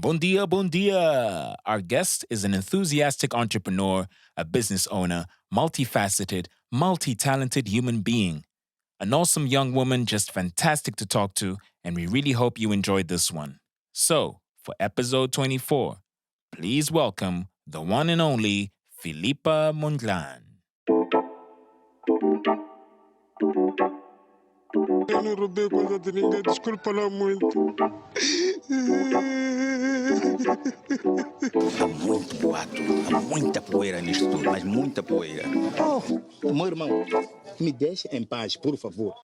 Bon dia, bon dia. Our guest is an enthusiastic entrepreneur, a business owner, multifaceted, multi-talented human being. An awesome young woman, just fantastic to talk to, and we really hope you enjoyed this one. So, for episode 24, please welcome the one and only Filippa Mondlane. Eu não roubei coisa de ninguém, desculpa lá muito. Há muito boato, há muita poeira nisto tudo, mas muita poeira. Oh, meu irmão, me deixe em paz, por favor.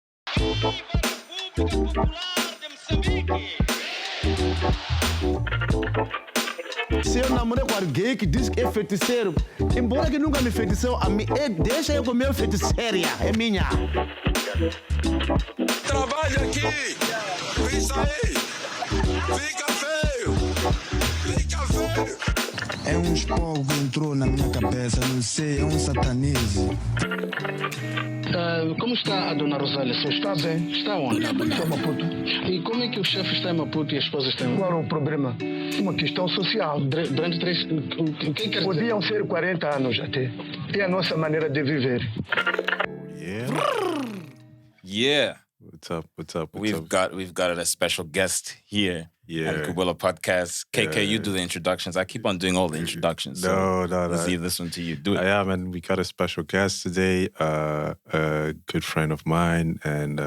Se eu namorei com alguém que diz que é feiticeiro, embora que nunca me feitiçou, a mim, deixa eu comer feiticeira, é minha. Trabalha aqui! Isso aí! Fica feio! Fica feio! É um espolgo que entrou na minha cabeça, não sei, é um satanismo. Como está a dona Rosália? Você está bem? Está onde? Está em Maputo. E como é que o chefe está em Maputo e a esposa está em Maputo? Qual é o problema? Uma questão social. Durante 3... O que quer Podiam ser 40 anos até. É a nossa maneira de viver. Yeah. What's up? What's up? We've got a special guest here at Kubhula podcast. KK, you do the introductions. I keep on doing all the introductions. No. Let's leave this one to you. Do it. Yeah, man. We got a special guest today, a good friend of mine, and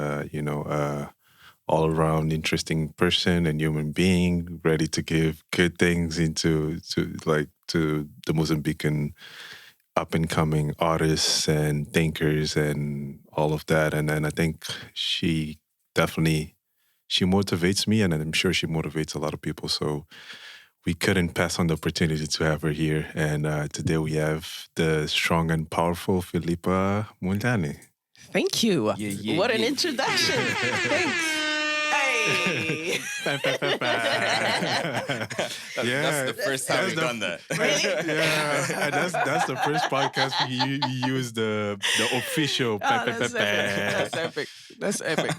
all around interesting person and human being, ready to give good things to the Mozambican up-and-coming artists and thinkers and all of that. And I think she motivates me, and I'm sure she motivates a lot of people. So we couldn't pass on the opportunity to have her here. And today we have the strong and powerful Filippa Mondlane. Thank you. What an introduction. Thanks. Hey. That's the first time we've done that. Really? Yeah, and that's the first podcast we use the official. That's epic. That's epic.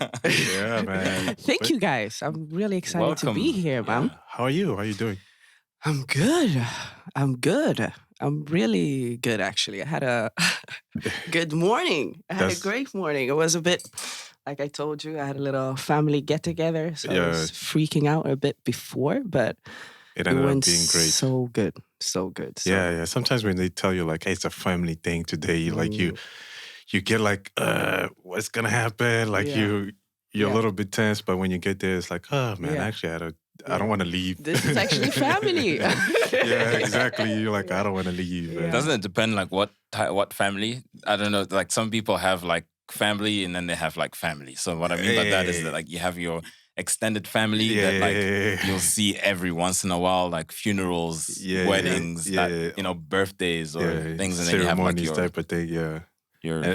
Yeah, man. Thank you guys. I'm really excited to be here, man. How are you? How are you doing? I'm good. I'm really good, actually. I had a good morning. I had a great morning. It was a bit, like I told you, I had a little family get-together, so I was freaking out a bit before, but it ended went up being great. So good. So, yeah. Sometimes when they tell you, like, hey, it's a family thing today, like you get like, what's gonna happen? Like you're a little bit tense, but when you get there, it's like, oh man, actually, I don't want to leave. This is actually family. Yeah, exactly. You're like, I don't want to leave. Yeah. Doesn't it depend like what family? I don't know. Like some people have like family and then they have like family. So what I mean by that is that like you have your extended family that like you'll see every once in a while, like funerals, weddings, birthdays or things, and then you have like your type of thing. Your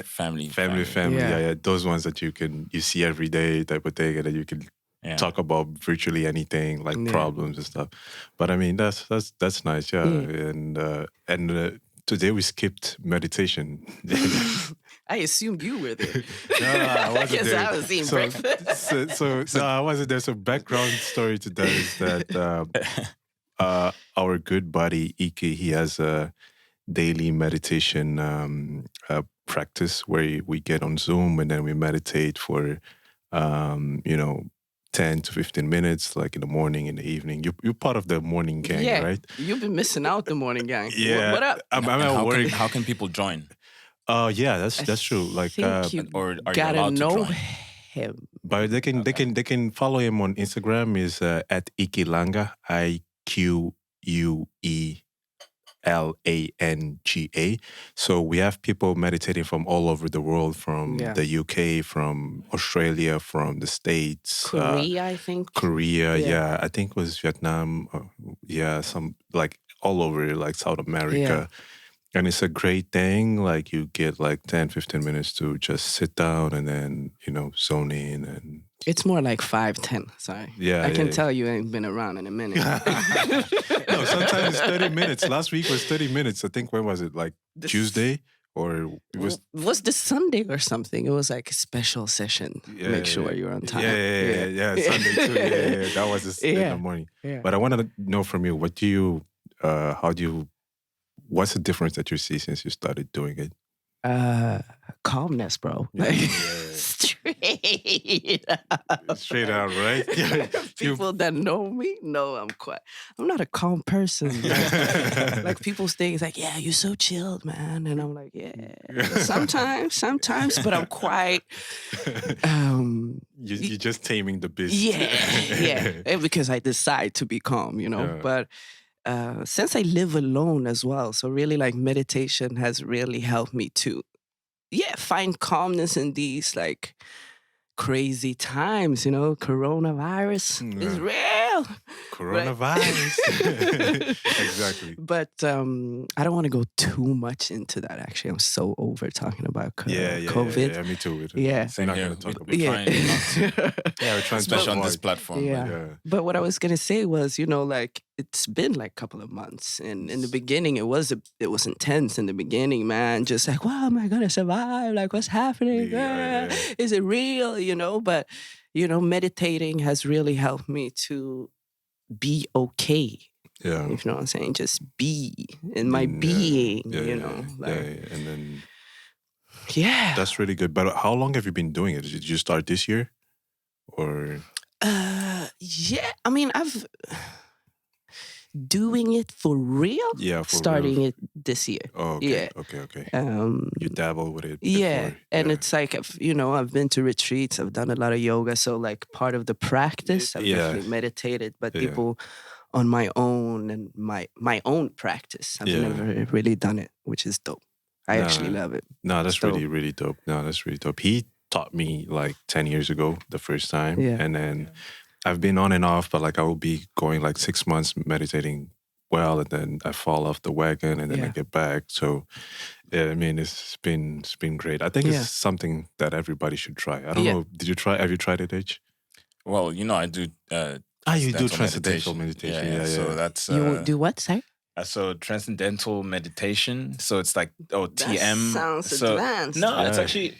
family. Yeah. Those ones that you see every day type of thing, and then you can talk about virtually anything, like problems and stuff. But I mean, that's nice, And today we skipped meditation. I assumed you were there. No, I wasn't there. I was eating breakfast. So I wasn't there. So background story to that is that our good buddy Iki, he has a daily meditation practice where we get on Zoom and then we meditate for 10 to 15 minutes, like in the morning, in the evening. You're part of the morning gang, right? You've been missing out the morning gang. Yeah. What up? I'm at work. How can people join? That's true. Like, or are you gotta allowed to know join? him. But they can follow him on Instagram. Is at Ikilanga, IQUELANGA. So we have people meditating from all over the world, from the UK, from Australia, from the States, Korea, I think. Korea, I think it was Vietnam. Some like all over, like South America. And it's a great thing. Like you get like 10, 15 minutes to just sit down and then, zone in. And it's more like 5-10. Sorry. Yeah. I can tell you ain't been around in a minute. No, sometimes it's 30 minutes. Last week was 30 minutes. I think, when was it? Like Tuesday or it was this Sunday or something? It was like a special session. Make sure you're on time. Yeah. Sunday too. Yeah. That was in the morning. Yeah. But I want to know from you, what's the difference that you see since you started doing it? Calmness, bro. Straight out. Straight out, right? People that know me know I'm not a calm person. Like people's things like, yeah, you're so chilled, man. And I'm like, yeah, sometimes, but I'm quite you're just taming the beast. Yeah. Because I decide to be calm, But since I live alone as well, so really like meditation has really helped me to find calmness in these like crazy times, coronavirus is real. Coronavirus. Exactly. But I don't want to go too much into that, actually. I'm so over talking about COVID. Yeah, me too. Yeah. We're not going to talk about it. We're trying especially on this platform. Yeah. But what I was going to say was, like, it's been like a couple of months. And in the beginning, it was intense in the beginning, man. Just like, wow, am I going to survive? Like, what's happening? Is it real? But, meditating has really helped me to be okay. Yeah. If you know what I'm saying? Just be in my being, And then... Yeah. That's really good. But how long have you been doing it? Did you start this year? Or... Yeah. I mean, I've... Doing it for real? Yeah, starting it this year. Oh, okay. Yeah. Okay. You dabble with it before. Yeah. And it's like, I've been to retreats. I've done a lot of yoga. So like part of the practice, I've definitely meditated. But people on my own and my own practice, I've never really done it, which is dope. I actually love it. No, that's really, really dope. He taught me like 10 years ago, the first time. Yeah. And then... I've been on and off, but like I will be going like 6 months meditating well, and then I fall off the wagon, and then I get back. So, I mean, it's been great. I think it's something that everybody should try. I don't know. Have you tried it, H? Well, I do. You do Transcendental Meditation. Yeah. So that's you do what, sorry? So Transcendental Meditation. So it's like TM. That sounds advanced. No, it's actually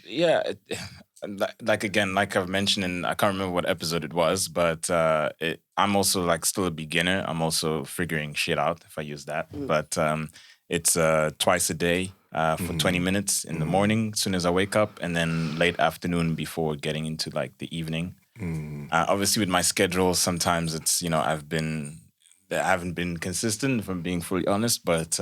like again, like I've mentioned, and I can't remember what episode it was, but I'm also like still a beginner. I'm also figuring shit out, if I use that. But it's twice a day for 20 minutes in the morning, as soon as I wake up, and then late afternoon before getting into like the evening. Obviously, with my schedule, sometimes it's I haven't been consistent, if I'm being fully honest, but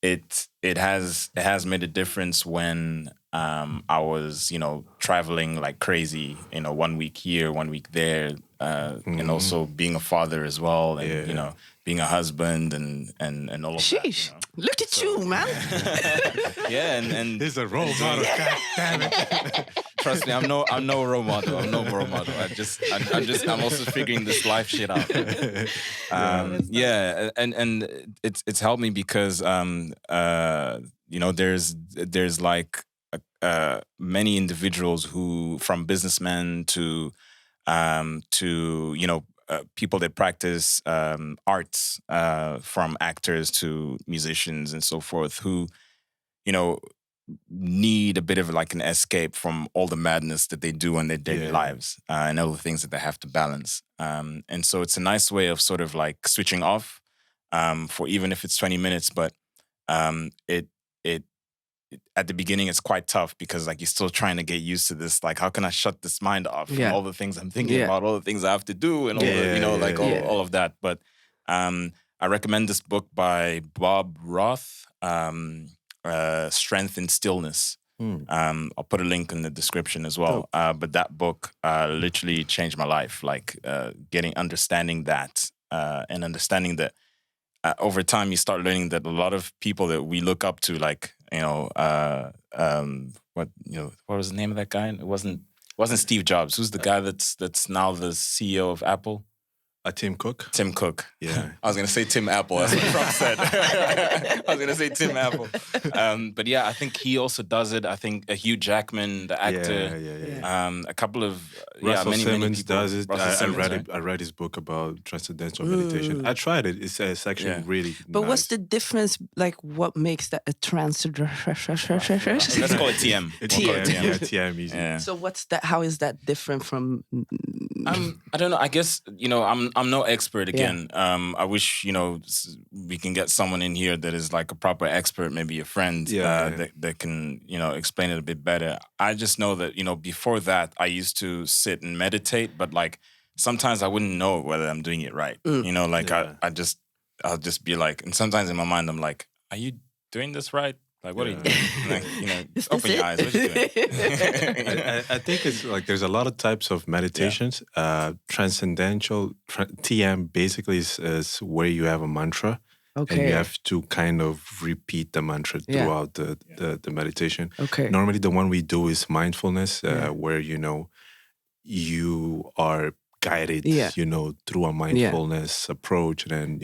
it has made a difference when I was traveling like crazy, 1 week here, 1 week there, and also being a father as well, and being a husband and all of that. Sheesh. Look at you, man. and he's a role model. God damn it. Trust me, I'm no role model. I'm no role model. I'm also figuring this life shit out. And it's helped me because there's like many individuals who, from businessmen to people that practice arts, from actors to musicians and so forth, who need a bit of like an escape from all the madness that they do in their daily lives, and all the things that they have to balance. And so it's a nice way of sort of like switching off, for even if it's 20 minutes, but it at the beginning it's quite tough because like you're still trying to get used to this. Like, how can I shut this mind off from all the things I'm thinking about, all the things I have to do, and all all of that. But I recommend this book by Bob Roth, Strength in Stillness. I'll put a link in the description as well. But that book literally changed my life. Like understanding that, and understanding that over time you start learning that a lot of people that we look up to, like what was the name of that guy? It wasn't Steve Jobs. Who's the guy that's now the CEO of Apple? Tim Cook. Tim Cook. Yeah. I was going to say Tim Apple. That's what Trump said. I was going to say Tim Apple. But yeah, I think he also does it. I think Hugh Jackman, the actor. Yeah. A couple of... Russell many Simmons people. does it. Russell Simmons, right? I read his book about Transcendental Meditation. I tried it. It's actually really But nice. what's the difference? Like, what makes that a transcendental? Let's call it TM. TM, easy. Yeah. So what's that? How is that different from? I don't know. I guess I'm no expert again. I wish we can get someone in here that is like a proper expert, maybe a friend that can explain it a bit better. I just know that before that I used to sit and meditate, but like sometimes I wouldn't know whether I'm doing it right. I'll just be like, and sometimes in my mind I'm like, are you doing this right? Like, what are you doing? Like, open your eyes. What are you doing? I think it's like there's a lot of types of meditations. Transcendental TM basically is where you have a mantra. Okay. And you have to kind of repeat the mantra throughout the meditation. Okay. Normally the one we do is mindfulness, where you are guided, through a mindfulness approach, and then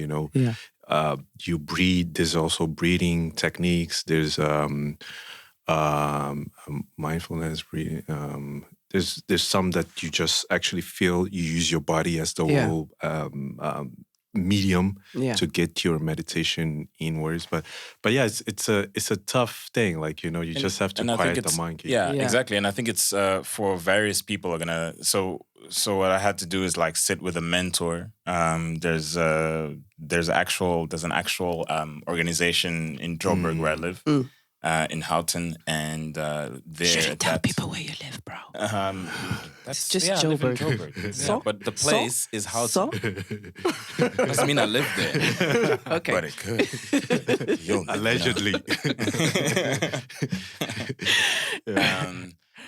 you breathe. There's also breathing techniques. There's mindfulness breathing. There's some that you just actually feel. You use your body as the whole medium to get your meditation inwards. But yeah, it's a tough thing. Like you just have to quiet the mind. Yeah, exactly. And I think it's for various people are gonna. So what I had to do is like sit with a mentor. There's an actual organization in Joburg where I live. In Houten, and there. Shouldn't tell people where you live, bro. That's just Joburg. So? But the place is Houten. Doesn't mean I live there. Okay, but it could. Allegedly.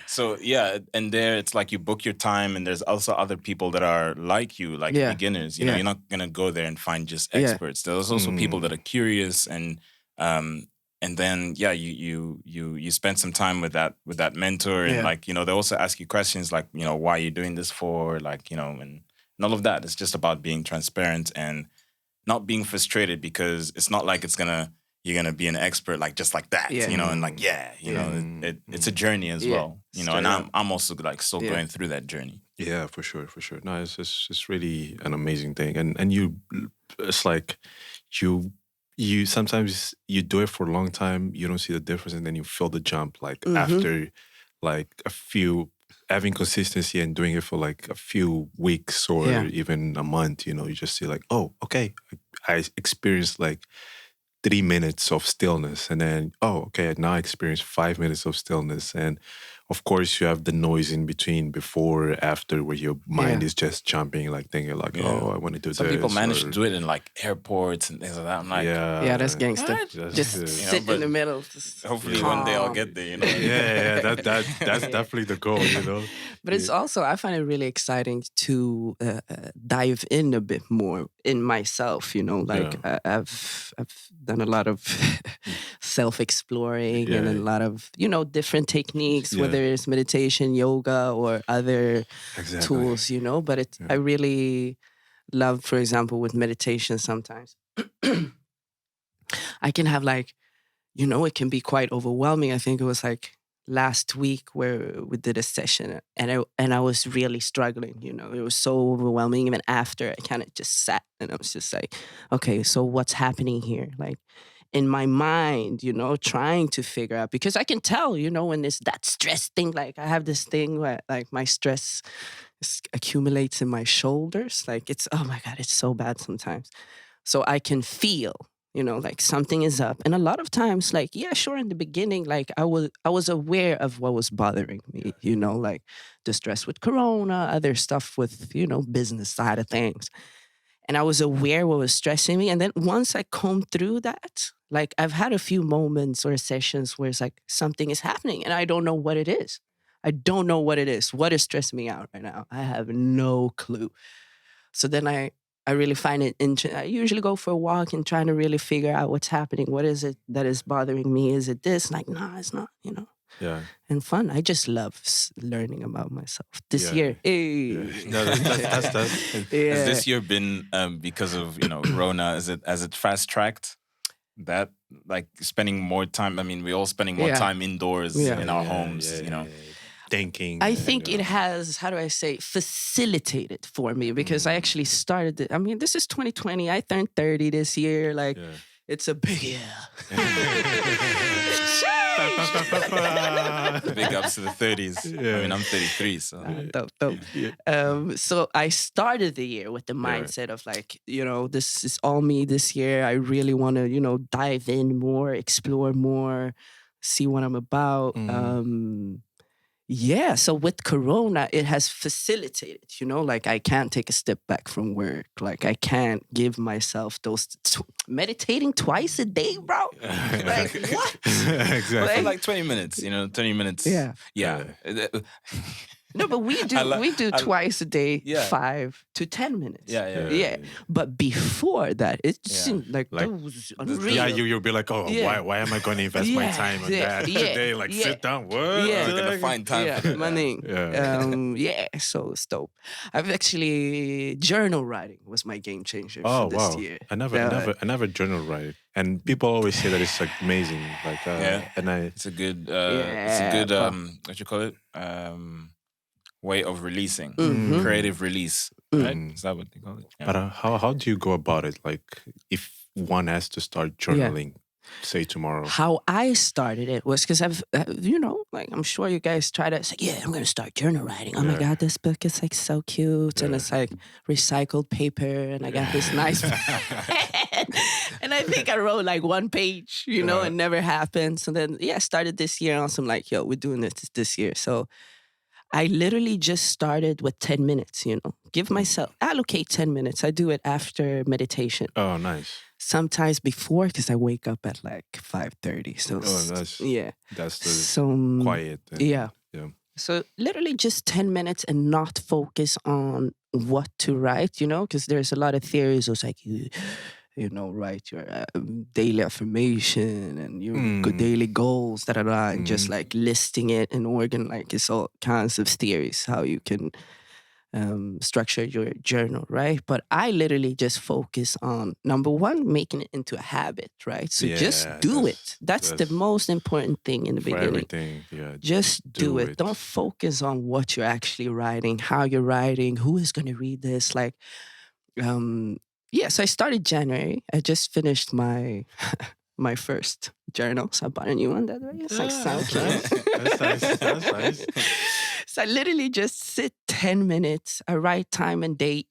So yeah, and there it's like you book your time, and there's also other people that are like you, like beginners. You're not gonna go there and find just experts. There's also people that are curious, and then you spend some time with that mentor, and like they also ask you questions like why are you doing this for, like and all of that. It's just about being transparent and not being frustrated, because it's not like you're gonna be an expert like just like that, and like it's a journey as well, and I'm also like still going through that journey. Yeah, for sure. No, it's really an amazing thing, and it's like you sometimes you do it for a long time, you don't see the difference, and then you feel the jump like after like a few, having consistency and doing it for like a few weeks or even a month, you just see like, oh, okay, I experienced like 3 minutes of stillness, and then now I experience 5 minutes of stillness. And of course you have the noise in between, before, after, where your mind is just jumping, like thinking like, oh, I want to do this. Some people manage to do it in like airports and things like that. I'm like, that's gangster. Just sit in the middle. Hopefully one day I'll get there. That's definitely the goal. But it's also, I find it really exciting to dive in a bit more in myself. Like I've done a lot of self-exploring and a lot of different techniques, whether it's meditation, yoga, or other tools, but I really love, for example, with meditation sometimes I can have like, it can be quite overwhelming. I think it was like last week where we did a session, and I was really struggling, it was so overwhelming. Even after, I kind of just sat and I was just like, okay, so what's happening here? Like, in my mind, trying to figure out, because I can tell, when it's that stress thing, like I have this thing where like my stress accumulates in my shoulders. Like oh my God, it's so bad sometimes. So I can feel, like something is up. And a lot of times, like, sure, in the beginning, like I was aware of what was bothering me, like the stress with Corona, other stuff with, business side of things. And I was aware what was stressing me. And then once I combed through that, like I've had a few moments or sessions where it's like something is happening and I don't know what it is. What is stressing me out right now? I have no clue. So then I really find it interesting. I usually go for a walk and trying to really figure out what's happening. What is it that is bothering me? Is it this? Like, no, it's not, and fun. I just love learning about myself. This year, No, that's Has this year been because of Rona? Has it fast tracked that, like spending more time? I mean, we're all spending more time indoors in our homes. Thinking. I think it has, how do I say, facilitated for me, because I actually started it. I mean, this is 2020. I turned 30 this year. Like, it's a big year. Big ups to the 30s. I mean, I'm 33, so. Dope. So I started the year with the mindset of like, this is all me this year. I really want to, dive in more, explore more, see what I'm about. So with Corona, it has facilitated, like I can't take a step back from work. Like I can't give myself those meditating twice a day, bro. Like what? Exactly. Like 20 minutes, 20 minutes. Yeah. No, but we do twice a day, 5 to 10 minutes. Yeah. But before that, it seemed like that was unreal. Yeah, you'll be like, why am I going to invest my time on that today? Like, sit down, what? I'm going to find time for that. So it's dope. I've actually, journal writing was my game changer for this year. I never journal write. And people always say that it's like amazing. Like, and it's a good, what you call it? Way of releasing, creative release, right? Is that what they call it? But how do you go about it? Like, if one has to start journaling, say tomorrow. How I started it was because I've, like I'm sure you guys tried it. It's like, I'm going to start journal writing. Oh my God, this book is like so cute. And it's like recycled paper. And I got this nice pen. And I think I wrote like one page, and never happened. So then, I started this year on some like, we're doing this year. So I literally just started with 10 minutes, give myself, allocate 10 minutes. I do it after meditation. Oh, nice. Sometimes before, because I wake up at like 5:30. So that's the quiet. Yeah. So literally just 10 minutes and not focus on what to write, because there's a lot of theories. It's like, write your daily affirmation and your daily goals, and just like listing it in organ, like it's all kinds of theories how you can structure your journal, right? But I literally just focus on, number one, making it into a habit, right? So just do it. That's the most important thing in the beginning. Everything, just do it. Don't focus on what you're actually writing, how you're writing, who is going to read this, like, so I started January. I just finished my my first journal. So I bought a new one that way. It's like so cute. That's nice. So I literally just sit 10 minutes. I write time and date,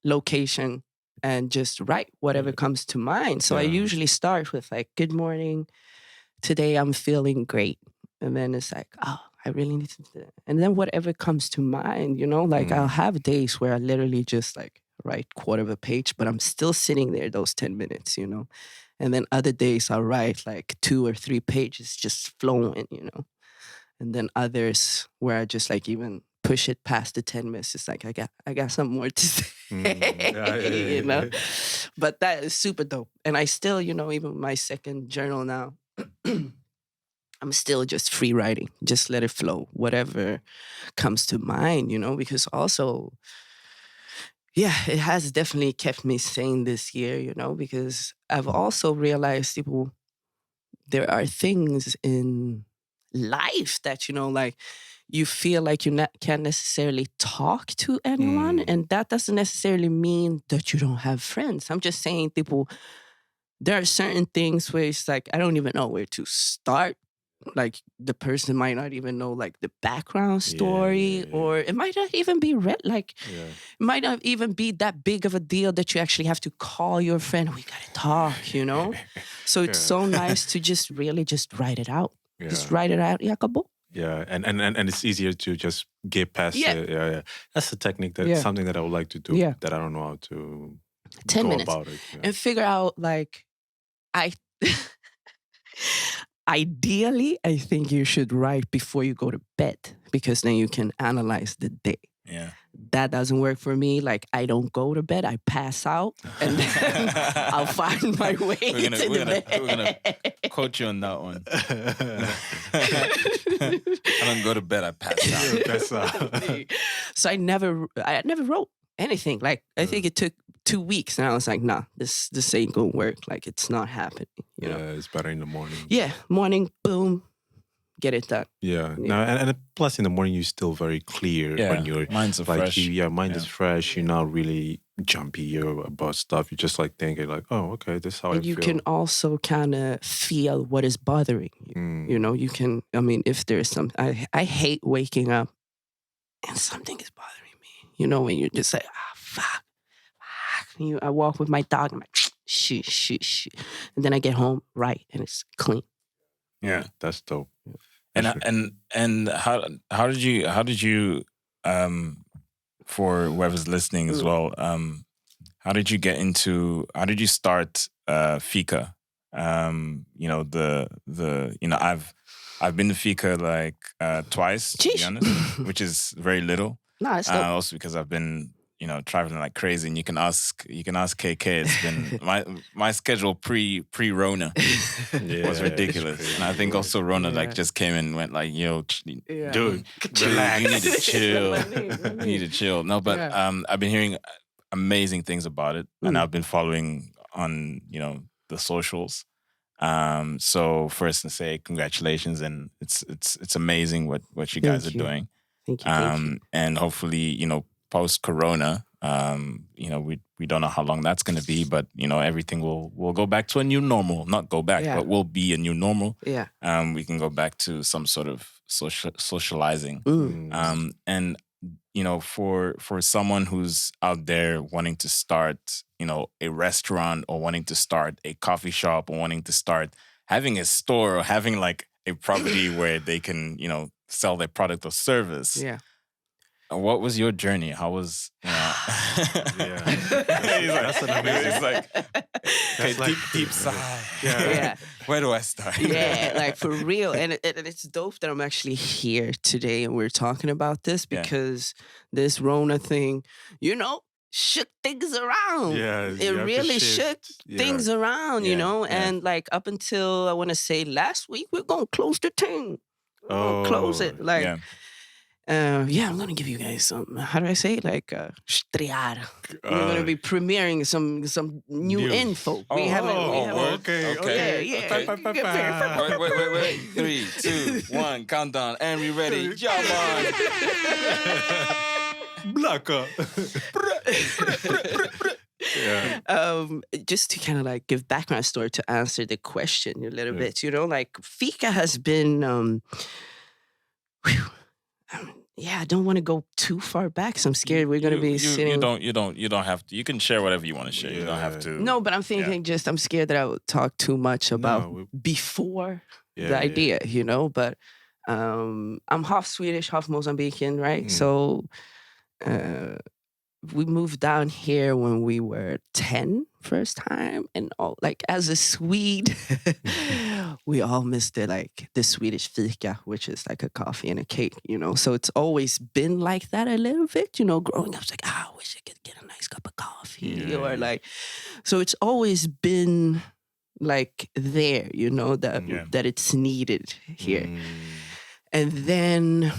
location, and just write whatever comes to mind. So I usually start with like, good morning. Today I'm feeling great. And then it's like, I really need to do that. And then whatever comes to mind, like I'll have days where I literally just like, write quarter of a page, but I'm still sitting there those 10 minutes, And then other days I'll write like 2 or 3 pages just flowing, And then others where I just like even push it past the 10 minutes. It's like I got some more to say, But that is super dope. And I still, even my second journal now, I'm still just free writing. Just let it flow, whatever comes to mind, because also, it has definitely kept me sane this year, because I've also realized, there are things in life that, like you feel like you can't necessarily talk to anyone. And that doesn't necessarily mean that you don't have friends. I'm just saying, there are certain things where it's like, I don't even know where to start. Like the person might not even know like the background story, or it might not even be it might not even be that big of a deal that you actually have to call your friend. We gotta talk, So it's so nice to just really just write it out. Just write it out, Jacobo. Yeah, and it's easier to just get past it. Yeah. That's a technique. That's something that I would like to do. That I don't know how to 10 go minutes about it. and figure out like Ideally, I think you should write before you go to bed, because then you can analyze the day, Yeah. That doesn't work for me. Like, I don't go to bed. I pass out, and then I'll find my way to the bed. We're gonna quote you on that one. I don't go to bed. I pass out. So I never wrote anything. Like, I think it took 2 weeks, and I was like, nah, this ain't gonna work. Like, it's not happening. You know? It's better in the morning. Yeah, morning, boom, get it done. Yeah. No, and plus in the morning you're still very clear when you're minds are fresh. Mind is fresh. You're not really jumpy about stuff. You're just like thinking like, oh, okay, this is how I feel. You can also kind of feel what is bothering you. You know, you can. I mean, if there's some, I hate waking up and something is bothering me. You know, when you're just like, fuck. I walk with my dog. I'm like, shh. And then I get home, and it's clean. Yeah, that's dope. And how did you for whoever's listening as well, how did you start Fika? You know, I've been to Fika like twice, to be honest, which is very little. No, it's dope. Also because I've been, you know, traveling like crazy, and you can ask KK. It's been my schedule pre-Rona was ridiculous, and I think also Rona like just came in and went like, yo, dude, relax, you need to chill, you need to chill. No, but I've been hearing amazing things about it, and I've been following on, you know, the socials. So first, to say congratulations, and it's amazing what you guys are doing. Thank you. And hopefully, you know, post-corona, you know, we don't know how long that's going to be, but, you know, everything will go back to a new normal. Not go back, but will be a new normal. Yeah. We can go back to some sort of socializing. And, you know, for someone who's out there wanting to start, you know, a restaurant, or wanting to start a coffee shop, or wanting to start having a store, or having like a property where they can, you know, sell their product or service. Yeah. What was your journey? How was, you know? That's an amazing. It's like, okay, deep sigh. Yeah. Where do I start? Yeah, like for real. And it's dope that I'm actually here today and we're talking about this, because this Rona thing, you know, shook things around. Yeah, it really shook things around, you know? And like up until, I want to say last week, we're going to close the thing. Close it. Like, I'm going to give you guys some, how do I say it? Like, estrear. We're going to be premiering some new info. We haven't. Okay. Yeah. Wait. 3, 2, 1, countdown, and we ready. Jump on. Blacka. Just to kind of like give background story to answer the question a little bit, you know, like Fika has been, I don't want to go too far back, so I'm scared we're going to be sitting. You don't have to. You can share whatever you want to share. You don't have to. No, but I'm thinking I'm scared that I would talk too much about before the idea, you know, but I'm half Swedish, half Mozambican, right? So we moved down here when we were 10 first time, and all, like as a Swede, we all missed the Swedish fika, which is like a coffee and a cake, you know. So it's always been like that a little bit, you know. Growing up, it's like, I wish I could get a nice cup of coffee, or like. So it's always been like there, you know, that it's needed here. And then,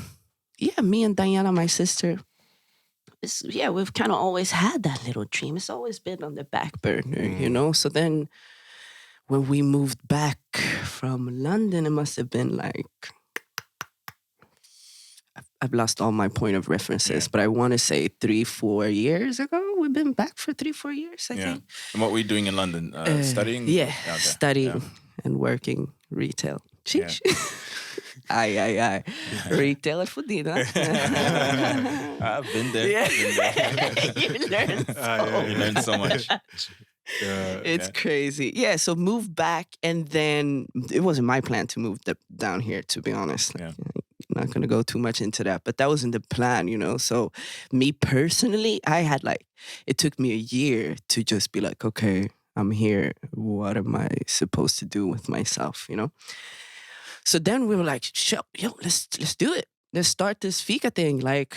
me and Diana, my sister. We've kind of always had that little dream. It's always been on the back burner, you know? So then when we moved back from London, it must have been like, I've lost all my point of references, but I want to say 3-4 years ago. We've been back for 3-4 years, I think. And what were you doing in London? Studying? Yeah, studying and working retail. Sheesh. Aye. Retail är fodida. I've been there. You learned so much. It's crazy. Yeah, so moved back, and then it wasn't my plan to move down here, to be honest. Not going to go too much into that, but that wasn't the plan, you know? So me personally, I had it took me a year to just be like, okay, I'm here. What am I supposed to do with myself, you know? So then we were like, let's do it. let's start this fika thing. Like,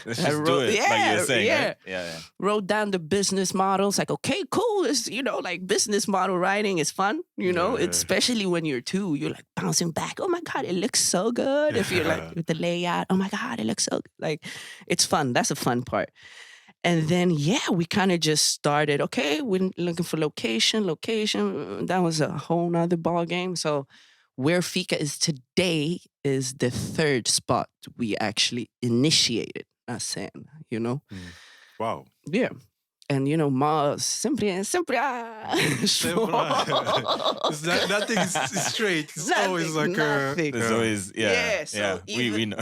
Let's just do it, like you were saying, right? Yeah. Wrote down the business models. Like, okay, cool. It's, like business model writing is fun. It's especially when you're two, you're like bouncing back. Oh my God, it looks so good. If you're like with the layout, oh my God, it looks so good. Like, it's fun. That's a fun part. And then, we kind of just started, okay, we're looking for location. That was a whole nother ball game. So where Fika is today is the third spot we actually initiated. Wow. Yeah. And, mas sempre. Nothing is straight. It's always like there's always, we know.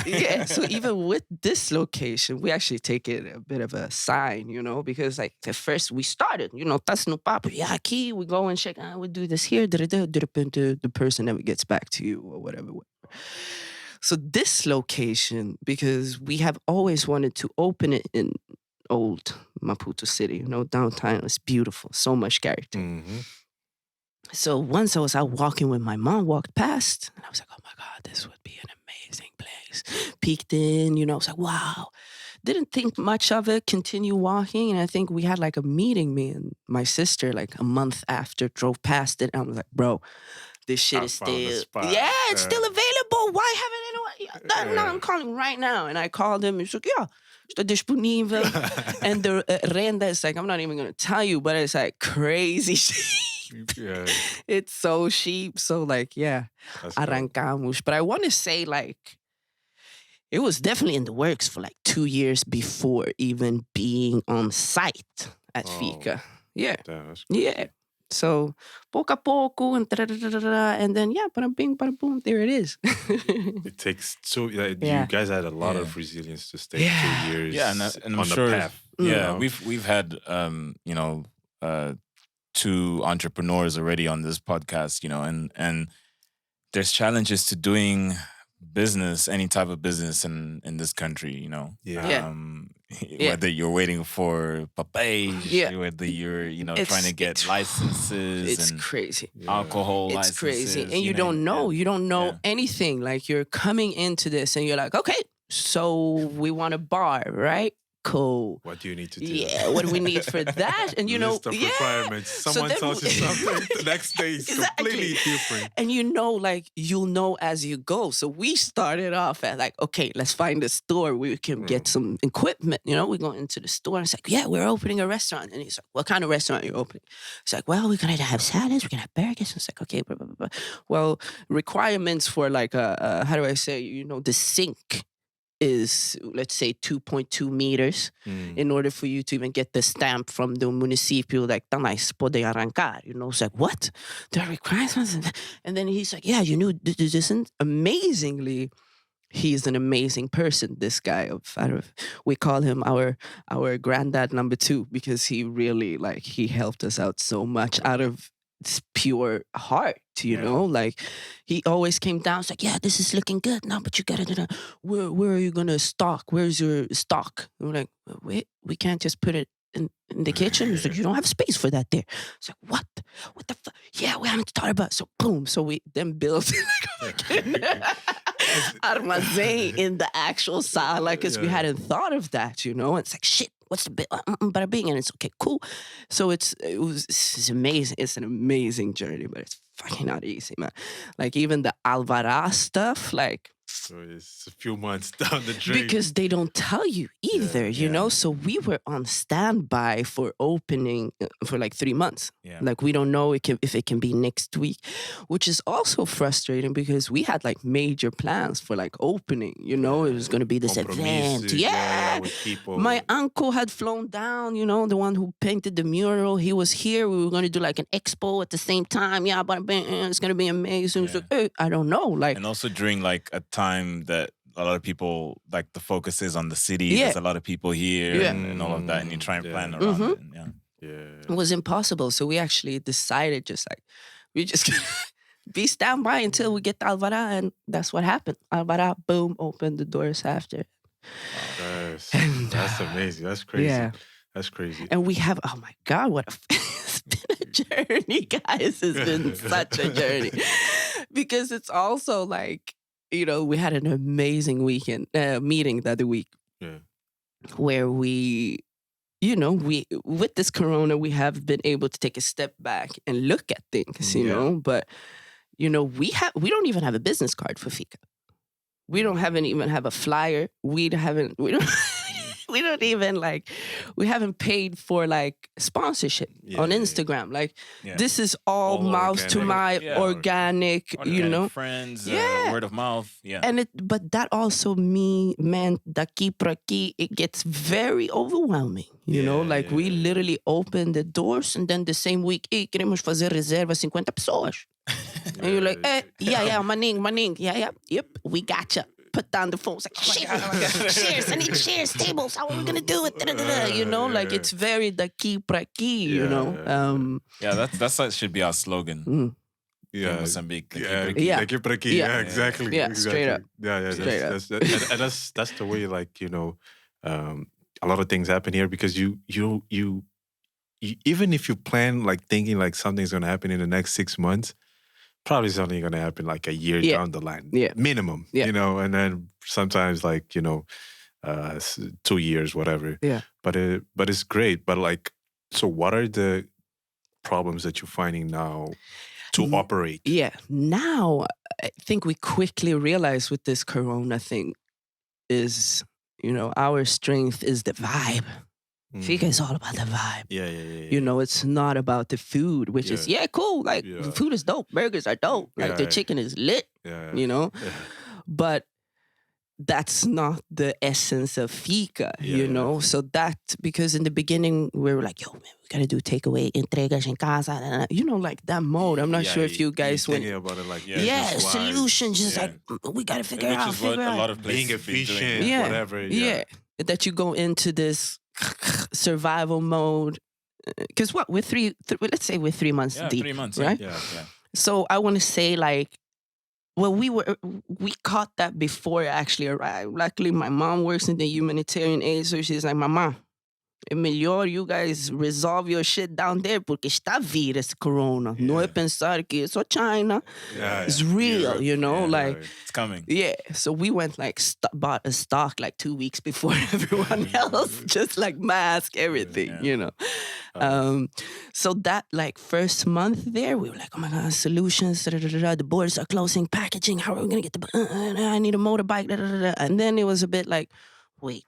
So even with this location, we actually take it a bit of a sign, because like at first we started, tas no papo, aqui, we go and check, we do this here, the person never gets back to you or whatever. So this location, because we have always wanted to open it in old Maputo City, downtown. It's beautiful, so much character. Mm-hmm. So once I was out walking with my mom, walked past, and I was like, oh my God, this would be an amazing place. Peeked in, I was like, wow. Didn't think much of it, continue walking, and I think we had like a meeting, me and my sister, like a month after, drove past it, and I was like, bro, this shit is still, it's still available. Why haven't anyone? No, I'm calling right now. And I called him. He's like, está disponível. And the renda is like, I'm not even going to tell you, but it's like crazy cheap. It's so cheap. So like, arrancamos. But I want to say like, it was definitely in the works for like 2 years before even being on site at Fika. Yeah. Yeah. So, pouco a pouco, and then, bada bing, bada boom, there it is. It takes you guys had a lot of resilience to stay 2 years and I'm on sure, the path. We've had, 2 entrepreneurs already on this podcast, and there's challenges to doing business, any type of business in this country, whether you're waiting for papéis, whether you're trying to get licenses, it's crazy, alcohol licenses, it's crazy, and you don't know anything. Like you're coming into this and you're like, okay, so we want a bar, right? Cool. What do you need to do? Yeah, what do we need for that? And list of requirements. Someone tells you something, the next day is completely different. And you'll know as you go. So we started off at like, okay, let's find a store where we can get some equipment. We go into the store and it's like, we're opening a restaurant. And he's like, what kind of restaurant are you opening? It's like, well, we're gonna have salads, we're gonna have burgers. And it's like, okay, blah, blah, blah. Well, requirements for like how do I say, the sink is, let's say, 2.2 meters in order for you to even get the stamp from the municipio, like, nice, pode arrancar. It's like, what? There are requirements? And then he's like, this isn't amazingly. He's an amazing person, this guy. We call him our granddad number 2 because he really, he helped us out so much out of pure heart, like he always came down. It's like, this is looking good. No, but you gotta, where are you gonna stock? Where's your stock? And we're like, wait, we can't just put it in the kitchen. He's like, you don't have space for that there. It's like, what the fuck? Yeah, we haven't thought about it. So boom, so we then built armazém in the actual sala, because we hadn't thought of that, It's like, shit, what's the bit? Bada bing, and it's okay, cool. So it's amazing. It's an amazing journey, but it's fucking not easy, man. Like even the alvará stuff, so it's a few months down the drain. Because they don't tell you either, you know? So we were on standby for opening for 3 months. Yeah. Like we don't know if it can be next week, which is also frustrating because we had major plans for opening, It was going to be this event. With people. My uncle had flown down, the one who painted the mural. He was here. We were going to do an expo at the same time. Yeah, but it's going to be amazing. Yeah. It's hey, I don't know. And also during a time that a lot of people, the focus is on the city. There's a lot of people here and all of that, and you try and plan around it. And, It was impossible. So we actually decided we just be standby until we get the alvará, and that's what happened. Alvará, boom, opened the doors after. That's amazing. That's crazy. Yeah. That's crazy. And we have, oh my God, it's been a journey, guys. It's been such a journey. Because it's also we had an amazing meeting the other week. Yeah. Where we with this corona, we have been able to take a step back and look at things, but we don't even have a business card for Fika. We don't even have a flyer. We don't even we haven't paid for sponsorship on Instagram. This is all mouth organic, to mouth, organic, friends, word of mouth. Yeah. And but that also meant daqui pra aqui, it gets very overwhelming. We literally open the doors and then the same week, queremos fazer reserva 50 pessoas. And you're like, maning, yep, we gotcha. Put down the phone. It's like, cheers, I need chairs, tables. How are we gonna do it? It's very daqui pra aqui, that should be our slogan. Yeah, Mozambique. Daqui pra aqui. Yeah, exactly. Yeah, straight up. Yeah, that's the way. A lot of things happen here because you even if you plan thinking something's gonna happen in the next 6 months. Probably something going to happen a year down the line, minimum, and then sometimes 2 years, whatever. Yeah. But it's great. But so what are the problems that you're finding now to operate? Yeah. Now, I think we quickly realize with this corona thing is, our strength is the vibe. Fika is all about the vibe. Yeah. It's not about the food, which is, cool. Food is dope. Burgers are dope. The chicken is lit, But that's not the essence of Fika, So that, because in the beginning, we were like, yo, man, we got to do takeaway, entregas en casa, that mode. I'm not sure if you guys went. Thinking about it solutions, we got to figure out. Which is what a lot of places being efficient, whatever. Yeah. That you go into this survival mode, because we're let's say we're 3 months deep, 3 months, right? Yeah. So I want to say we caught that before it actually arrived. Luckily, my mom works in the humanitarian aid, so she's like, Mama, é melhor you guys resolve your shit down there porque está vir esse corona. Não é pensar que é só China. It's real, it's coming. Yeah, so we went bought a stock 2 weeks before everyone else, just mask, everything, So that first month there, we were like, oh my God, solutions, the borders are closing, packaging, how are we gonna get I need a motorbike, and then it was a bit wait.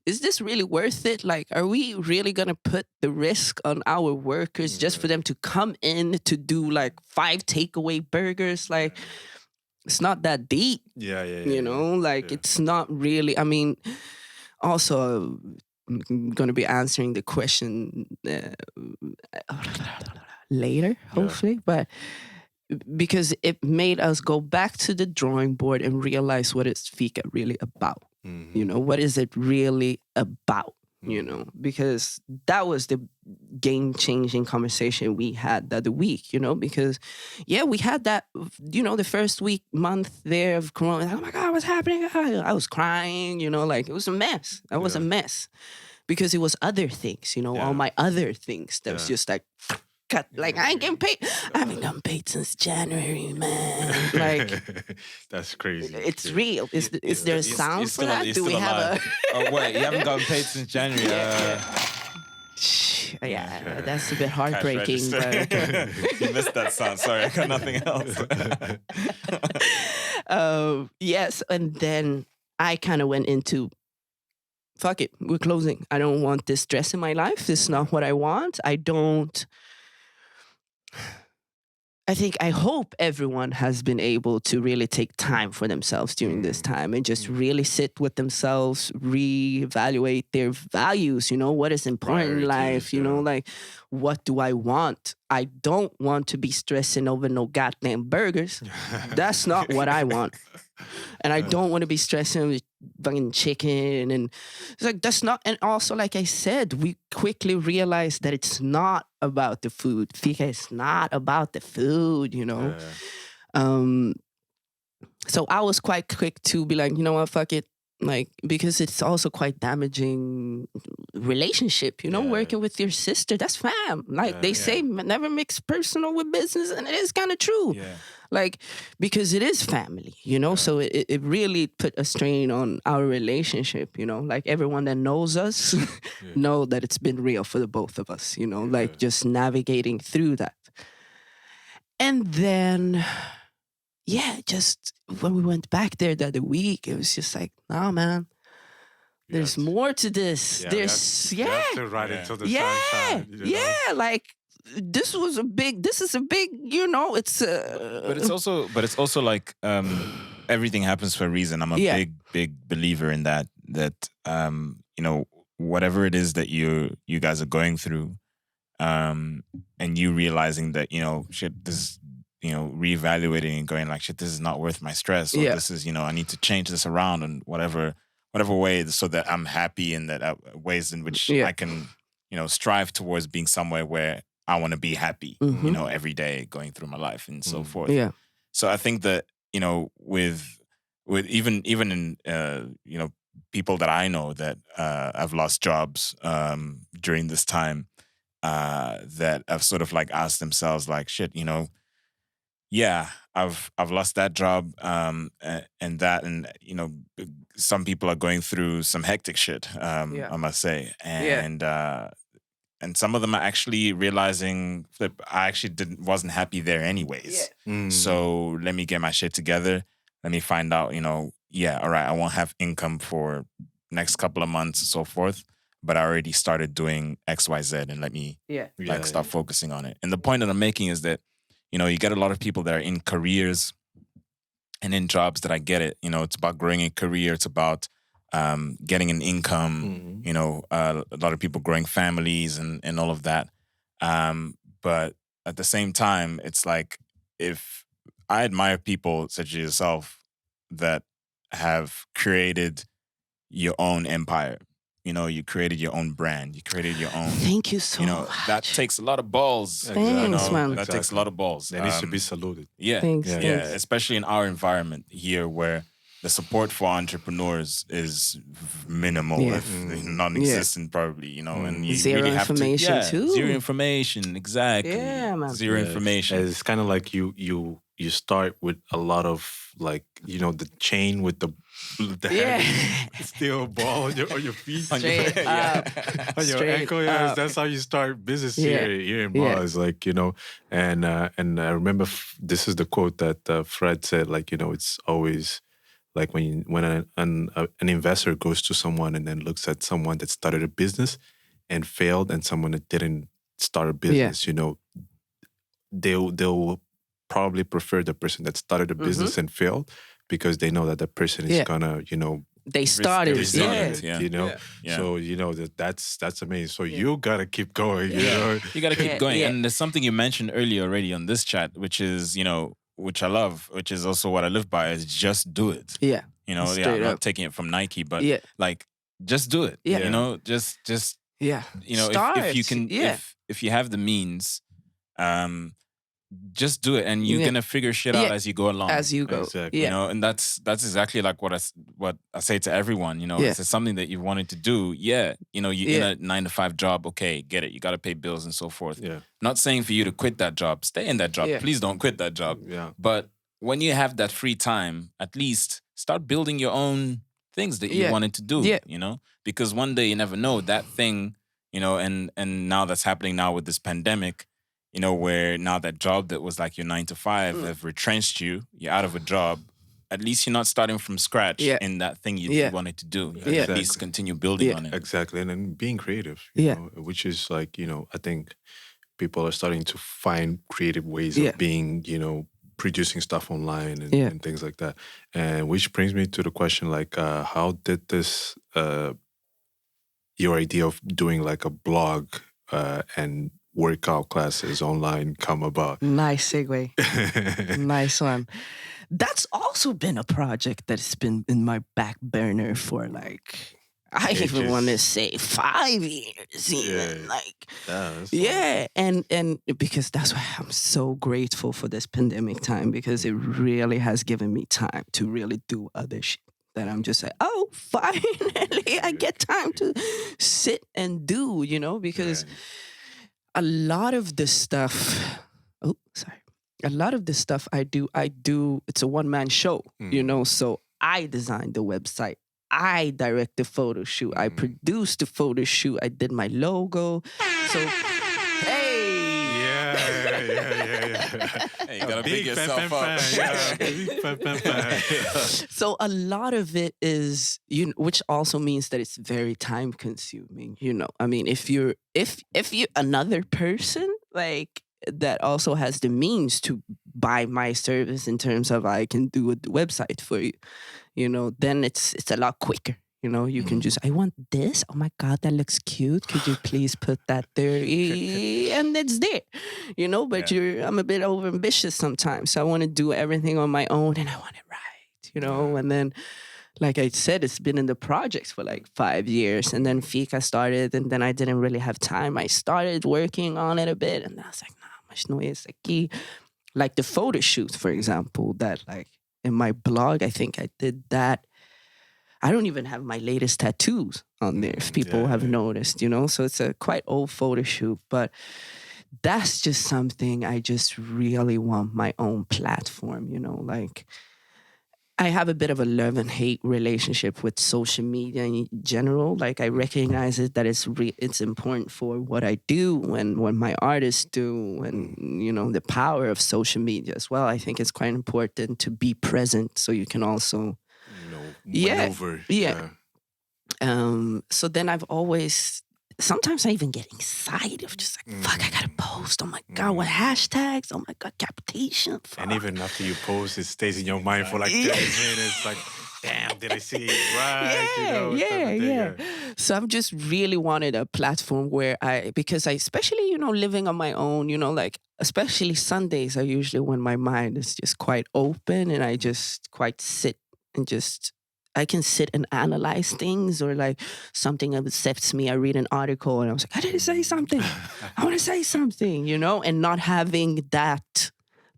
Is this really worth it? Are we really going to put the risk on our workers just for them to come in to do 5 takeaway burgers? It's not that deep. It's not really, also I'm going to be answering the question later, hopefully, but because it made us go back to the drawing board and realize what is Fika really about. What is it really about? Because that was the game-changing conversation we had the other week, because, we had that, the first month there of Corona. Oh my God, what's happening? I was crying, it was a mess. That was a mess because it was other things, all my other things that was just cut. I ain't getting paid. I haven't gotten paid since January, man. That's crazy. It's real. Is there a sound for that? Do we have a? Oh wait, you haven't gotten paid since January. Yeah, that's a bit heartbreaking. But you missed that sound. Sorry, I got nothing else. Yes, and then I kind of went into, fuck it, we're closing. I don't want this stress in my life. This is not what I want. I hope everyone has been able to really take time for themselves during this time and just really sit with themselves, reevaluate their values, what is important in life, what do I want? I don't want to be stressing over no goddamn burgers. That's not what I want. And I don't want to be stressing with fucking chicken. And it's that's not, and also, like I said, we quickly realized that it's not about the food. Fika is not about the food, So I was quite quick to be like, you know what, fuck it. Because it's also quite damaging relationship, working with your sister, that's fam. They say never mix personal with business, and it is kind of true. Like, because it is family, you know, so it really put a strain on our relationship, you know, like everyone that knows us know that it's been real for the both of us, you know, like just navigating through that. And then, just when we went back there the other week, it was just like, nah, man, there's more to this. You have to ride into the sunshine. You know? Like, this is a big, you know, it's but it's also like everything happens for a reason. I'm a big believer in that you know, whatever it is that you guys are going through, and you realizing that, you know, shit, this, you know, reevaluating and going like, shit, this is not worth my stress, or this is, you know, I need to change this around in whatever way, so that I'm happy, and that ways in which I can, you know, strive towards being somewhere where I want to be happy, you know, every day going through my life and so forth. Yeah. So I think that, you know, with even in you know, people that I know that have lost jobs during this time, that have sort of like asked themselves like, shit, you know, I've lost that job, and that, and you know, some people are going through some hectic shit, I must say, and some of them are actually realizing that I actually wasn't happy there anyways. So let me get my shit together. Let me find out, you know, all right, I won't have income for next couple of months and so forth, but I already started doing X, Y, Z, and let me start focusing on it. And the point that I'm making is that, you know, you get a lot of people that are in careers and in jobs that I get it. You know, it's about growing a career. It's about getting an income, you know, a lot of people growing families and all of that. But at the same time, it's like, if I admire people such as yourself that have created your own empire. You know, you created your own brand. You created your own. Thank you so much. That takes a lot of balls. Thanks, man. That takes a lot of balls. That needs to be saluted. Yeah. Thanks. Especially in our environment here, where the support for entrepreneurs is minimal, if non-existent, probably. You know, and you zero really have information too. Zero information, exactly. Yeah, man. Zero information. It's kind of like you start with a lot of, like, you know, the chain with the heavy steel ball on your feet. Straight up. On your ankle. Yeah, that's how you start business here in Mars. Like, you know, and I remember this is the quote that Fred said, like, you know, it's always like when an investor goes to someone and then looks at someone that started a business and failed, and someone that didn't start a business, you know, they'll probably prefer the person that started a business and failed, because they know that the person is gonna, you know, they started it, you know. So, you know, that's amazing. So you gotta keep going, you know. You gotta keep going. And there's something you mentioned earlier already on this chat, which is, you know, which I love, which is also what I live by, is just do it. Yeah. You know, I'm not taking it from Nike, but like, just do it. Yeah. You know, just you know, if you can, if you have the means, just do it, and you're gonna figure shit out as you go along. As you go, exactly. You know, and that's exactly like what I say to everyone. You know, if it's something that you wanted to do, you know, you're in a 9-to-5 job. Okay, get it. You got to pay bills and so forth. Yeah. Not saying for you to quit that job. Stay in that job. Please don't quit that job. Yeah. But when you have that free time, at least start building your own things that you wanted to do. Yeah. You know, because one day you never know that thing. You know, and now that's happening now with this pandemic. You know, where now that job that was like your 9-to-5 have retrenched you, you're out of a job. At least you're not starting from scratch in that thing you wanted to do. At least continue building on it. Exactly. And then being creative, you know, which is like, you know, I think people are starting to find creative ways of being, you know, producing stuff online and things like that. And which brings me to the question, like, how did this, your idea of doing like a blog and workout classes online come about? Nice segue. Nice one. That's also been a project that's been in my back burner for like, I even want to say 5 years even. And because that's why I'm so grateful for this pandemic time, because it really has given me time to really do other shit that I'm just like, oh, finally I get time to sit and do, you know, because a lot of this stuff, a lot of the stuff I do, it's a one-man show, so I designed the website. I direct the photo shoot. I produced the photo shoot. I did my logo. So, hey. Yeah. Hey, you gotta big yourself up. So a lot of it is, which also means that it's very time consuming. I mean, if you're another person, like, that also has the means to buy my service in terms of I can do a website for you, then it's a lot quicker. You can just, I want this. Oh my God, that looks cute. Could you please put that there? And it's there, but I'm a bit over ambitious sometimes. So I want to do everything on my own and I want it right, and then, like I said, it's been in the projects for like 5 years. And then Fika started and then I didn't really have time. I started working on it a bit and I was like, mas no es aquí. Like the photo shoot, for example, that like in my blog, I think I did that. I don't even have my latest tattoos on there, if people have noticed, So it's a quite old photo shoot, but that's just something I just really want my own platform, like I have a bit of a love and hate relationship with social media in general. Like I recognize it that it's important for what I do and what my artists do and, the power of social media as well. I think it's quite important to be present so you can also maneuver. Yeah. So then I've always, sometimes I even get excited of just like, fuck, I gotta post. Oh my God, what hashtags? Oh my God, capitation. Fuck. And even after you post, it stays in your mind for like 30 minutes. Like, damn, did I see it right? Yeah. So I've just really wanted a platform where because I, especially, living on my own, like, especially Sundays are usually when my mind is just quite open and I just quite sit and I can sit and analyze things or like something upsets me. I read an article and I was like, I didn't say something. I want to say something, and not having that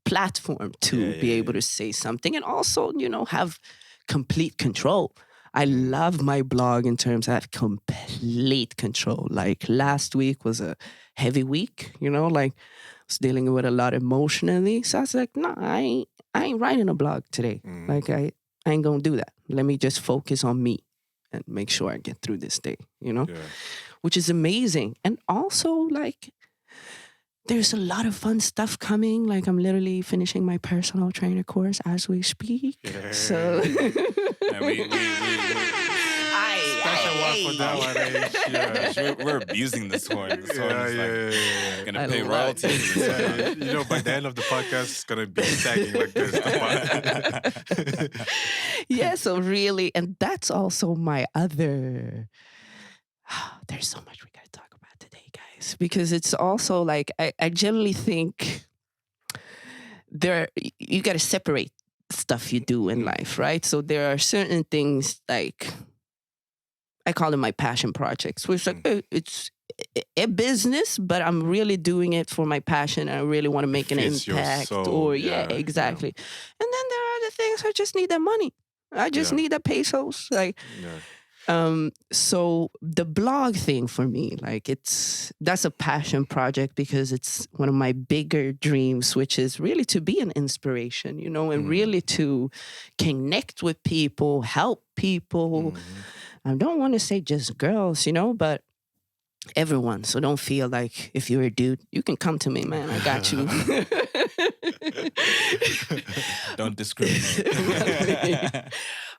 platform to be able to say something and also, have complete control. I love my blog in terms of I have complete control. Like last week was a heavy week, like I was dealing with a lot emotionally. So I was like, no, I ain't writing a blog today. Like I ain't gonna do that. Let me just focus on me and make sure I get through this day, which is amazing. And also, like, there's a lot of fun stuff coming. Like, I'm literally finishing my personal trainer course as we speak. Yeah. So, we're abusing this horn. This horn is gonna pay royalties. By the end of the podcast, it's gonna be sagging like this. Yeah, so really, and that's also my other. There's so much we gotta talk about today, guys, because it's also like I generally think you gotta separate stuff you do in life, right? So there are certain things like I call them my passion projects, which like it's a business, but I'm really doing it for my passion. And I really want to make an impact. Exactly. And then there are other things I just need that money. I just need the pesos. Like, so the blog thing for me, like that's a passion project because it's one of my bigger dreams, which is really to be an inspiration, and really to connect with people, help people. I don't want to say just girls, but everyone. So don't feel like if you're a dude, you can come to me, man. I got you. Don't discriminate.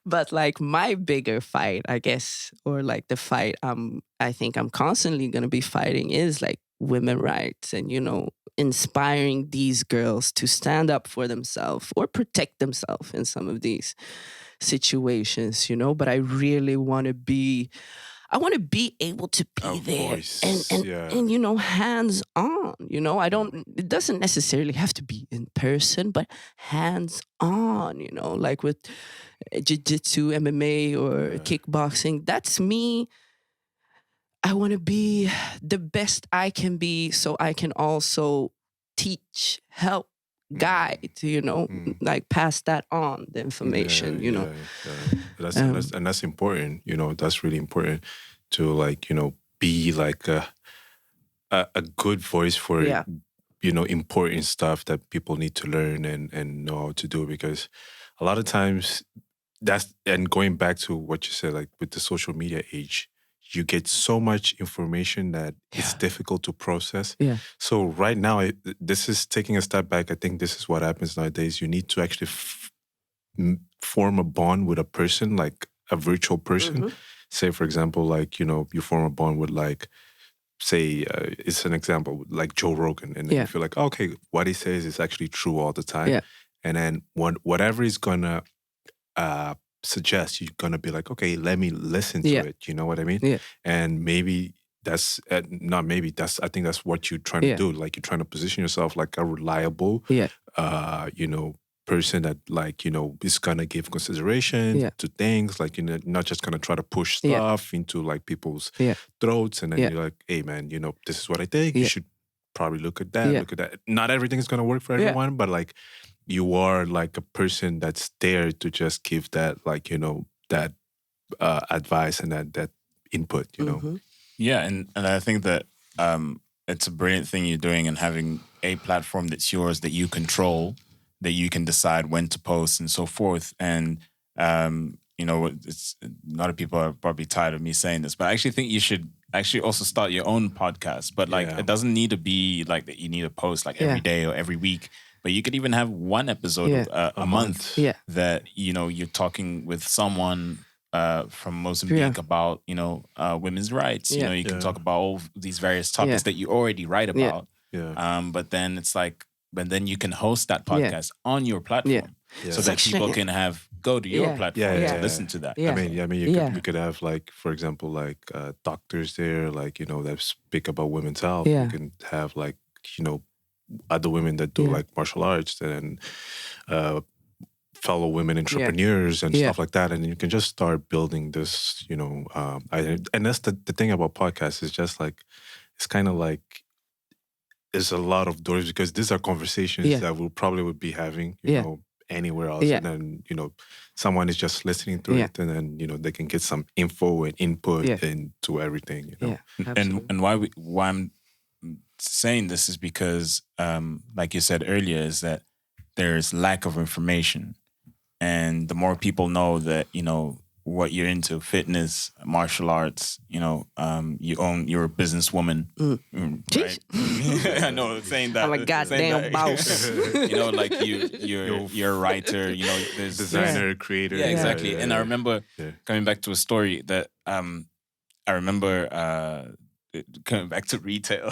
But like my bigger fight, I guess, or like the fight I think I'm constantly going to be fighting is like women rights and, inspiring these girls to stand up for themselves or protect themselves in some of these situations, but I really want to be able to be there voice. and hands on, it doesn't necessarily have to be in person, but hands on, like with jiu-jitsu, MMA or kickboxing. That's me. I want to be the best I can be so I can also teach, help, guide, like pass that on, the information, That's important, that's really important to like, be like a good voice for important stuff that people need to learn and know how to do, because a lot of times and going back to what you said, like with the social media age, you get so much information that it's difficult to process. Yeah. So right now, this is taking a step back. I think this is what happens nowadays. You need to actually form a bond with a person, like a virtual person. Say, for example, like, you form a bond with, like, say, it's an example, like Joe Rogan. And then you feel like, okay, what he says is actually true all the time. Yeah. And then whatever he's going to suggest, you're going to be like, okay, let me listen to it. You know what I mean? Yeah. And maybe that's, not maybe, I think that's what you're trying to do. Like, you're trying to position yourself like a reliable, person that, like, is gonna give consideration to things, like, not just gonna try to push stuff into, like, people's throats, and then you're like, hey man, this is what I think, you should probably look at that, look at that. Not everything is gonna work for everyone, but, like, you are like a person that's there to just give that, like, that advice and that input, Yeah, and I think that it's a brilliant thing you're doing, and having a platform that's yours, that you control, that you can decide when to post and so forth. And, it's a lot of people are probably tired of me saying this, but I actually think you should actually also start your own podcast. But, like, it doesn't need to be like that you need to post like every day or every week, but you could even have one episode a month that, you're talking with someone from Mozambique about, women's rights. You can talk about all these various topics that you already write about. But then it's like, but then you can host that podcast on your platform, so that people can go to your platform to listen to that. I mean, you could have, like, for example, like doctors there, like, that speak about women's health. You can have, like, other women that do like martial arts, and fellow women entrepreneurs and stuff like that, and you can just start building this, and that's the thing about podcasts, is just like, it's kind of like, there's a lot of doors, because these are conversations that we probably would be having, anywhere else. And then, someone is just listening to it, and then, they can get some info and input into everything, And why I'm saying this is because, like you said earlier, is that there's lack of information. And the more people know that, what you're into, fitness, martial arts, you're a businesswoman, right? I know, saying that. I'm a goddamn boss. Like you're a writer, there's designer, creator. Yeah, exactly. And I remember coming back to a story that I remember coming back to retail.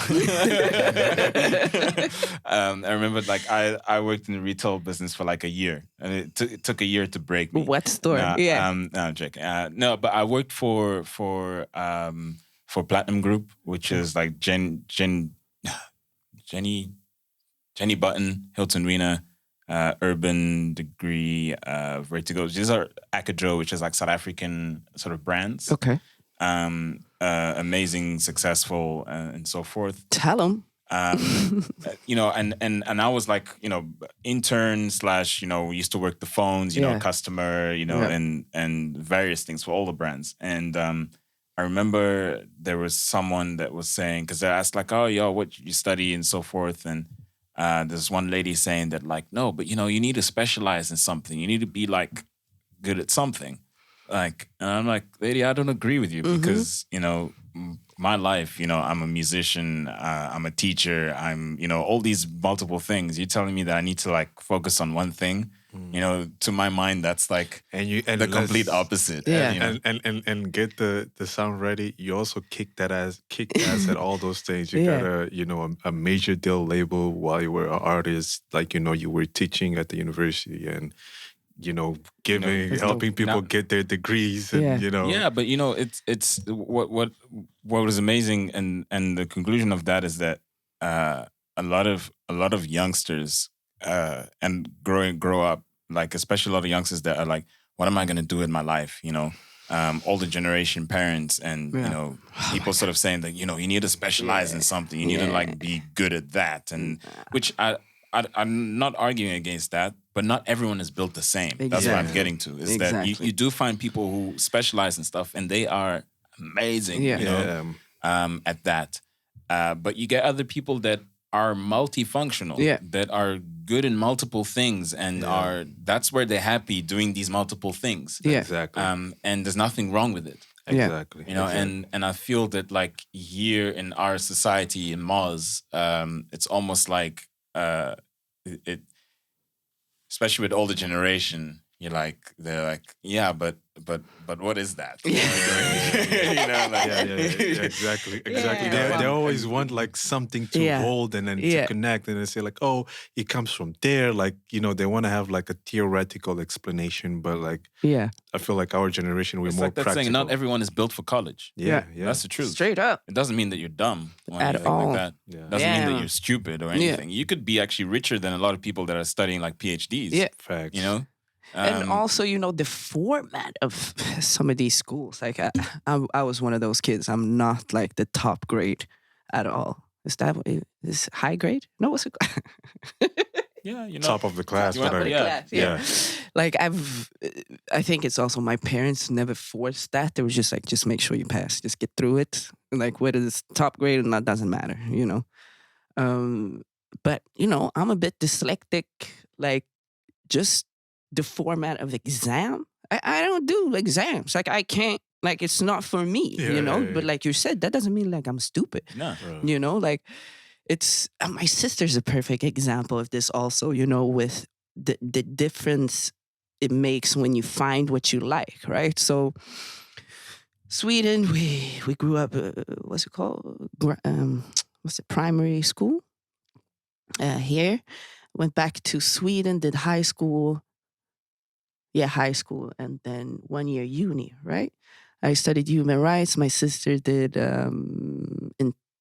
I remember, like, I worked in the retail business for like a year, and it took a year to break me. What story? No, I'm joking. No, but I worked for Platinum Group, which is like Jenny Button, Hilton Rena, Urban Degree, Vertigo. These are Akadro, which is like South African sort of brands. Okay. Amazing, successful, and so forth. Tell them. And I was like, intern / we used to work the phones, customer, and various things for all the brands. And I remember there was someone that was saying, because they asked like, oh, yo, what you study and so forth. And there's one lady saying that, like, no, but, you need to specialize in something. You need to be like good at something. Like, and I'm like, lady, I don't agree with you, because, my life, I'm a musician, I'm a teacher, I'm, all these multiple things. You're telling me that I need to, like, focus on one thing. To my mind, that's like the complete opposite. Yeah. And get the sound ready. You also kick ass at all those things. You got a major deal label while you were an artist. Like, you were teaching at the university, and helping people get their degrees, and Yeah, but it's what was amazing, and the conclusion of that is that a lot of youngsters and grow up, like, especially a lot of youngsters that are like, what am I gonna do with my life? Older generation parents and people sort of saying that you need to specialize in something, you need to, like, be good at that, and which I'm not arguing against that, but not everyone is built the same. Exactly. That's what I'm getting to. Is that you do find people who specialize in stuff, and they are amazing, at that. But you get other people that are multifunctional, that are good in multiple things, and that's where they're happy doing these multiple things. Yeah. Exactly. And there's nothing wrong with it. Exactly. You know, and I feel that like here in our society in Mars, it's almost like it, especially with older generation, they're like, yeah, but what is that? You know, like, exactly. They always want like something to hold and then to connect, and they say like, oh, it comes from there. Like, you know, they want to have like a theoretical explanation, but like, I feel like our generation, we're it's more like that practical. saying, not everyone is built for college. Yeah. That's the truth. Straight up. It doesn't mean that you're dumb or At anything all. like that. Yeah. Doesn't mean that you're stupid or anything. You could be actually richer than a lot of people that are studying like PhDs. Yeah. Facts. You know? And also, you know, the format of some of these schools. Like, I was one of those kids. I'm not like the top grade at all. Is high grade? No, what's it called? Yeah, you know, top of the class. Top of the class, yeah. Like I think it's also my parents never forced that. They were just like, just make sure you pass, just get through it. Like whether it's top grade or not doesn't matter, you know. But you know, I'm a bit dyslexic. Like just the format of exam. I don't do exams. Like I can't. Like it's not for me, you know. But like you said, that doesn't mean like I'm stupid. No, you know, like. It's my sister's a perfect example of this also, you know, with the difference it makes when you find what you like, right? So Sweden, we grew up, what's it called? What's it, primary school? Here. Went back to Sweden, did high school. Yeah, high school. And then 1 year uni, right? I studied human rights. My sister did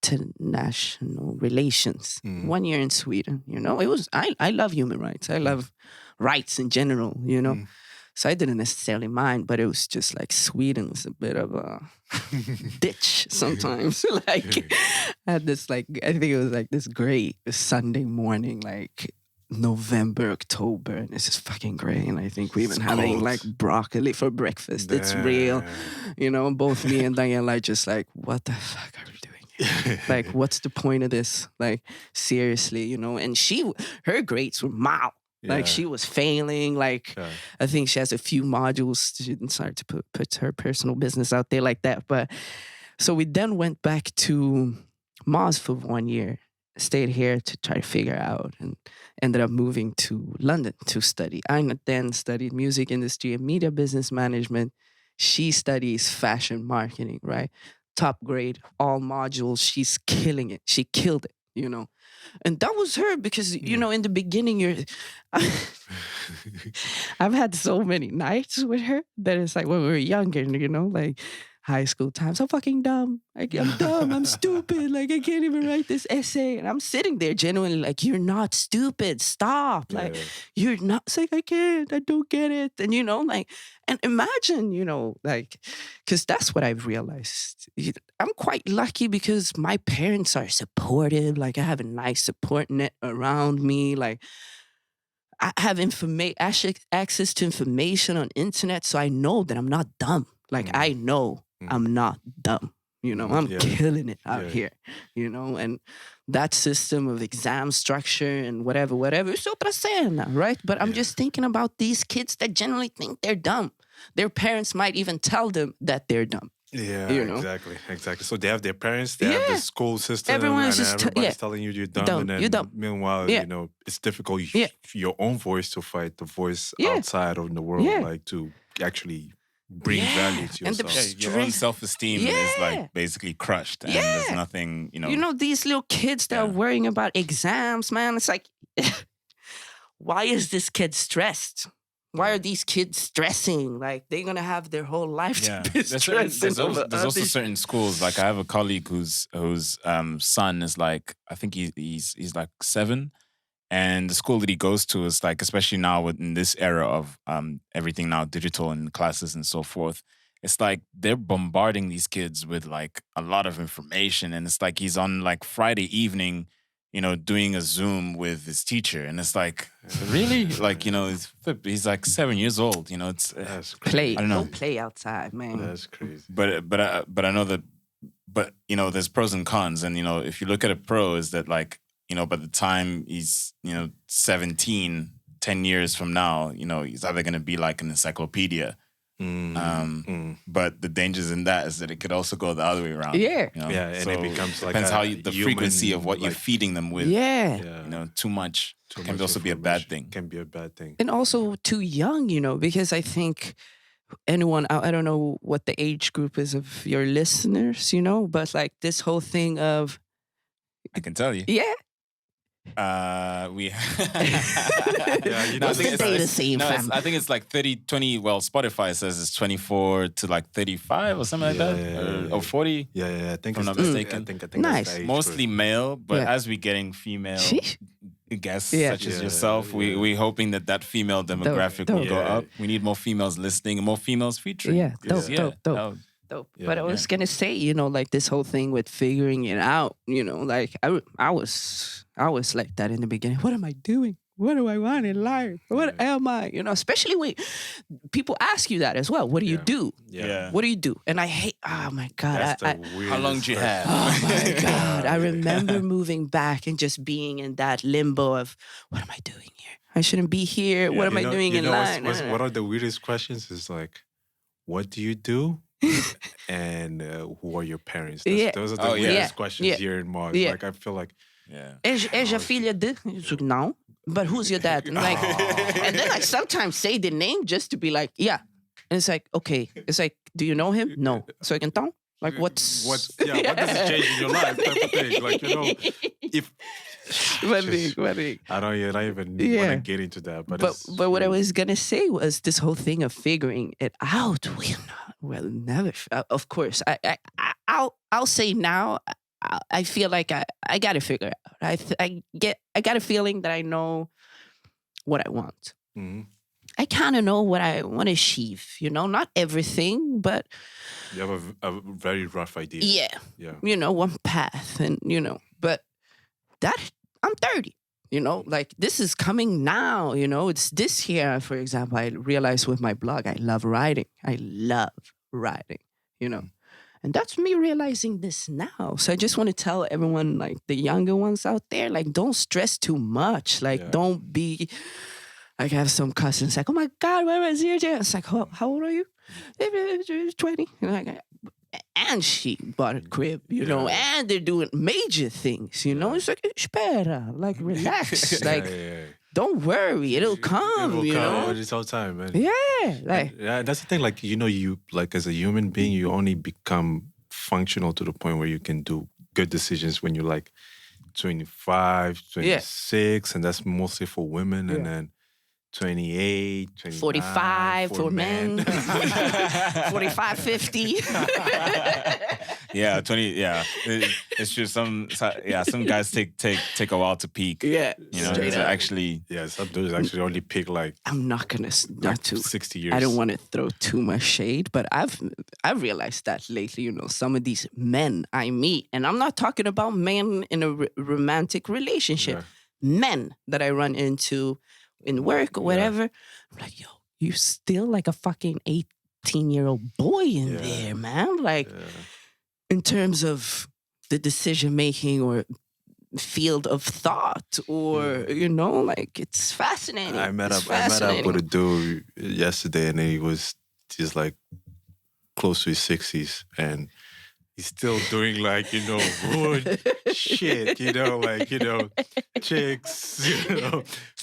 international relations. 1 year in Sweden, you know. It was I love human rights. I love rights in general, you know. So I didn't necessarily mind, but it was just like Sweden was a bit of a ditch sometimes. Like I had this like, I think it was like this great Sunday morning, like November, October, and it's just fucking gray. And I think we even having like broccoli for breakfast. It's real, you know. Both me and Daniela just like, what the fuck are we doing? Like, what's the point of this? Like, seriously, you know? And her grades were mild. Like, she was failing. Like, I think she has a few modules. She didn't start to put her personal business out there like that. But so we then went back to Moz for 1 year, stayed here to try to figure out, and ended up moving to London to study. I then studied music industry and media business management. She studies fashion marketing, right? Top grade, all modules. She's killing it. She killed it, you know. And that was her because, you know, in the beginning, I've had so many nights with her that it's like when we were younger, you know, like high school times. I'm fucking dumb. Like, I'm dumb. I'm stupid. Like, I can't even write this essay. And I'm sitting there genuinely like, you're not stupid. Stop. Like, you're not. It's like, I can't. I don't get it. And, you know, like, and imagine, you know, like, because that's what I've realized. I'm quite lucky because my parents are supportive. Like, I have a nice support net around me. Like, I have access to information on internet. So I know that I'm not dumb. Like, I know I'm not dumb, you know, I'm killing it out here, you know, and that system of exam structure and whatever, is otra cena, right? But I'm just thinking about these kids that generally think they're dumb. Their parents might even tell them that they're dumb. Yeah, you know? Exactly. So they have their parents, they have the school system, everyone's and everybody's telling you you're dumb. And then you're dumb. Meanwhile, you know, it's difficult for your own voice to fight the voice outside of the world, like to actually bring value to yourself. Your own self-esteem is like basically crushed, and there's nothing, you know. You know, these little kids that are worrying about exams, man. It's like, why is this kid stressed? Why are these kids stressing? Like, they're gonna have their whole life to be stressed. There's also certain schools. Like, I have a colleague whose son is like, I think he's like 7. And the school that he goes to is like, especially now in this era of everything now digital and classes and so forth, it's like they're bombarding these kids with like a lot of information. And it's like he's on like Friday evening, you know, doing a Zoom with his teacher. And it's like, really? Like, you know, he's like 7 years old, you know, it's play. I don't know. Don't play outside, man. That's crazy. But I know that, but you know, there's pros and cons. And, you know, if you look at a pro is that like, by the time he's, 17, 10 years from now, he's either going to be like an encyclopedia. But the dangers in that is that it could also go the other way around. Yeah. And so it becomes like depends the frequency of what you're feeding them with. Yeah. Too much can also be a bad thing. Can be a bad thing. And also too young, because I think anyone, I don't know what the age group is of your listeners, but like this whole thing of... I can tell you. Yeah. We What's the data saying, fam? I think it's like 20. Well, Spotify says it's 24 to like 35 or something like that, or 40. Yeah. I think if I'm it's not mistaken. I think Nice. that's the age Mostly group. male, but as we're getting female guests such as yourself, we're hoping that female demographic will go up. We need more females listening and more females featuring. Yeah, dope. Yeah, but I was gonna say, like this whole thing with figuring it out, like I was like that in the beginning. What am I doing? What do I want in life? What am I? Especially when people ask you that as well. What do you do? Yeah. What do you do? And I hate, oh my God. How long do you have? Oh my God. I remember moving back and just being in that limbo of, what am I doing here? I shouldn't be here. What am I doing in line? One of the weirdest questions is like, what do you do? And who are your parents? Those are the weirdest questions here in Mars. Like, I feel like... És a filha de... No. But who's your dad? And like, and then I sometimes say the name just to be like, yeah. And it's like, okay. It's like, do you know him? No. So I can tell? Like, what does it change in your life? Type of thing. Like, if... I don't even want to get into that. But what I was going to say was this whole thing of figuring it out. Well, never. Of course. I'll say now, I feel like I got to figure it out. I got a feeling that I know what I want. Mm-hmm. I kind of know what I want to achieve, not everything, but... You have a very rough idea. Yeah. One path and, but that, I'm 30, like this is coming now, it's this year, for example, I realized with my blog, I love writing. And that's me realizing this now. So I just want to tell everyone, like the younger ones out there, like don't stress too much. Like don't be... Like I have some cousins like, oh my God, where was your dad? It's like, how old are you? 20. And she bought a crib, and they're doing major things, It's like, espera, like relax, like don't worry, it'll come, It's all time, man. Yeah, that's the thing. Like, you like as a human being, you only become functional to the point where you can do good decisions when you're like 25, 26, and that's mostly for women, and then 28, 29, 45 for men. 45, 50. 20. Yeah, it's just some guys take a while to peak. Yeah, to actually. Yeah, some dudes actually only peak like. I'm not gonna 60 years. I don't want to throw too much shade, but I've realized that lately. Some of these men I meet, and I'm not talking about men in a romantic relationship. Men that I run into in work or whatever, I'm like, yo, you still like a fucking 18-year-old boy in there, man. Like, in terms of the decision making or field of thought, or like it's fascinating. I met up with a dude yesterday, and he's like close to his 60s, and he's still doing like, hood shit, like, chicks,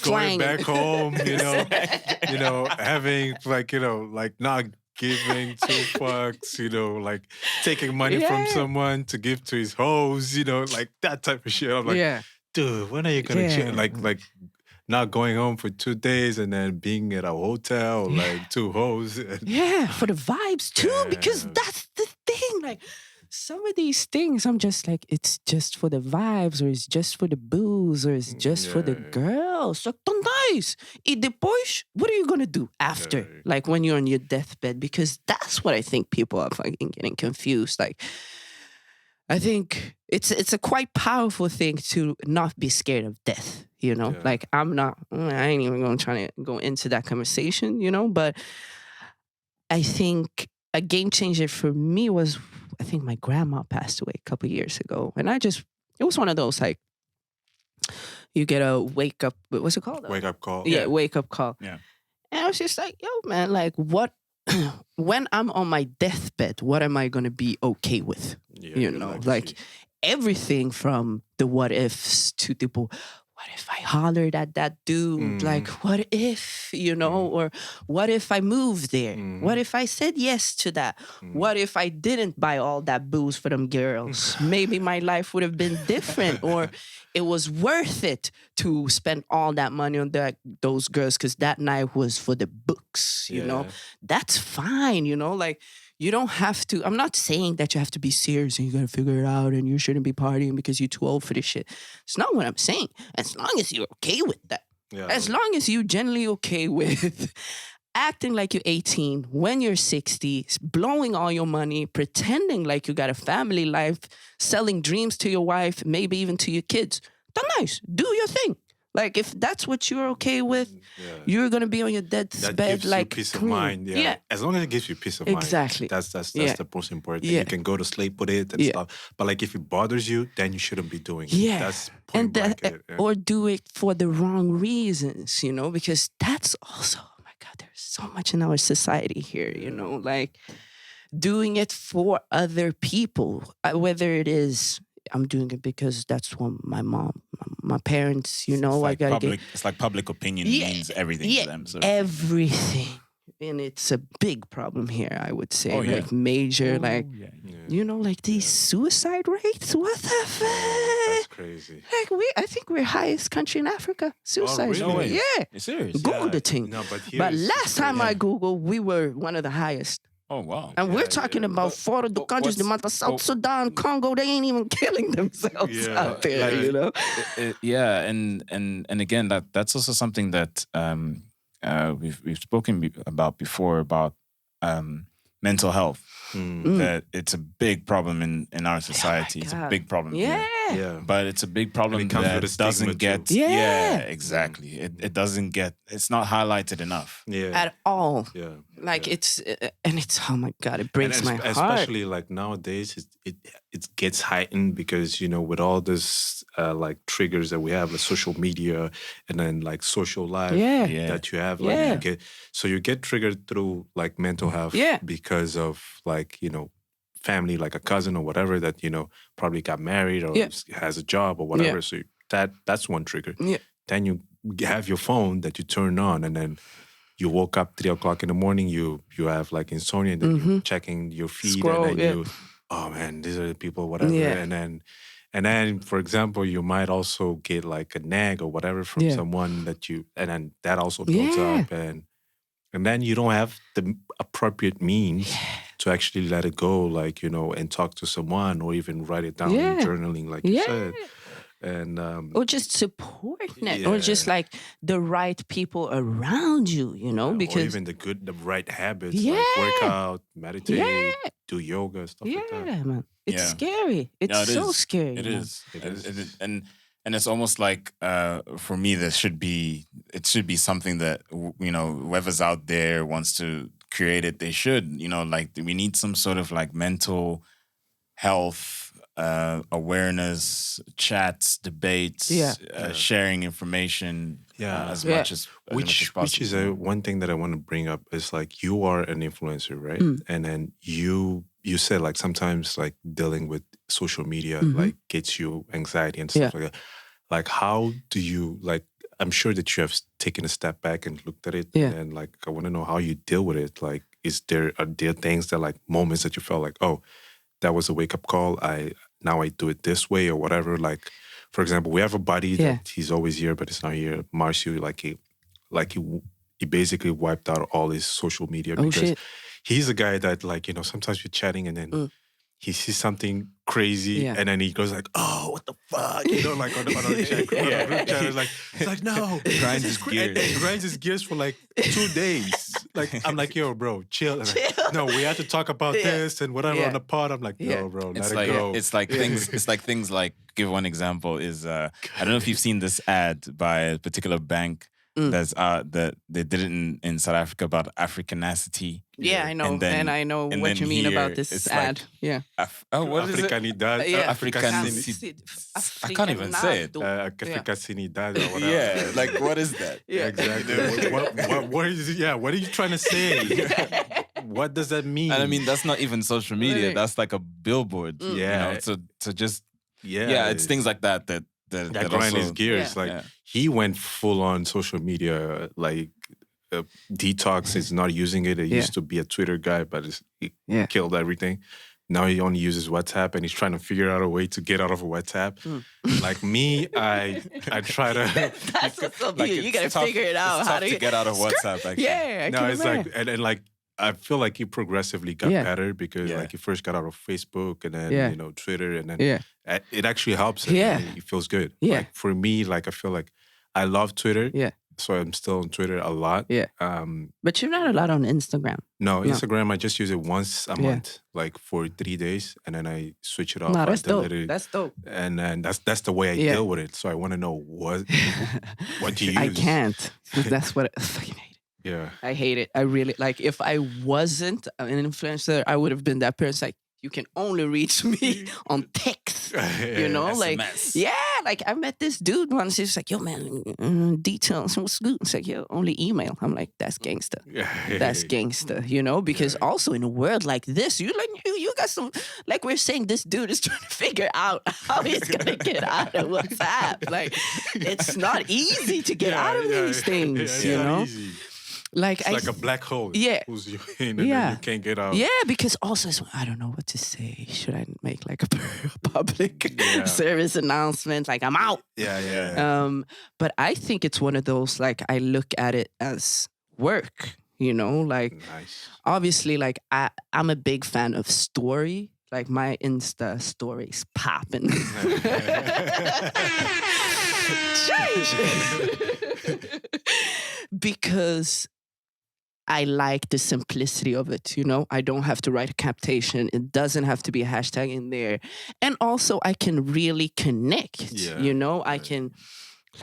going back home, having like, like not giving two fucks, like taking money from someone to give to his hoes, like that type of shit. I'm like, dude, when are you gonna chill? Like not going home for 2 days and then being at a hotel, like two hoes. For the vibes too, because that's the thing, like. Some of these things, I'm just like, it's just for the vibes, or it's just for the booze, or it's just for the girls. So, nice. E depois, what are you going to do after? Like when you're on your deathbed? Because that's what I think people are fucking getting confused. Like, I think it's a quite powerful thing to not be scared of death, Like, I ain't even going to try to go into that conversation, but I think a game changer for me was, I think my grandma passed away a couple of years ago. And it was one of those, like, you get a wake up. What's it called? Wake up call. Yeah, wake up call. Yeah. And I was just like, yo, man, like what? When I'm on my deathbed, what am I gonna be okay with? Yeah, You good know, legacy. like everything from the what ifs to the what if I hollered at that dude? Like, what if, or what if I moved there? What if I said yes to that? What if I didn't buy all that booze for them girls? Maybe my life would have been different, or it was worth it to spend all that money on those girls because that night was for the books, you know? That's fine, like, you don't have to. I'm not saying that you have to be serious and you gotta figure it out and you shouldn't be partying because you're too old for this shit. It's not what I'm saying. As long as you're okay with that. Yeah. As long as you're generally okay with acting like you're 18 when you're 60, blowing all your money, pretending like you got a family life, selling dreams to your wife, maybe even to your kids. That's nice. Do your thing. Like, if that's what you're okay with, you're gonna be on your deathbed, that gives like you peace of mind. Yeah. As long as it gives you peace of mind. Exactly. That's the most important thing. Yeah. You can go to sleep with it and stuff. But like, if it bothers you, then you shouldn't be doing it. Yeah. That's point blank it. Or do it for the wrong reasons, because that's also, oh my God, there's so much in our society here, like doing it for other people, whether it is, I'm doing it because that's what my parents, I gotta get. It's like public opinion means everything to them. So. Everything. And it's a big problem here, I would say. Like major, like these suicide rates. What the fuck? That's crazy. Like I think we're highest country in Africa. Suicide really? rate. No way. Yeah. You're serious? Google the thing. No, but last time I Googled, we were one of the highest. Oh, wow. And we're talking about four of the countries, the month of South Sudan, Congo, they ain't even killing themselves out there, And again, that's also something that we've spoken about before, about mental health. That it's a big problem in our society. It's a big problem. Yeah. But it's a big problem that doesn't get. Exactly. It doesn't get. It's not highlighted enough. At all. Yeah. Like it's oh my God, it breaks my heart. Especially like nowadays, it gets heightened because with all this like triggers that we have, like social media, and then like social life that you have, like you get triggered through like mental health because of like family, like a cousin or whatever that probably got married or has a job or whatever. So that's one trigger. Then you have your phone that you turn on, and then you woke up 3 o'clock in the morning, you have like insomnia, and then you're checking your feed, Scroll, and then oh man, these are the people, whatever. And then, for example, you might also get like a nag or whatever from someone and then that also builds up, and then you don't have the appropriate means to actually let it go, like, and talk to someone or even write it down in journaling, like you said. And or just supporting it, or just like the right people around you, because or even the right habits, like work out, meditate, do yoga, stuff like that. Yeah, man, it's scary. It's so scary. It is. And it's almost like for me, it should be something that whoever's out there wants to create it, they should. Like we need some sort of like mental health awareness, chats, debates, sharing information as much as possible. Which is one thing that I want to bring up is like you are an influencer, right? And then you said like sometimes like dealing with social media like gets you anxiety and stuff like that. Like how do you like? I'm sure that you have taken a step back and looked at it, and like I want to know how you deal with it. Like, are there things that like moments that you felt like, oh, that was a wake up call. Now I do it this way or whatever. Like, for example, we have a buddy that he's always here, but it's not here. Marcio, he basically wiped out all his social media because he's a guy that like sometimes you're chatting and then he sees something crazy and then he goes like, oh, what the fuck? Like on a chat, group chat. It's like, no. Grinds his gears. He grinds his gears for like 2 days. Like, I'm like, yo, bro, chill. Like, no, we have to talk about this and whatever on the pod. I'm like, no, bro, let it go. It's like things like, give one example is, I don't know if you've seen this ad by a particular bank There's that they did it in South Africa about Africanacity. Yeah, I know, and I know what you mean about this ad. What is it? Africanidad. Africanacity. I can't even say it. Africanidad or whatever. Yeah, like what is that? Yeah, exactly. what is it? Yeah, what are you trying to say? What does that mean? And I mean, that's not even social media. That's like a billboard. Yeah. You know, to just it's things like that grind also, his gears. He went full on social media. Like detox is not using it. He used to be a Twitter guy, but he killed everything. Now he only uses WhatsApp, and he's trying to figure out a way to get out of a WhatsApp. Like me, I try to. That's what's up. Like you gotta figure it out. It's how tough to get out of WhatsApp. Actually. Yeah, it's like and like I feel like he progressively got better because like he first got out of Facebook and then Twitter and then it actually helps him. Yeah, he feels good. Yeah, like for me, like I feel like I love Twitter. Yeah. So I'm still on Twitter a lot. Yeah. But you're not a lot on Instagram. No, Instagram, I just use it once a month, like for 3 days, and then I switch it off. No, that's dope. That's dope. And then that's the way I deal with it. So I want to know what do you use? I can't. That's what I fucking hate. Yeah. I hate it. I really, like, if I wasn't an influencer, I would have been that person, like, you can only reach me on text, you know? Like, like I met this dude once. He's like, yo, man, details, what's good? It's like, yo, only email. I'm like, that's gangster. That's gangster, you know? Because also in a world like this, you got some, like we're saying, this dude is trying to figure out how he's going to get out of WhatsApp. Like, it's not easy to get out of these things, you know? Easy. Like it's like a black hole. Yeah. Pulls you in and then you can't get out. Yeah, because also I don't know what to say. Should I make like a public service announcement? Like I'm out. Yeah. But I think it's one of those, like I look at it as work, you know? Like obviously like I'm a big fan of story. Like my Insta stories popping. Because I like the simplicity of it, you know? I don't have to write a captation. It doesn't have to be a hashtag in there. And also I can really connect, you know? I can,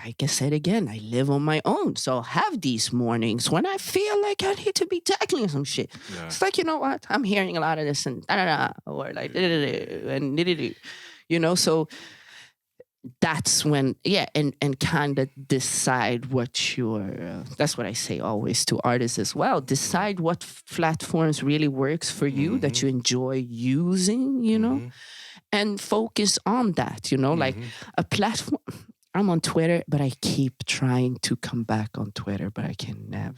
like I said again, I live on my own. So I'll have these mornings when I feel like I need to be tackling some shit. Yeah. It's like, you know what? I'm hearing a lot of this and da-da-da, or like and you know? So that's when, and kind of decide what that's what I say always to artists as well. Decide what platforms really works for you, that you enjoy using, you know, and focus on that, you know, like a platform. I'm on Twitter, but I keep trying to come back on Twitter, but I can never.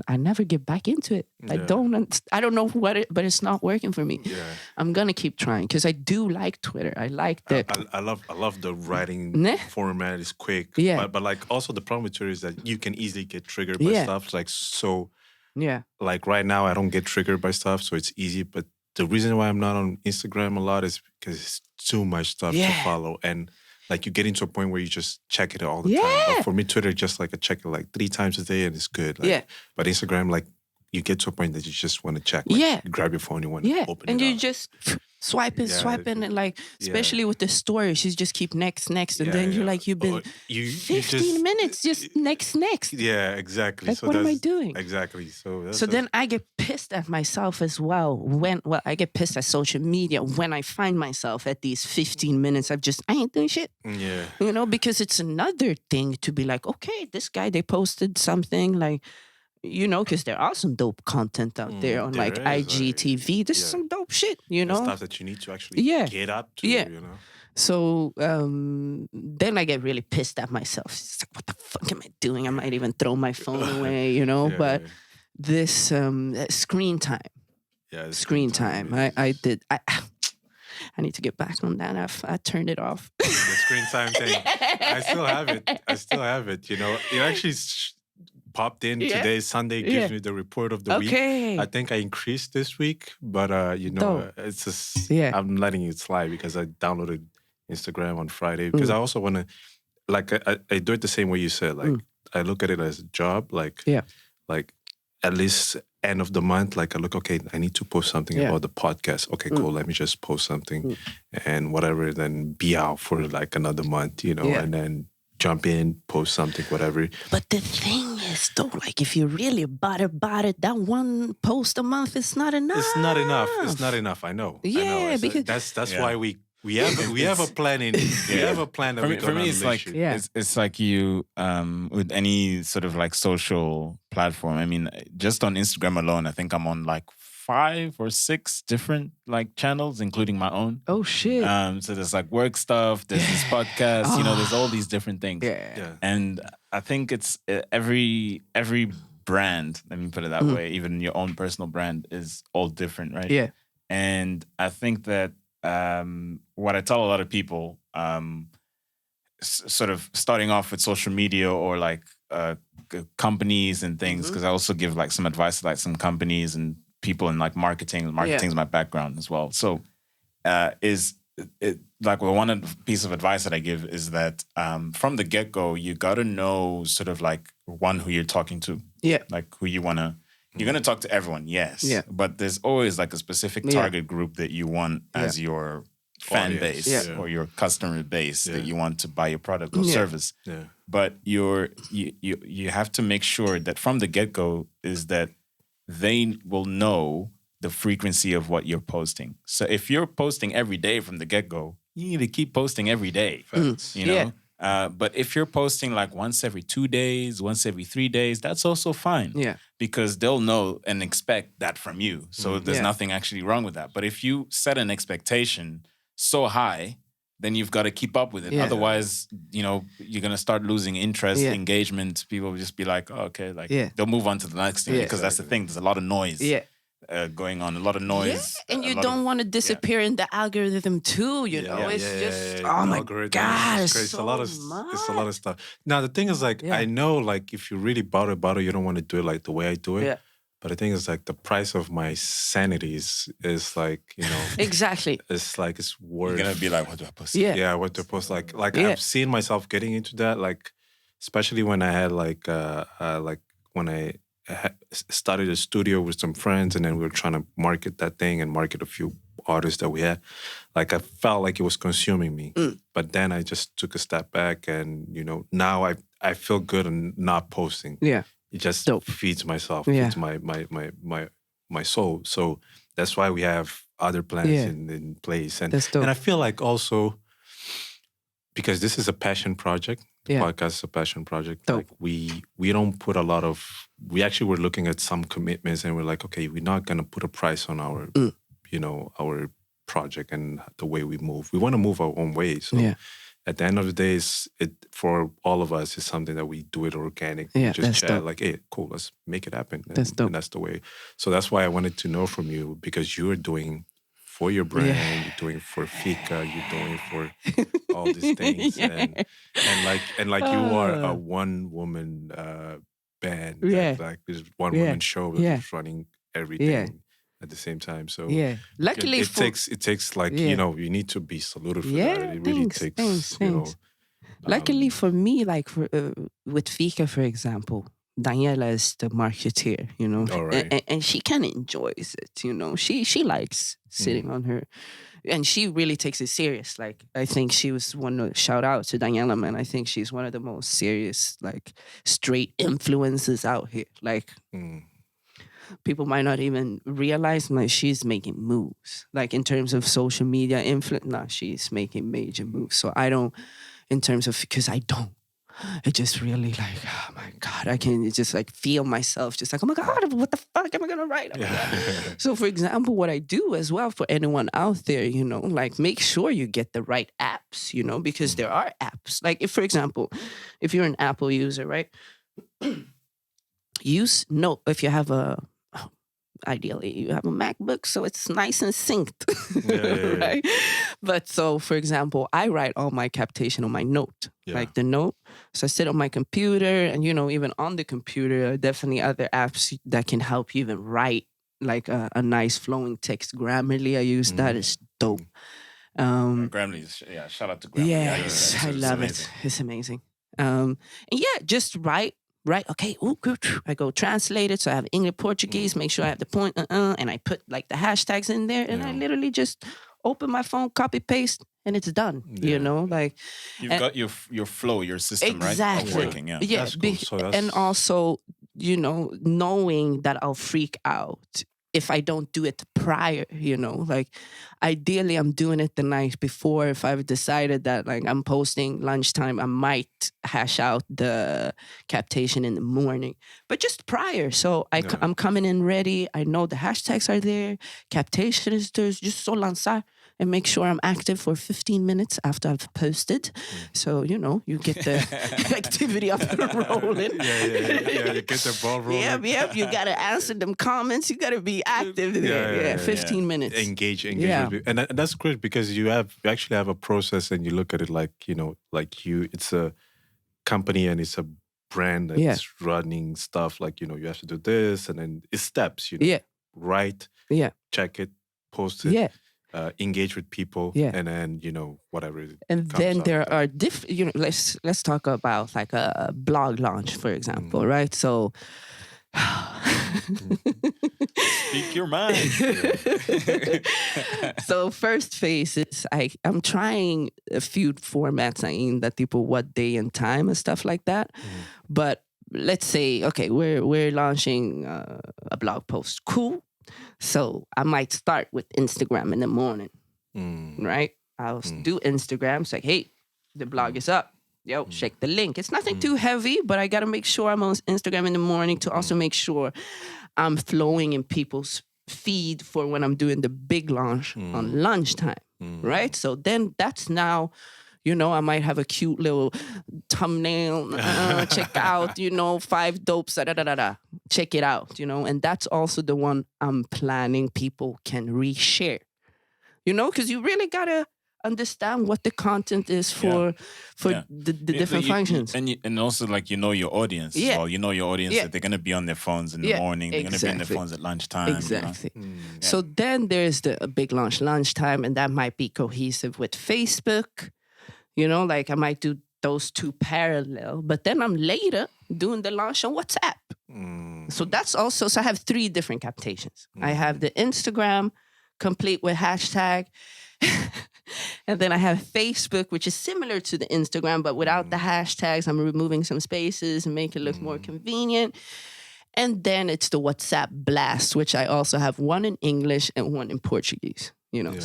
I never get back into it. Yeah. I don't know but it's not working for me. Yeah. I'm gonna keep trying because I do like Twitter. I like that. I love the writing format. It's quick. Yeah. But like also the problem with Twitter is that you can easily get triggered by stuff. Like so. Yeah. Like right now, I don't get triggered by stuff, so it's easy. But the reason why I'm not on Instagram a lot is because it's too much stuff to follow and. Like you get into a point where you just check it all the time. But for me, Twitter, just like I check it like 3 times a day and it's good. Like, but Instagram, like you get to a point that you just want to check. Like, you grab your phone, you want to open it and you up. just swiping, and like, especially with the stories, you just keep next. And then you're like, you've been 15 minutes, just next. Yeah, exactly. Like, so what am I doing? Exactly. So then I get pissed at myself as well. I get pissed at social media when I find myself at these 15 minutes. I ain't doing shit. Yeah. You know, because it's another thing to be like, okay, this guy, they posted something like, you know, because there are some dope content out there on like IGTV. This is some dope shit, you know? Stuff that you need to actually get up to, you know? So then I get really pissed at myself. It's like, what the fuck am I doing? I might even throw my phone away, you know? But this screen time. Yeah, screen time. I need to get back on that. I turned it off. The screen time thing. I still have it. You know, it actually popped in today. Sunday gives me the report of the week. I think I increased this week, but you know, it's just I'm letting it slide because I downloaded Instagram on Friday because I also want to, like, I do it the same way you said. Like, I look at it as a job. Like, at least end of the month, like I look, okay, I need to post something about the podcast. Okay, cool. Let me just post something and whatever, then be out for like another month, you know, and then jump in, post something, whatever. But the thing is, though, like if you really about it, that one post a month is not enough. It's not enough. It's not enough. I know. Yeah, because that's why we have a plan in. We have a plan that for me it's like it's like you with any sort of like social platform. I mean, just on Instagram alone, I think I'm on like 5 or 6 different like channels, including my own. Oh shit! So there's like work stuff. There's this podcast. There's all these different things. Yeah. And I think it's every brand. Let me put it that way. Even your own personal brand is all different, right? Yeah. And I think that what I tell a lot of people, sort of starting off with social media or like companies and things, because I also give like some advice to like some companies and people in like marketing. Marketing is my background as well. So one piece of advice that I give is that from the get-go, you got to know sort of like who you're talking to. Yeah. Like who you want to... You're going to talk to everyone, yes. Yeah. But there's always like a specific target group that you want as your fan base or your customer base that you want to buy your product or service. Yeah. But you have to make sure that from the get-go is that they will know the frequency of what you're posting. So if you're posting every day from the get-go, you need to keep posting every day. You know? But if you're posting like once every 2 days, once every 3 days, that's also fine. Yeah. Because they'll know and expect that from you. So there's nothing actually wrong with that. But if you set an expectation so high, then you've got to keep up with it. Yeah. Otherwise, you're going to start losing interest, engagement. People will just be like, oh, okay, like they'll move on to the next thing because that's the thing. There's a lot of noise. Going on, a lot of noise. Yeah, and you don't want to disappear in the algorithm too, It's just, oh my God, it's a lot of stuff. Now, the thing is, like, I know, like, if you really bottle, you don't want to do it like the way I do it. Yeah. But the thing is, like, the price of my sanity is like, exactly. It's like, it's worth. You're going to be like, what do I post? Yeah, what do I post? Like I've seen myself getting into that, like, especially when I had, when I started a studio with some friends, and then we were trying to market that thing and market a few artists that we had. Like, I felt like it was consuming me. But then I just took a step back, and now I feel good in not posting. Yeah, it just feeds myself, feeds my soul. So that's why we have other plans in place, and I feel like also because this is a passion project. The podcast is a passion project. Like we don't put a lot of. We actually were looking at some commitments, and we're like, okay, we're not gonna put a price on our, our project and the way we move. We want to move our own way. So at the end of the day, it for all of us is something that we do it organic. Yeah, just chat like, hey, cool, let's make it happen. That's dope. And that's the way. So that's why I wanted to know from you, because you're doing for your brand, you're doing for Fika, you're doing for all these things, and you are a one-woman band, like this one-woman show that's running everything at the same time. So luckily it takes like you need to be saluted for that. It really takes. Luckily for me, like with Fika, for example, Daniela is the marketeer, and she kind of enjoys it, She likes sitting on her, and she really takes it serious. Like, I think she was one to shout out to Daniela, man. I think she's one of the most serious, like, straight influencers out here. Like, people might not even realize, like, she's making moves. Like, in terms of social media influence, she's making major moves. So I don't, in terms of, because I don't. It just really like, oh my God, I can just like feel myself just like, oh my God, what the fuck am I going to write? So for example, what I do as well for anyone out there, like make sure you get the right apps, because there are apps. Like if, for example, if you're an Apple user, right? If you have ideally you have a MacBook, so it's nice and synced, right? But so, for example, I write all my captation on my note, like the note. So I sit on my computer, and even on the computer, there are definitely other apps that can help you even write like a nice flowing text. Grammarly, I use that. It's dope. Grammarly, shout out to Grammarly. Yes, I love it. It's amazing. And just write. Right, okay, I go translate it, so I have English, Portuguese, make sure I have the point, and I put like the hashtags in there, and I literally just open my phone, copy, paste, and it's done. You know, like you've got your flow, your system, exactly. right? Working, yeah. Yeah, That's cool. So and also, you know, knowing that I'll freak out if I don't do it prior, you know, like ideally I'm doing it the night before. If I've decided that like I'm posting lunchtime, I might hash out the captation in the morning, but just prior. So I'm coming in ready. I know the hashtags are there. Captation is there. Just so lanzar and make sure I'm active for 15 minutes after I've posted. So, you know, you get the activity up and rolling. Yeah, you get the ball rolling. Yep. You got to answer them comments. You got to be active there. 15 minutes. Engage with people. And that's great because you actually have a process and you look at it like, you know, like it's a company and it's a brand that's running stuff like, you know, you have to do this and then it's steps, you know. Yeah. Write, check it, post it. Yeah. Engage with people, and then you know whatever. And then there are different. You know, let's talk about like a blog launch, for example, right? So, speak your mind. So first phase is I'm trying a few formats that people what day and time and stuff like that. But let's say okay, we're launching a blog post. Cool. So I might start with Instagram in the morning, right? I'll do Instagram. It's like, hey, the blog is up. Yo, check the link. It's nothing too heavy, but I got to make sure I'm on Instagram in the morning to also make sure I'm flowing in people's feed for when I'm doing the big launch on lunchtime, right? So then that's now... You know, I might have a cute little thumbnail. Check out, you know, 5 dopes. Check it out, you know. And that's also the one I'm planning people can reshare. You know, because you really got to understand what the content is for the different functions. And also, like, you know your audience as well. You know your audience that they're going to be on their phones in the morning. They're going to be on their phones at lunchtime. Exactly. You know? So then there's the big lunchtime, and that might be cohesive with Facebook. You know, like I might do those two parallel, but then I'm later doing the launch on WhatsApp. So that's also, so I have 3 different captations. I have the Instagram complete with hashtag. And then I have Facebook, which is similar to the Instagram, but without the hashtags. I'm removing some spaces and make it look more convenient. And then it's the WhatsApp blast, which I also have one in English and one in Portuguese, you know.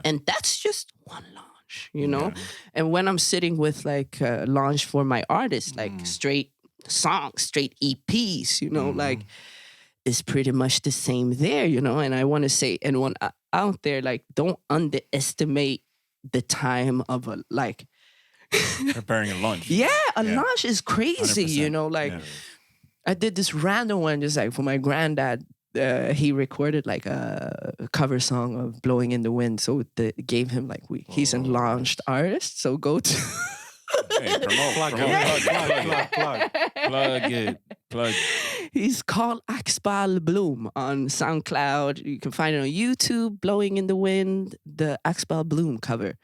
And that's just one launch. You know, and when I'm sitting with like launch for my artists, like straight songs, straight EPs, you know, like it's pretty much the same there, you know. And I want to say, anyone out there, like, don't underestimate the time of a like preparing a launch. A launch is crazy, 100%. You know, like I did this random one just like for my granddad. He recorded like a cover song of "Blowing in the Wind," so gave him like he's a launched artist. So go to plug. He's called Axbal Bloom on SoundCloud. You can find it on YouTube. "Blowing in the Wind," the Axbal Bloom cover.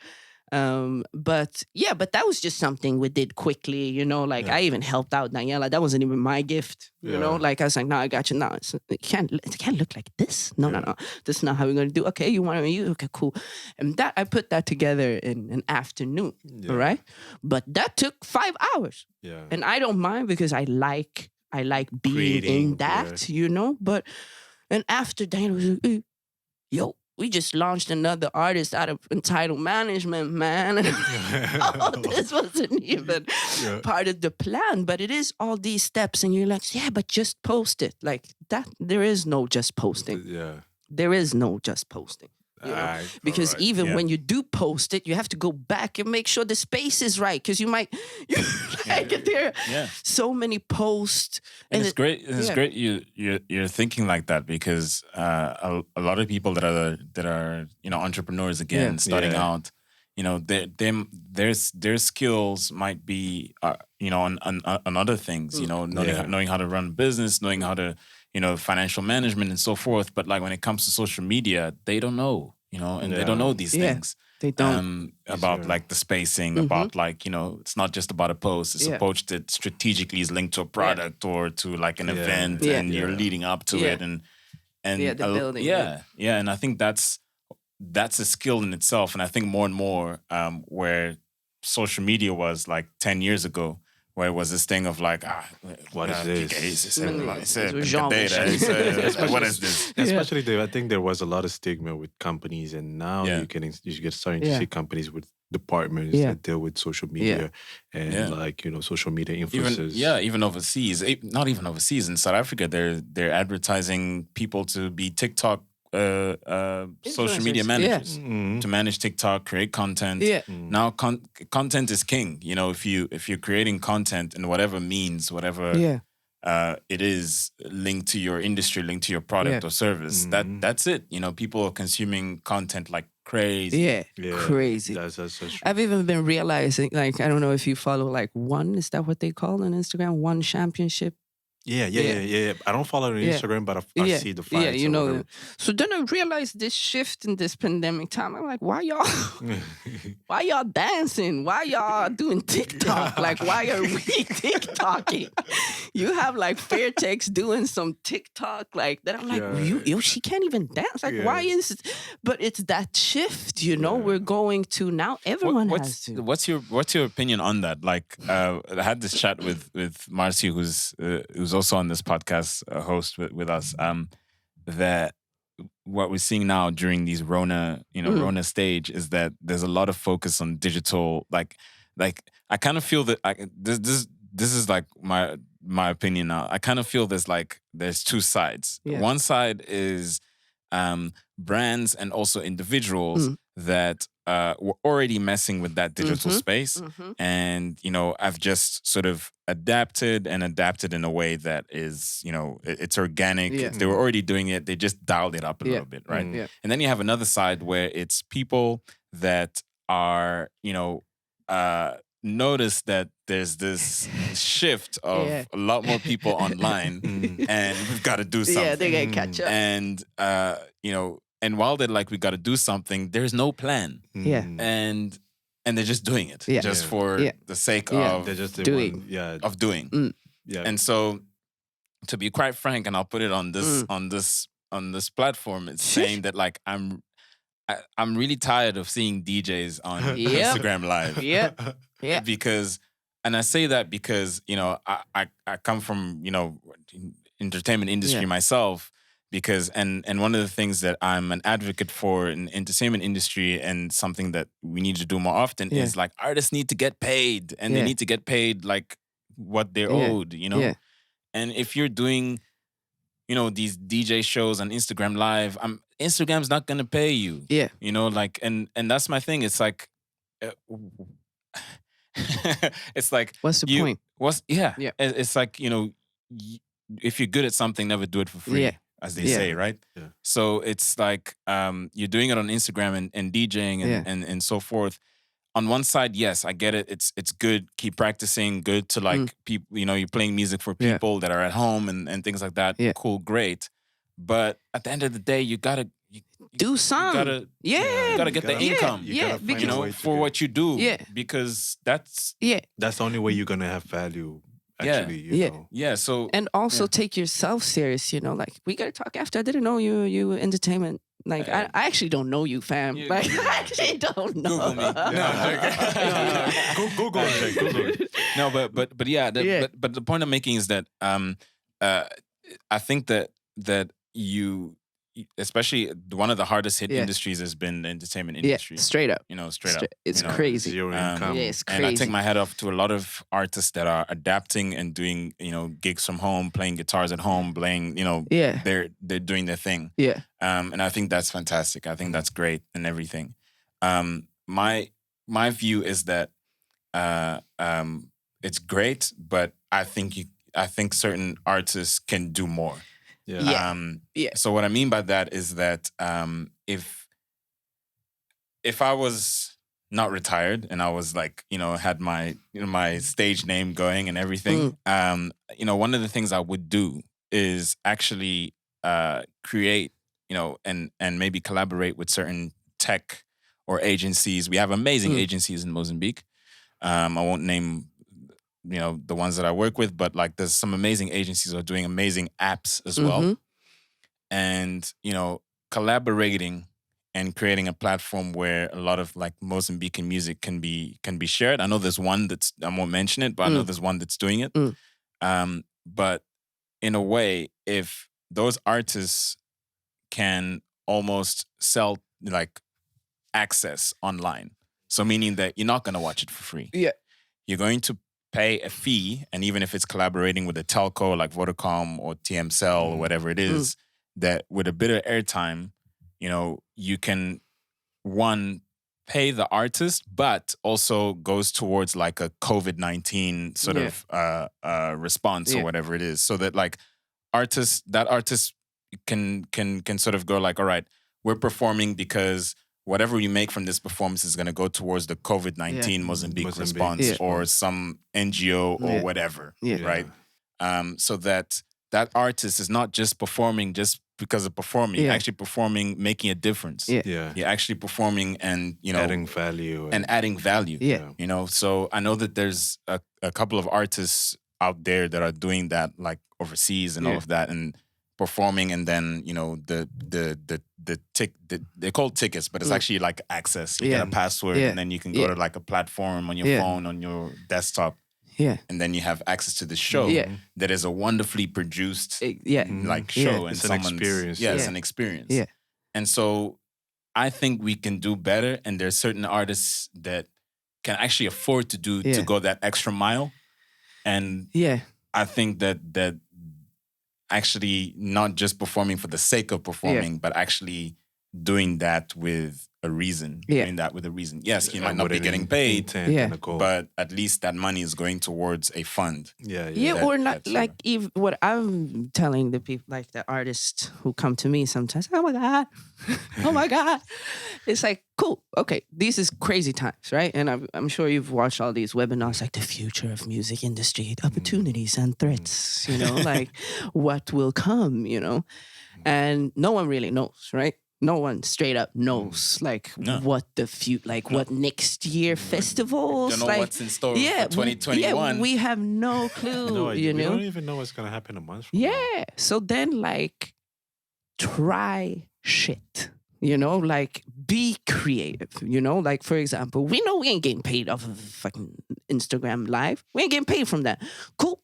But that was just something we did quickly, you know, like I even helped out Daniela. That wasn't even my gift, you know, like I was like, no, I got you. No, it can't look like this. No. This is not how we're going to do. Okay. You want to use? Okay, cool. And that, I put that together in an afternoon. All right. But that took 5 hours. Yeah. And I don't mind because I like being creating, in that, you know, and after Daniela was like, yo, we just launched another artist out of Untitled Management, man. This wasn't even part of the plan, but it is all these steps. And you're like, but just post it. Like that, there is no just posting. There is no just posting. You know? Because even when you do post it, you have to go back and make sure the space is right. Because you might, there so many posts. And it's great. It's great you're thinking like that because a lot of people that are you know entrepreneurs again starting out, you know, their skills might be you know on other things. You know, knowing how to run a business, knowing how to, you know, financial management and so forth. But like when it comes to social media, they don't know, you know, and they don't know these things. They don't. About like the spacing, about like, you know, it's not just about a post. It's a post that strategically is linked to a product or to like an event and you're leading up to it and the building. And I think that's that's a skill in itself. And I think more and more where social media was like 10 years ago, where it was this thing of like, what is this? What is this? Especially, I think there was a lot of stigma with companies, and now you get starting to see companies with departments that deal with social media and like, you know, social media influencers. Even overseas, not even overseas. In South Africa, they're advertising people to be TikTok social media managers to manage TikTok, create content. Now content is king. You know, if you're creating content in whatever means, whatever it is linked to your industry, linked to your product or service, that's it. You know, people are consuming content like crazy. Crazy. That's so true. I've even been realizing, like, I don't know if you follow like One, is that what they call on Instagram? One Championship. Yeah. I don't follow her on Instagram, but I see the fights. Yeah, you know. So then I realized this shift in this pandemic time. I'm like, why y'all dancing? Why y'all doing TikTok? Like, why are we TikToking? You have like Fairtex doing some TikTok like that. I'm like, she can't even dance. Like, why is it? But it's that shift, you know. We're going to now. Everyone has to. What's your opinion on that? Like, I had this chat with Marcy, who's also on this podcast, host with us, that what we're seeing now during these Rona stage is that there's a lot of focus on digital. Like I kind of feel that this is like my opinion now. I kind of feel there's two sides. One side is brands and also individuals that were already messing with that digital space. And, you know, I've just sort of adapted in a way that is, you know, it's organic. They were already doing it. They just dialed it up a little bit, right? And then you have another side where it's people that are, you know, notice that there's this shift of a lot more people online and we've got to do something. Yeah, they gotta catch up. And, you know, and while they're like, we got to do something, there's no plan. And they're just doing it just for the sake of they're just doing. Of doing. And so, to be quite frank, and I'll put it on this platform, it's saying that like I'm really tired of seeing DJs on Instagram Live. Because, and I say that because, you know, I come from, you know, entertainment industry myself. Because and one of the things that I'm an advocate for in the entertainment industry and something that we need to do more often is like artists need to get paid and they need to get paid like what they're owed, you know? And if you're doing, you know, these DJ shows on Instagram Live, Instagram's not gonna pay you. You know, like and that's my thing. It's like it's like what's the point? It's like, you know, if you're good at something, never do it for free. As they say, right? So it's like you're doing it on Instagram and DJing and so forth. On one side, yes, I get it. It's good. Keep practicing. Good to like people. You know, you're playing music for people that are at home and things like that. Cool, great. But at the end of the day, you gotta do something. You gotta get the income. Because, you know, for what you do. Because that's the only way you're gonna have value. Actually, you know. So and also take yourself serious. You know, like we gotta talk after. I didn't know you entertainment. Like I actually don't know you, fam. Like I actually don't know. Google me. Google it. No, but yeah. But the point I'm making is that I think that you. Especially one of the hardest hit industries has been the entertainment industry. Straight up. You know, straight up. It's crazy. Zero income. It's crazy. And I take my hat off to a lot of artists that are adapting and doing, you know, gigs from home, playing guitars at home, playing, you know, they're doing their thing. And I think that's fantastic. I think that's great and everything. My view is that it's great, but I think certain artists can do more. So what I mean by that is that if I was not retired and I was like, you know, had my stage name going and everything, you know, one of the things I would do is actually create, you know, and maybe collaborate with certain tech or agencies. We have amazing agencies in Mozambique. I won't name, you know, the ones that I work with, but like there's some amazing agencies that are doing amazing apps as well. And, you know, collaborating and creating a platform where a lot of like Mozambican music can be shared. I know there's one that's, I won't mention it, but I know there's one that's doing it. But in a way, if those artists can almost sell like access online, so meaning that you're not going to watch it for free. Yeah. You're going to pay a fee, and even if it's collaborating with a telco like Vodacom or TMCell or whatever it is, that with a bit of airtime, you know, you can, one, pay the artist, but also goes towards like a COVID-19 sort of response or whatever it is, so that like artists can sort of go like, all right, we're performing because whatever you make from this performance is going to go towards the COVID-19 Mozambique response or some NGO or whatever, right? So that artist is not just performing just because of performing, you're actually performing, making a difference. You're actually performing and, you know, adding value. You know, so I know that there's a couple of artists out there that are doing that, like overseas and all of that, and performing, and then, you know, they're called tickets, but it's actually like access. You get a password, and then you can go to like a platform on your phone, on your desktop. And then you have access to the show that is a wonderfully produced like show, and it's an experience. It's an experience. And so I think we can do better, and there's certain artists that can actually afford to go that extra mile. And I think that actually not just performing for the sake of performing, but actually doing that with a reason. Doing that with a reason. Yes, you might not be getting paid, but at least that money is going towards a fund. Or not like even what I'm telling the people, like the artists who come to me sometimes. Oh my god, it's like cool. Okay, this is crazy times, right? And I'm sure you've watched all these webinars, like the future of music industry, opportunities and threats. You know, like what will come. You know, and no one really knows, right? No one straight up knows what the future, what next year festivals. Don't know what's in store for 2021. We have no clue. We don't even know what's gonna happen a month from now. So then try shit. You know, be creative. You know, like for example, we know we ain't getting paid off of fucking Instagram Live. We ain't getting paid from that. Cool.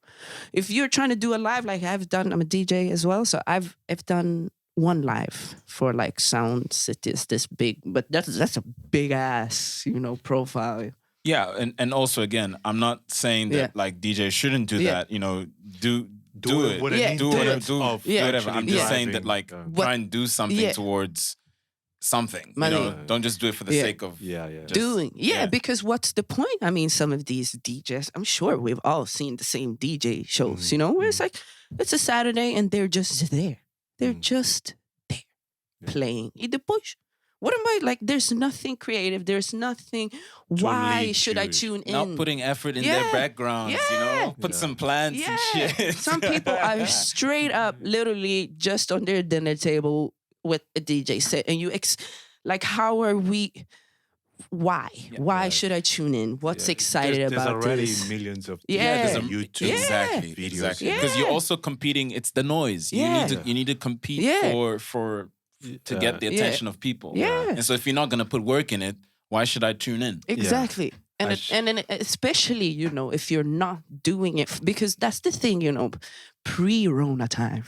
If you're trying to do a live, like I've done, I'm a DJ as well, so I've done one live for like Sound Cities, this big, but that's a big ass, you know, profile. Yeah, and also again, I'm not saying that like DJs shouldn't do that. You know, do it. Do whatever. I'm just saying that like try and do something towards something. You know, don't just do it for the sake of doing. Because what's the point? I mean, some of these DJs, I'm sure we've all seen the same DJ shows, you know, where it's like it's a Saturday and they're just there. They're just there playing. E depois, what am I like? There's nothing creative. There's nothing. Why should I tune in? Not putting effort in their backgrounds, you know? Put some plants and shit. Some people are straight up, literally just on their dinner table with a DJ set. And how are we... Why? Why should I tune in? What's excited about this? There's already millions of there's a YouTube videos. Because you're also competing. It's the noise. You need to compete to get the attention of people. And so if you're not going to put work in it, why should I tune in? Exactly. And then especially, you know, if you're not doing it, because that's the thing, you know, pre-Rona time.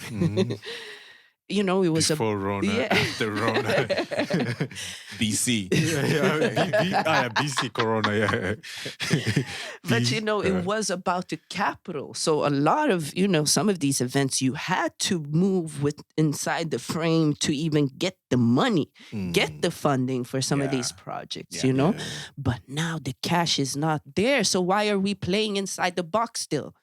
You know, it was before Rona, after Rona, BC. BC Corona, But you know, it was about the capital. So a lot of, you know, some of these events, you had to move inside the frame to even get the money, get the funding for some of these projects, you know. But now the cash is not there. So why are we playing inside the box still?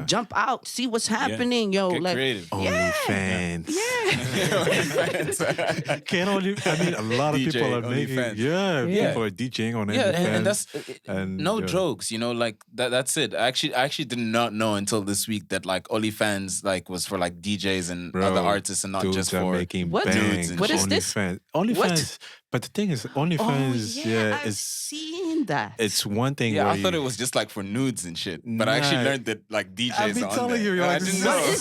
Jump out, see what's happening, yo. Get like creative. OnlyFans. A lot of people are making people are DJing on OnlyFans. And that's no jokes, you know, like that's it. I actually did not know until this week that like OnlyFans like was for like DJs and other artists and not just for making dudes and what shit. is this? OnlyFans. But the thing is, OnlyFans, I've seen that. It's one thing. Yeah, I thought it was just like for nudes and shit. But I actually learned that like DJs I've been are on telling there. you, I didn't know.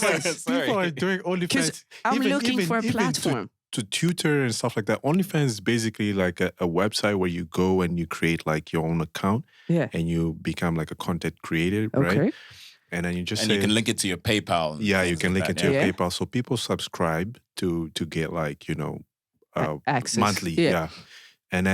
people are doing OnlyFans. I'm looking for a platform. to tutor and stuff like that. OnlyFans is basically like a website where you go and you create like your own account. Yeah. And you become like a content creator, right? And then you just you can link it to your PayPal. Yeah, you can link it to your PayPal. So people subscribe to get like, access. Monthly. Yeah. And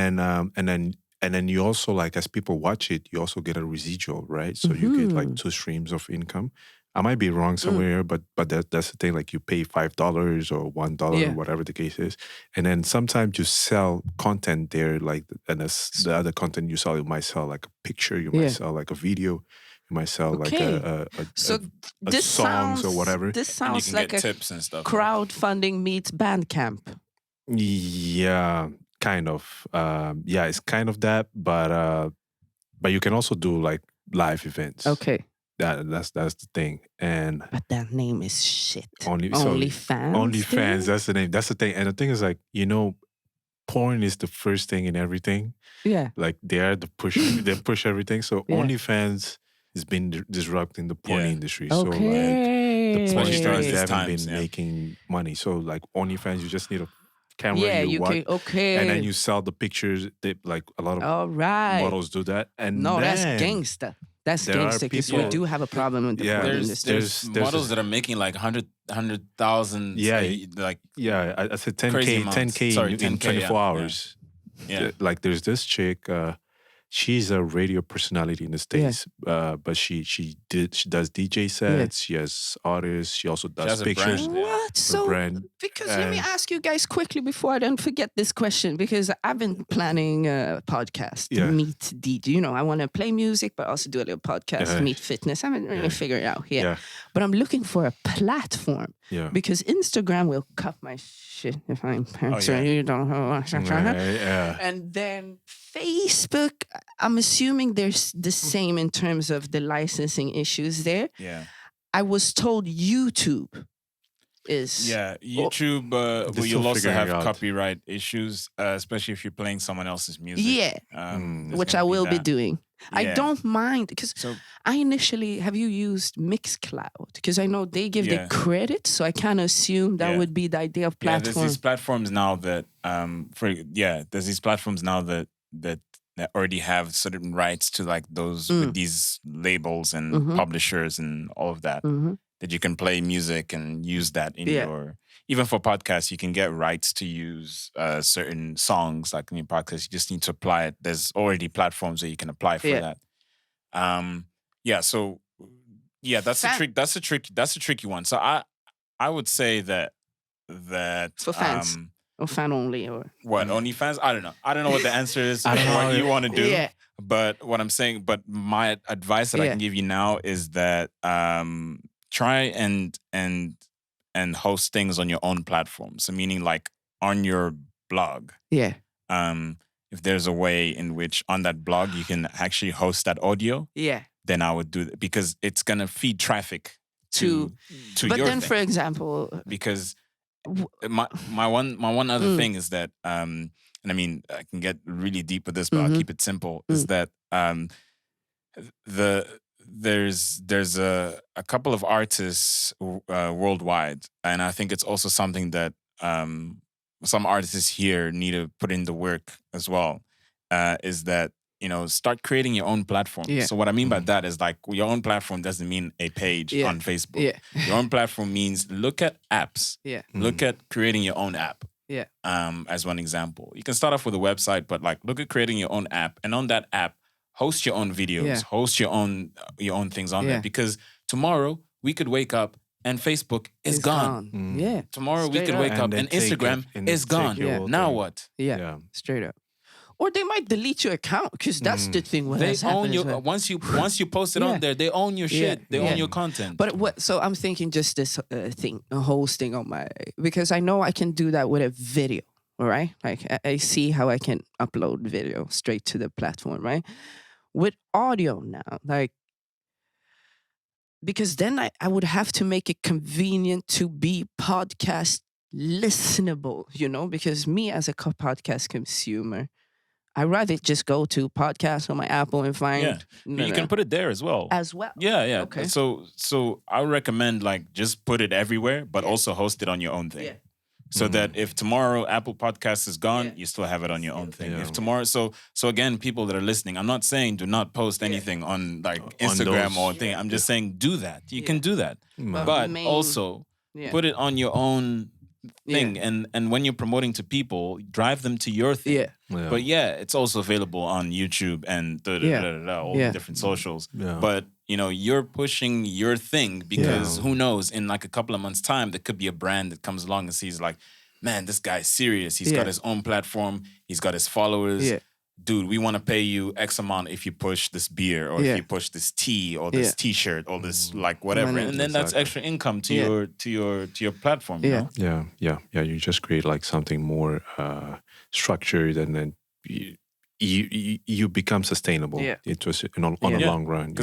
then you also, like, as people watch it, you also get a residual, right? So you get like 2 streams of income. I might be wrong somewhere, but that's the thing. Like, you pay $5 or $1 or whatever the case is, and then sometimes you sell content there. Like, and the other content you sell, you might sell like a picture, you might sell like a video, you might sell like a songs or whatever. This sounds like a tips and stuff. Crowdfunding meets Bandcamp. Yeah, kind of. It's kind of that, but you can also do like live events. Okay. That's the thing. But that name is shit. OnlyFans. OnlyFans, that's the name. That's the thing. And the thing is, like, porn is the first thing in everything. Yeah. Like, they push everything. So OnlyFans has been disrupting the porn industry. So like the porn stars haven't been making money. So like OnlyFans, you just need a camera, and then you sell the pictures. Like a lot of models do that. And that's gangsta. That's gangsta, because we do have a problem with the porn industry. There's models that are making like 100,000. I said 10K in 24 hours. Yeah. Like, there's this chick. She's a radio personality in the States, but she does DJ sets. She has artists. She also does pictures. What? So, because let me ask you guys quickly before I don't forget this question, because I've been planning a podcast, Meet DJ. I want to play music, but also do a little podcast, Meet Fitness. I haven't really figured it out yet. But I'm looking for a platform. Yeah. Because Instagram will cut my shit if I'm you don't know. And then Facebook, I'm assuming there's the same in terms of the licensing issues there. Yeah. I was told YouTube is... Yeah, YouTube, you'll also have copyright issues, especially if you're playing someone else's music. Yeah, which I will be doing. I don't mind, because I initially... Have you used Mixcloud? Because I know they give the credit, so I kind of assume that would be the idea of platform. Yeah, there's these platforms now that... there's these platforms now that already have certain rights to like those with these labels and publishers and all of that. That you can play music and use that in your... Even for podcasts, you can get rights to use certain songs. Like in your podcast, you just need to apply it. There's already platforms that you can apply for that. That's a tricky one. So I would say that for fans. Or fan only, or what? OnlyFans? I don't know. I don't know what the answer is. I don't know what you want to do. Yeah. But what I'm saying, my advice that I can give you now is that try and host things on your own platform. So meaning like on your blog. Yeah. If there's a way in which on that blog you can actually host that audio. Yeah. Then I would do that, because it's gonna feed traffic to but your then, thing. For example, because my one other thing is that and I mean I can get really deep with this, but I'll keep it simple. Is that there's a couple of artists worldwide, and I think it's also something that some artists here need to put in the work as well. Is that start creating your own platform. Yeah. So what I mean by that is like your own platform doesn't mean a page on Facebook. Yeah. Your own platform means look at apps. Yeah. Look at creating your own app. Yeah. As one example. You can start off with a website, but like look at creating your own app, and on that app, host your own videos, host your own things on there, because tomorrow we could wake up and Facebook is gone. Yeah. Tomorrow we could wake up and Instagram is gone. Now what? Yeah. Straight up. Or they might delete your account, because that's the thing. What they has own happened your once you post it on there, they own your shit. They own your content. But so I'm thinking just this thing, hosting on my, because I know I can do that with a video. All right, like I see how I can upload video straight to the platform, right? With audio now, like, because then I would have to make it convenient to be podcast listenable, because me as a podcast consumer, I rather just go to podcasts on my Apple and find. Yeah, you can put it there as well. Yeah. Okay. So I would recommend like just put it everywhere, but also host it on your own thing. Yeah. So that if tomorrow Apple Podcasts is gone, you still have it on your own thing. Yeah. If tomorrow, so again, people that are listening, I'm not saying do not post anything on like Instagram or thing. I'm just saying do that. You can do that, but also put it on your own thing. And when you're promoting to people, drive them to your thing. But it's also available on YouTube and all the different socials. But you're pushing your thing because who knows, in like a couple of months' time, there could be a brand that comes along and sees like, man, this guy's serious. He's got his own platform. He's got his followers. Dude, we want to pay you X amount if you push this beer or if you push this tea or this T-shirt or this like whatever, and then that's extra income to your platform. You know? You just create like something more structured, and then you become sustainable. It was on the long run.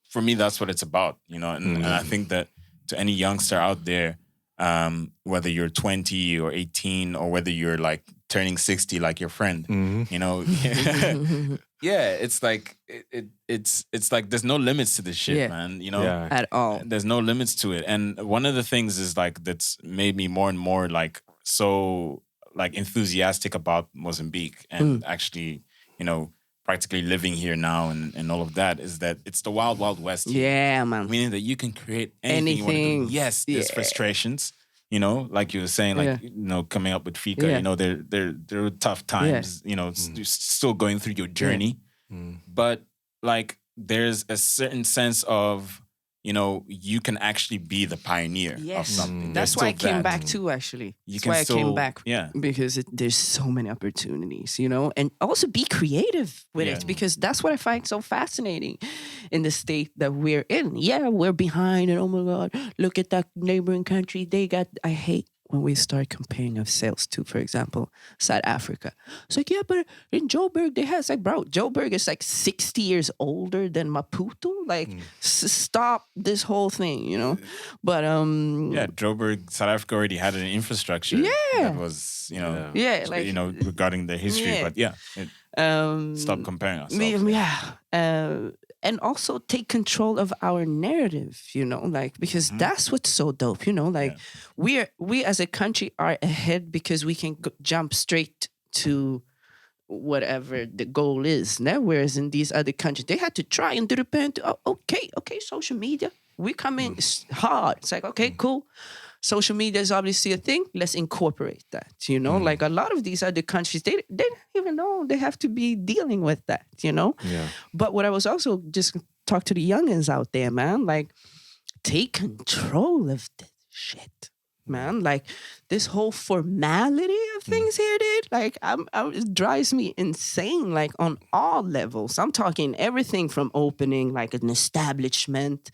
For me, that's what it's about. And I think that to any youngster out there, whether you're 20 or 18 or whether you're like turning 60 like your friend, it's like it's like there's no limits to this shit, man. At all. There's no limits to it. And one of the things is like that's made me more and more like so like enthusiastic about Mozambique and actually, practically living here now and all of that is that it's the wild, wild west. Yeah, man. Meaning that you can create anything. You want to do. Yes, there's frustrations. Like you were saying, like coming up with Fika. There are tough times. Still going through your journey, but like there's a certain sense of you can actually be the pioneer of something. That's why I came back too. Actually, that's why I came back. Because there's so many opportunities, and also be creative with it, because that's what I find so fascinating in the state that we're in. Yeah, we're behind, and oh my God, look at that neighboring country. They got. I hate when we start comparing ourselves to, for example, South Africa. It's like, yeah, but in Joburg, they have, it's like, bro, Joburg is like 60 years older than Maputo. Like, stop this whole thing, But, Joburg, South Africa already had an infrastructure. That was, regarding the history. But stop comparing ourselves. And also take control of our narrative, because that's what's so dope, we as a country are ahead because we can jump straight to whatever the goal is. Now, whereas in these other countries, they had to try and do the pen to, okay, social media, we come in hard. It's like, okay, cool. Social media is obviously a thing. Let's incorporate that, Like a lot of these other countries, they don't even know they have to be dealing with that, But what I was also just talk to the youngins out there, man, like take control of this shit, man. Like this whole formality of things here, dude. Like it drives me insane, like on all levels. I'm talking everything from opening like an establishment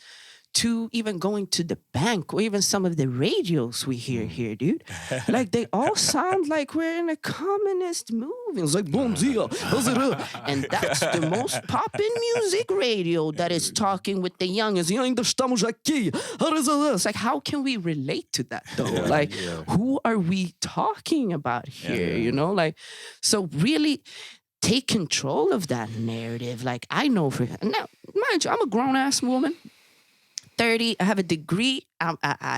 to even going to the bank, or even some of the radios we hear here, dude. Like, they all sound like we're in a communist movie. It's like, bom dia, and that's the most poppin' music radio that is talking with the youngins. Ainda estamos aqui. It's like, how can we relate to that, though? Who are we talking about here, Like, so really take control of that narrative. Like, I know now, mind you, I'm a grown-ass woman. 30, I have a degree. I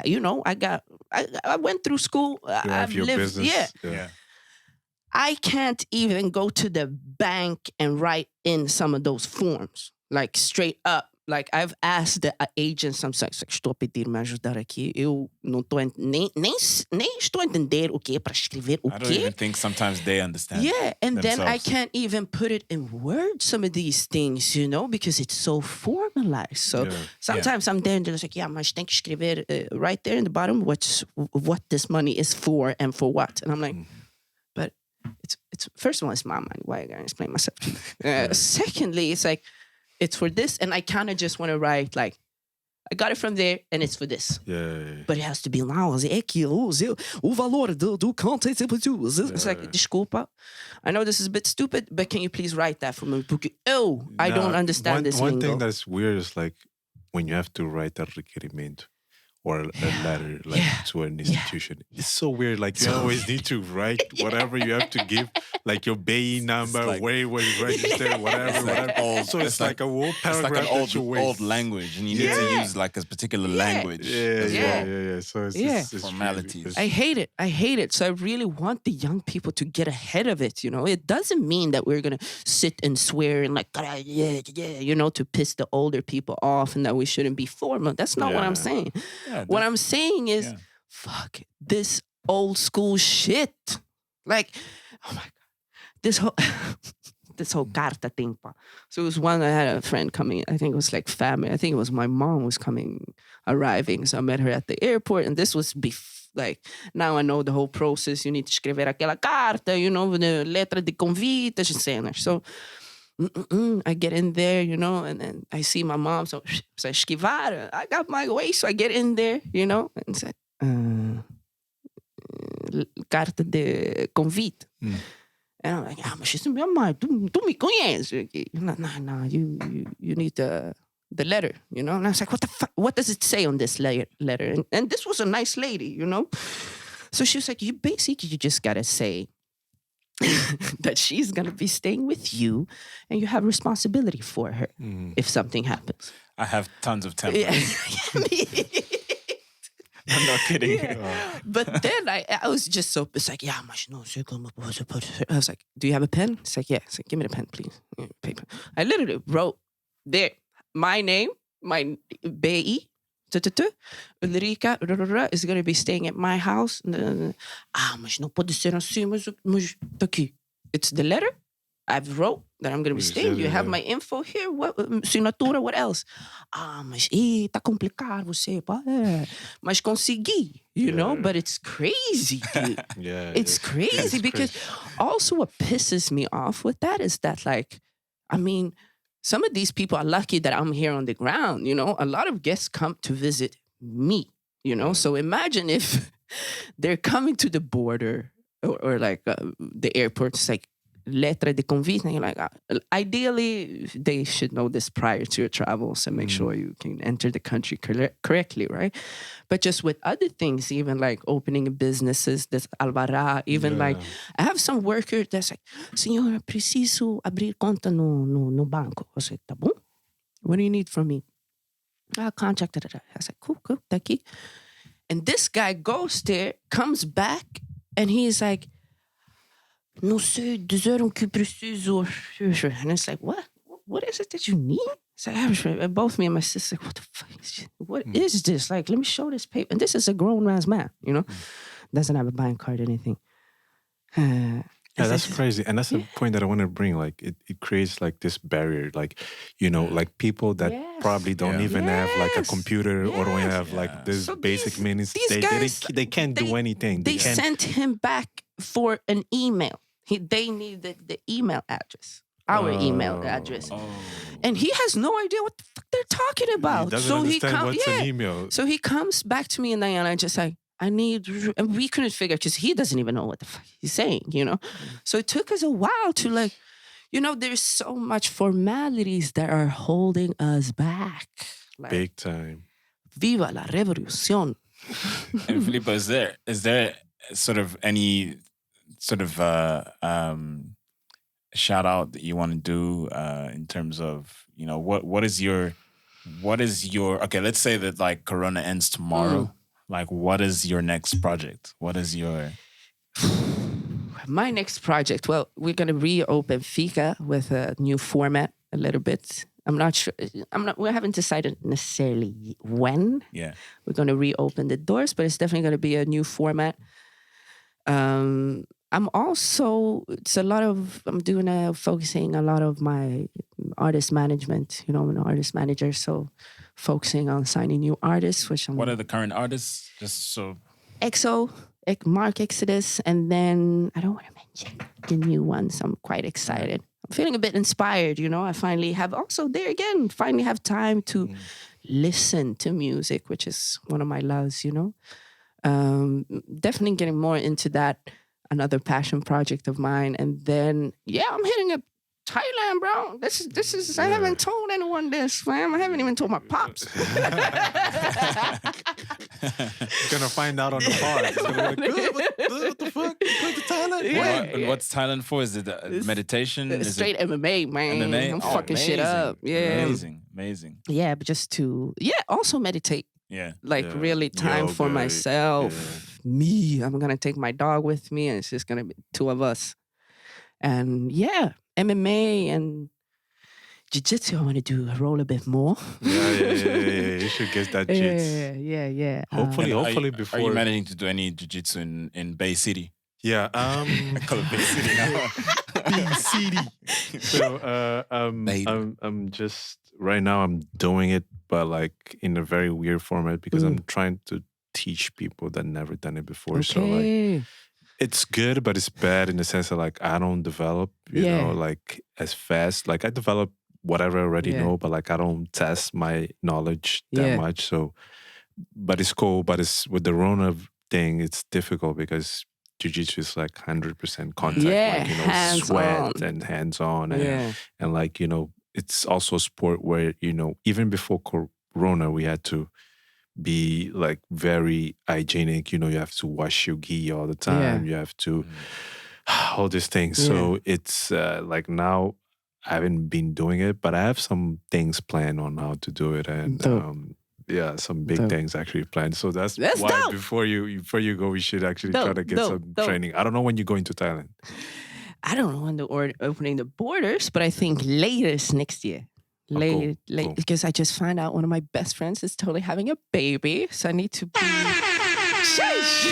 went through school. I've lived. Business. I can't even go to the bank and write in some of those forms, like straight up. Like I've asked the agents, I'm like, estou a pedir me ajudar aqui. Eu não estou nem estou a entender o que é para escrever o quê. I don't even think sometimes they understand. Yeah, and themselves. then I can't even put it in words, some of these things, because it's so formalized. So sometimes I'm there and they're like, mas tem que escrever right there in the bottom what this money is for and for what. And I'm like, but it's first of all, it's my money. Why I gotta explain myself? Secondly, it's like, it's for this, and I kind of just want to write like, I got it from there, and it's for this. But it has to be now. É aquilo, o valor do content. It's like, desculpa. I know this is a bit stupid, but can you please write that for me? Porque I don't understand this. One thing that's weird is like when you have to write a requerimento. or a letter to an institution. It's so weird. Like you always need to write whatever you have to give, like your BAE number, where it was registered, whatever. So it's like a whole paragraph. It's like an old language, and you need to use like a particular language. Yeah. So it's formalities. I hate it. So I really want the young people to get ahead of it. It doesn't mean that we're gonna sit and swear and like to piss the older people off, and that we shouldn't be formal. That's not what I'm saying. What I'm saying is, fuck this old school shit. Like, oh my God, this whole carta thing. So it was one, I had a friend coming, I think it was like family. I think it was my mom was arriving. So I met her at the airport, and this was like, now I know the whole process. You need to escrever aquela carta, the letra de convite, so I get in there, and then I see my mom. So I esquivar. I got my way, so I get in there, and said, carta de convite. And I'm like, mas she's minha mãe, tu me conheces. No, you need the letter, And I was like, what the fuck? What does it say on this letter? And this was a nice lady, So she was like, you just gotta say that she's going to be staying with you and you have responsibility for her if something happens. I have tons of temper. I'm not kidding. But then I was just so, it's like, I was like, do you have a pen? It's like, yeah. It's like, give me the pen, please. Paper. I literally wrote there, my name, my BI, Ulrika is going to be staying at my house. Mas não pode ser assim, mas tá aqui. It's the letter. I've wrote that I'm going to be staying. You have my info here. What, assinatura, what else? Mas tá complicado você. Mas consegui, But it's crazy, dude. It's crazy because also what pisses me off with that is that, like, some of these people are lucky that I'm here on the ground, A lot of guests come to visit me, So imagine if they're coming to the border or like the airport. It's like letra de convite. And you're like, ideally, they should know this prior to your travels and make sure you can enter the country correctly, right? But just with other things, even like opening businesses, this alvará, even like, I have some worker that's like, senhora, preciso abrir conta no banco. I said, tá bom? What do you need from me? Contract. I was like, cool, tá aqui. And this guy goes there, comes back, and he's like, não sei, disseram que preciso. And it's like, what? What is it that you need? So both me and my sister, what the fuck is this? What is this? Like, let me show this paper. And this is a grown man's man, Doesn't have a bank card or anything. That's crazy. And that's the point that I want to bring. Like, it creates like this barrier. Like, like people that probably don't even have like a computer or don't have like this basic means. They can't do anything. They sent him back for an email. They needed the email address. Our email address. And he has no idea what the fuck they're talking about. He doesn't understand what's an email. So he comes back to me and I just like, and we couldn't figure, because he doesn't even know what the fuck he's saying, So it took us a while to like, there's so much formalities that are holding us back. Like, big time. Viva la revolución. And Filippa, is there sort of any sort of shout out that you want to do in terms of, what is your okay, let's say that like Corona ends tomorrow. Like, what is your next project? What is your... My next project, well, we're going to reopen Fika with a new format a little bit. I'm not sure. We haven't decided necessarily when. Yeah. We're going to reopen the doors, but it's definitely going to be a new format. I'm focusing a lot of my artist management. I'm an artist manager, so focusing on signing new artists. What are the current artists? Just so... EXO, Mark Exodus, and then I don't want to mention the new ones. I'm quite excited. I'm feeling a bit inspired, I finally have time to listen to music, which is one of my loves, Definitely getting more into that, another passion project of mine. And then, I'm hitting up Thailand, bro. This is. I haven't told anyone this, fam. I haven't even told my pops. Gonna find out on the pod. It's gonna be like, what the fuck? You going to Thailand? Yeah. And what's Thailand for? Is it meditation? Is Straight MMA, man. MMA? I'm fucking shit up. Yeah. Amazing. Yeah, but just to also meditate. Yeah. Like really time for Yoga, myself. Me. I'm gonna take my dog with me, and it's just gonna be two of us. And MMA and jiu-jitsu, I want to do roll a bit more. Yeah. You should get that jits. Yeah. Hopefully before. Are you managing to do any jiu-jitsu in Bay City? Yeah. I call it Bay City now. Bay City. So I'm just right now I'm doing it, but like in a very weird format because I'm trying to teach people that never done it before. Okay. So like it's good, but it's bad in the sense that like I don't develop, you know, like as fast. Like I develop whatever I already know, but like I don't test my knowledge that much. So, but it's cool. But it's with the Rona thing, it's difficult because jiu-jitsu is like 100% contact, like, you know, sweat and hands-on, and like, you know, it's also a sport where, you know, even before Corona, we had to be like very hygienic. You know, you have to wash your gi all the time. You have to all these things. So it's like now I haven't been doing it, but I have some things planned on how to do it, and some big things actually planned. So that's why dope. before you go, we should actually try to get some training. I don't know when you're going to Thailand. I don't know when they're opening the borders, but I think latest next year. Cool. Because I just found out one of my best friends is totally having a baby, so I need to be. She's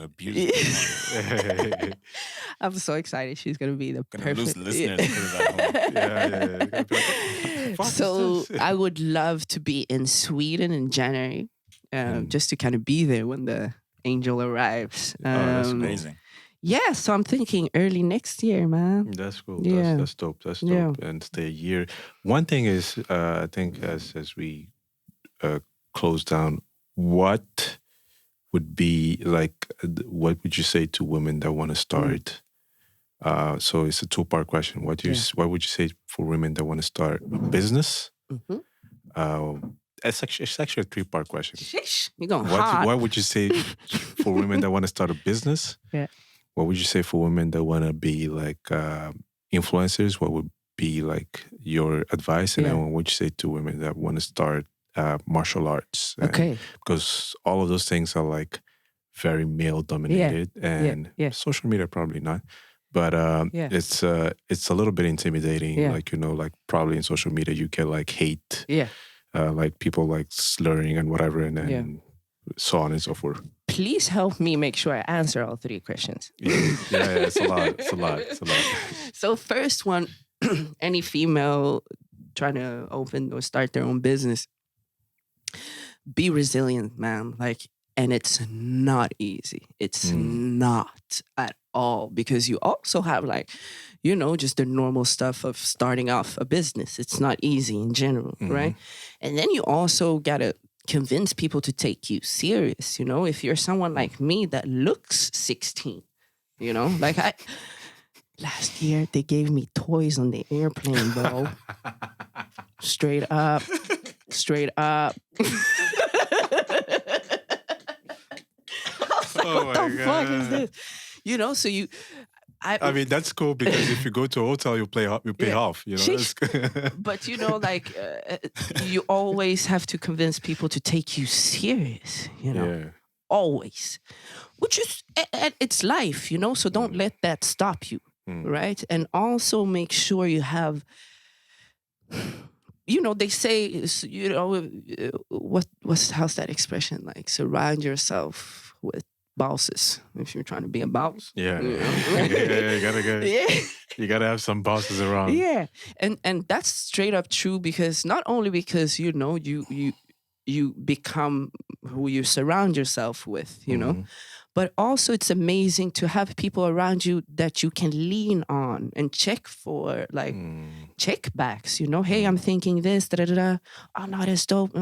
a beautiful. I'm so excited. She's gonna be the Gonna perfect lose listeners. So I would love to be in Sweden in January, just to kind of be there when the angel arrives. That's amazing. Yeah, so I'm thinking early next year, man. That's cool. Yeah. That's dope. That's dope. And stay a year. One thing is, I think as we close down, what would be like? What would you say to women that want to start? So it's a two-part question. What would you say for women that want to start a business? It's actually a three-part question. Sheesh, you're going hard. What would you say for women that want to start a business? Yeah. What would you say for women that want to be like influencers? What would be like your advice? And then what would you say to women that want to start martial arts? Okay. Because all of those things are like very male dominated, and social media probably not. But it's a little bit intimidating. Yeah. Like, you know, like probably in social media you get like hate. Yeah. Like people like slurring and whatever, and then so on and so forth. Please help me make sure I answer all three questions. It's a lot. So first one, any female trying to open or start their own business, be resilient, man. Like, and it's not easy. It's not at all, because you also have like, you know, just the normal stuff of starting off a business. It's not easy in general, right? And then you also gotta convince people to take you serious. You know, if you're someone like me that looks 16, you know, like last year they gave me toys on the airplane, bro. Straight up. What the fuck is this? You know, so I mean, that's cool, because if you go to a hotel, you pay half. You know, that's but you know, like you always have to convince people to take you serious. You know, always, which is it's life. You know, so don't let that stop you, right? And also make sure you have. You know, they say, you know, how's that expression? Like, surround yourself with bosses if you're trying to be a boss. You gotta go. You gotta have some bosses around. Yeah, and that's straight up true, because not only because, you know, you become who you surround yourself with, you know, But also it's amazing to have people around you that you can lean on and check for, like, checkbacks, you know? Hey, I'm thinking this, da-da-da-da. Oh, no, that's dope.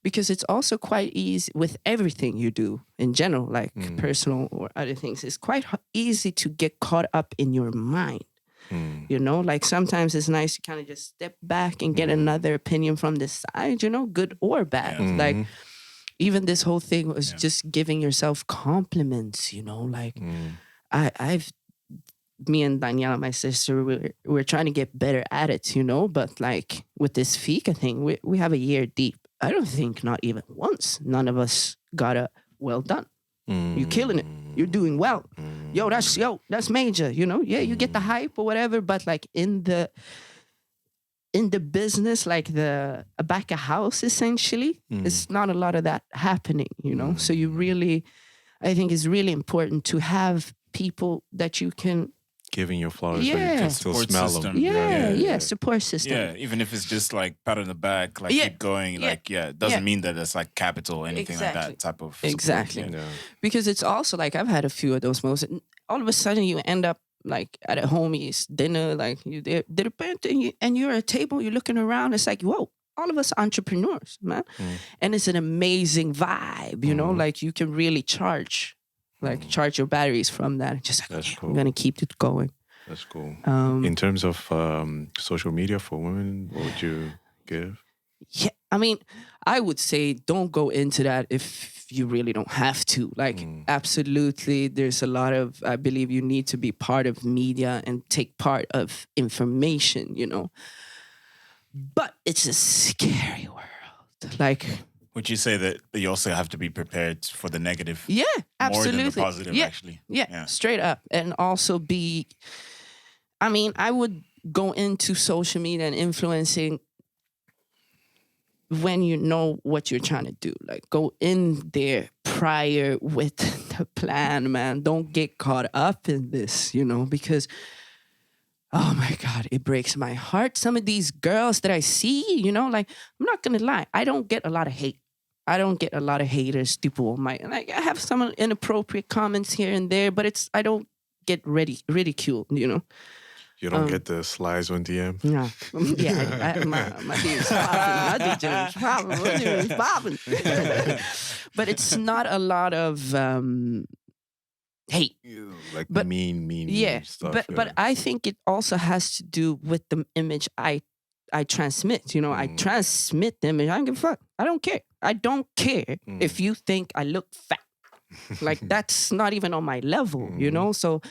Because it's also quite easy with everything you do in general, like personal or other things. It's quite easy to get caught up in your mind. You know, like sometimes it's nice to kind of just step back and get another opinion from the side, you know, good or bad. Like even this whole thing was just giving yourself compliments, you know, like me and Daniela, my sister, we're trying to get better at it, you know, but like with this Fika thing, we have a year deep. I don't think not even once, none of us got a well done. You're killing it. You're doing well. Yo, that's major, you know? Yeah, you get the hype or whatever, but like in the business, like the back of house, essentially, it's not a lot of that happening, you know? So I think it's really important to have people that you can giving your flowers, but you can still smell them. Support system. Yeah, even if it's just like pat on the back, like keep going, like it doesn't mean that it's like capital or anything like that type of support. Exactly. Because it's also like I've had a few of those moments. All of a sudden you end up like at a homie's dinner, like you did a painting and you're at a table, you're looking around, it's like, whoa, all of us entrepreneurs, man. And it's an amazing vibe, you know, like you can really charge your batteries from that. Just like, cool. I'm going to keep it going. That's cool. In terms of social media for women, what would you give? Yeah, I mean, I would say don't go into that if you really don't have to. Like, absolutely, there's a lot of, I believe you need to be part of media and take part of information, you know. But it's a scary world. Like, would you say that you also have to be prepared for the negative? Yeah, absolutely. More than the positive, actually. Yeah, straight up. And also I would go into social media and influencing when you know what you're trying to do. Like, go in there prior with the plan, man. Don't get caught up in this, you know, because, oh my God, it breaks my heart. Some of these girls that I see, you know, like, I'm not going to lie. I don't get a lot of hate. I don't get a lot of haters. People might, like, I have some inappropriate comments here and there, but I don't get ridiculed, you know. You don't get the slides on DM? No. Yeah, my DM's popping. My DM's popping. But it's not a lot of hate. Like mean stuff. But I think it also has to do with the image I transmit. You know, I transmit the image. I don't give a fuck. I don't care. I don't care if you think I look fat. Like, that's not even on my level, you know? So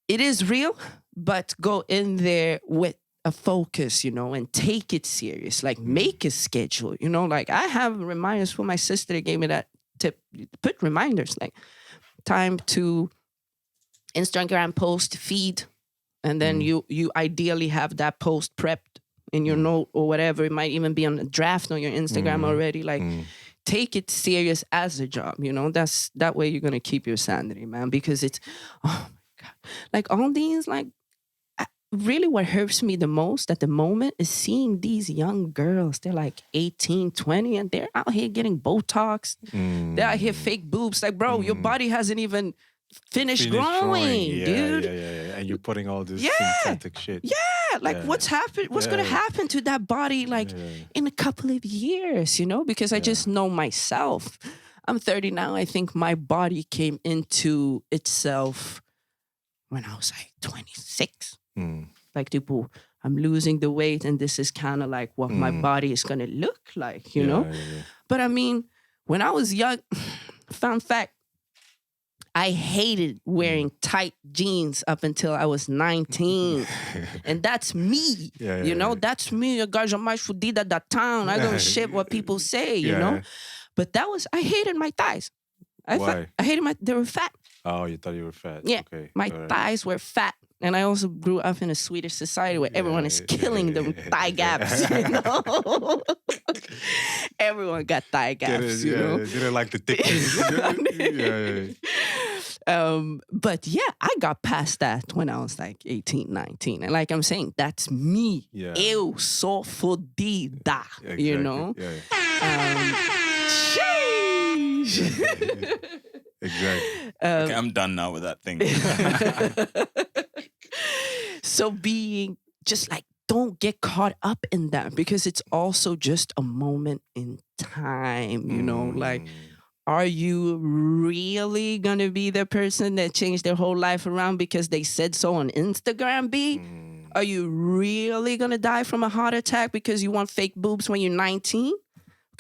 it is real, but go in there with a focus, you know, and take it serious. Like, make a schedule, you know? Like, I have reminders for my sister that gave me that tip. Put reminders, like time to Instagram post, feed, and then you ideally have that post prepped in your note or whatever. It might even be on a draft on your Instagram already. Like, take it serious as a job, you know? That way you're going to keep your sanity, man, because it's, oh my God. Like, all these, like, really what hurts me the most at the moment is seeing these young girls. They're like 18, 20, and they're out here getting Botox. They're out here fake boobs. Like, bro, your body hasn't even finished growing, dude. Yeah. And you're putting all this synthetic shit. Yeah, like what's happened? What's gonna happen to that body, like in a couple of years? You know, because I just know myself. I'm 30 now. I think my body came into itself when I was like 26. Like, people, I'm losing the weight, and this is kind of like what my body is gonna look like, you know. But I mean, when I was young, fun fact, I hated wearing tight jeans up until I was 19. And that's me, you know? That's me, a gaja mais fudida da town. I don't shit what people say, you know? But I hated my thighs. Why? I hated they were fat. Oh, you thought you were fat? Yeah, okay. My thighs were fat. And I also grew up in a Swedish society where everyone is killing them thigh gaps, you know? Everyone got thigh gaps, you know? Didn't like the thickness. But yeah, I got past that when I was like 18, 19. And like I'm saying, that's me. Eu sou fodida, you know? Yeah. Sheesh. Exactly. Okay, I'm done now with that thing. So being just like, don't get caught up in that, because it's also just a moment in time, you know, like, are you really going to be the person that changed their whole life around because they said so on Instagram, B? Are you really going to die from a heart attack because you want fake boobs when you're 19?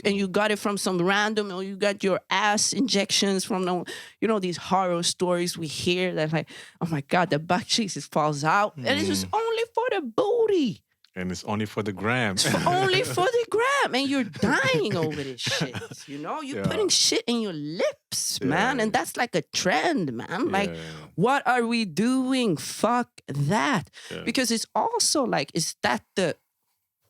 And you got it from some random, or you got your ass injections from, you know, these horror stories we hear that like, oh my God, the butt cheeks falls out. And it's just only for the booty. And it's only for the gram. It's only for the gram. And you're dying over this shit. You know, you're putting shit in your lips, man. And that's like a trend, man. Like, what are we doing? Fuck that. Because it's also like, is that the,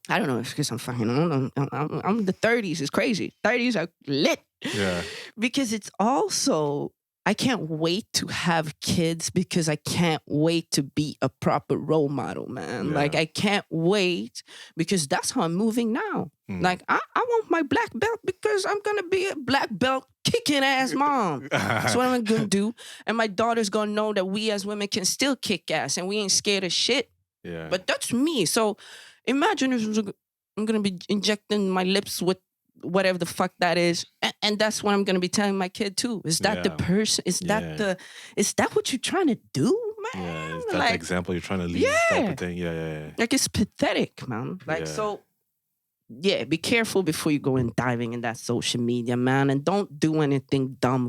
I don't know, it's because I'm fucking old. I'm the 30s. It's crazy. 30s are lit. Yeah. Because it's also, I can't wait to have kids because I can't wait to be a proper role model, man. Yeah. Like, I can't wait because that's how I'm moving now. Like, I want my black belt because I'm going to be a black belt kicking ass mom. That's what I'm going to do. And my daughter's going to know that we as women can still kick ass and we ain't scared of shit. Yeah. But that's me. So imagine if I'm going to be injecting my lips with whatever the fuck that is. And that's what I'm going to be telling my kid too. Is that the person? Is that is that what you're trying to do, man? Yeah, is that like, the example you're trying to lead type of thing? Yeah. Like, it's pathetic, man. Like, so, yeah, be careful before you go in diving in that social media, man. And don't do anything dumb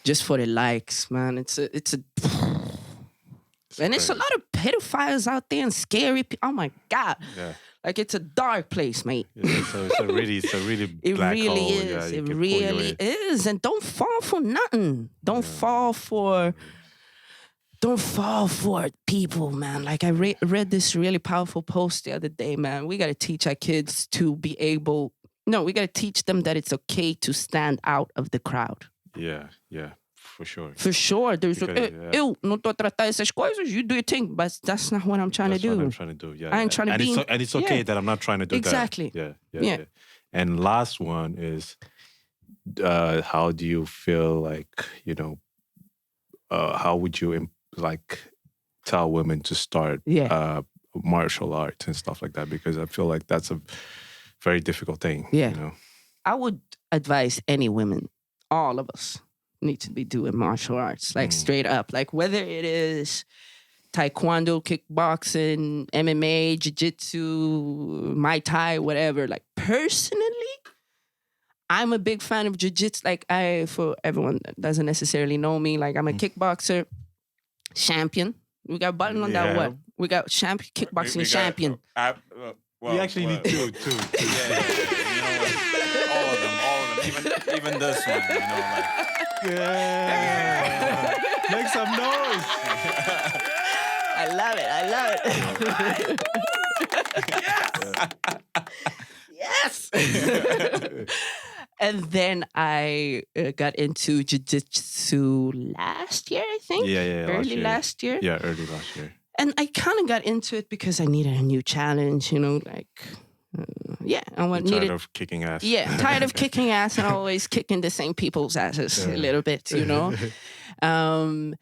just for the likes, man. It's a it's a lot of pedophiles out there and scary people. Oh my God. Yeah. Like, it's a dark place, mate. Yeah, so it's a really it black really hole. is. Yeah, it really is. And don't fall for nothing. Don't fall for people, man. Like, I read this really powerful post the other day, man. We got to teach our kids to be able, we got to teach them that it's okay to stand out of the crowd. Yeah. For sure. For sure. There's eu não tô a tratar essas coisas, you do your thing, but that's not what I'm trying to do. What I'm trying to do. Yeah. I ain't trying to be. And it's okay that I'm not trying to do exactly. that. Yeah. And last one is, how do you feel like, how would you tell women to start martial arts and stuff like that? Because I feel like that's a very difficult thing. Yeah. I would advise any women, all of us, need to be doing martial arts, like straight up. Like, whether it is taekwondo, kickboxing, MMA, jiu-jitsu, Muay Thai, whatever. Like, personally, I'm a big fan of jiu-jitsu. Like, for everyone that doesn't necessarily know me, like, I'm a kickboxer champion. We got button on that one. We got kickboxing champion. We actually need two. Yeah. All of them. Even this one, Yeah. Make some noise. I love it. Yes. And then I got into jiu-jitsu last year, I think. Yeah. Early last year. Yeah, early last year. And I kind of got into it because I needed a new challenge, I tired of kicking ass. Yeah, tired of kicking ass and always kicking the same people's asses a little bit, And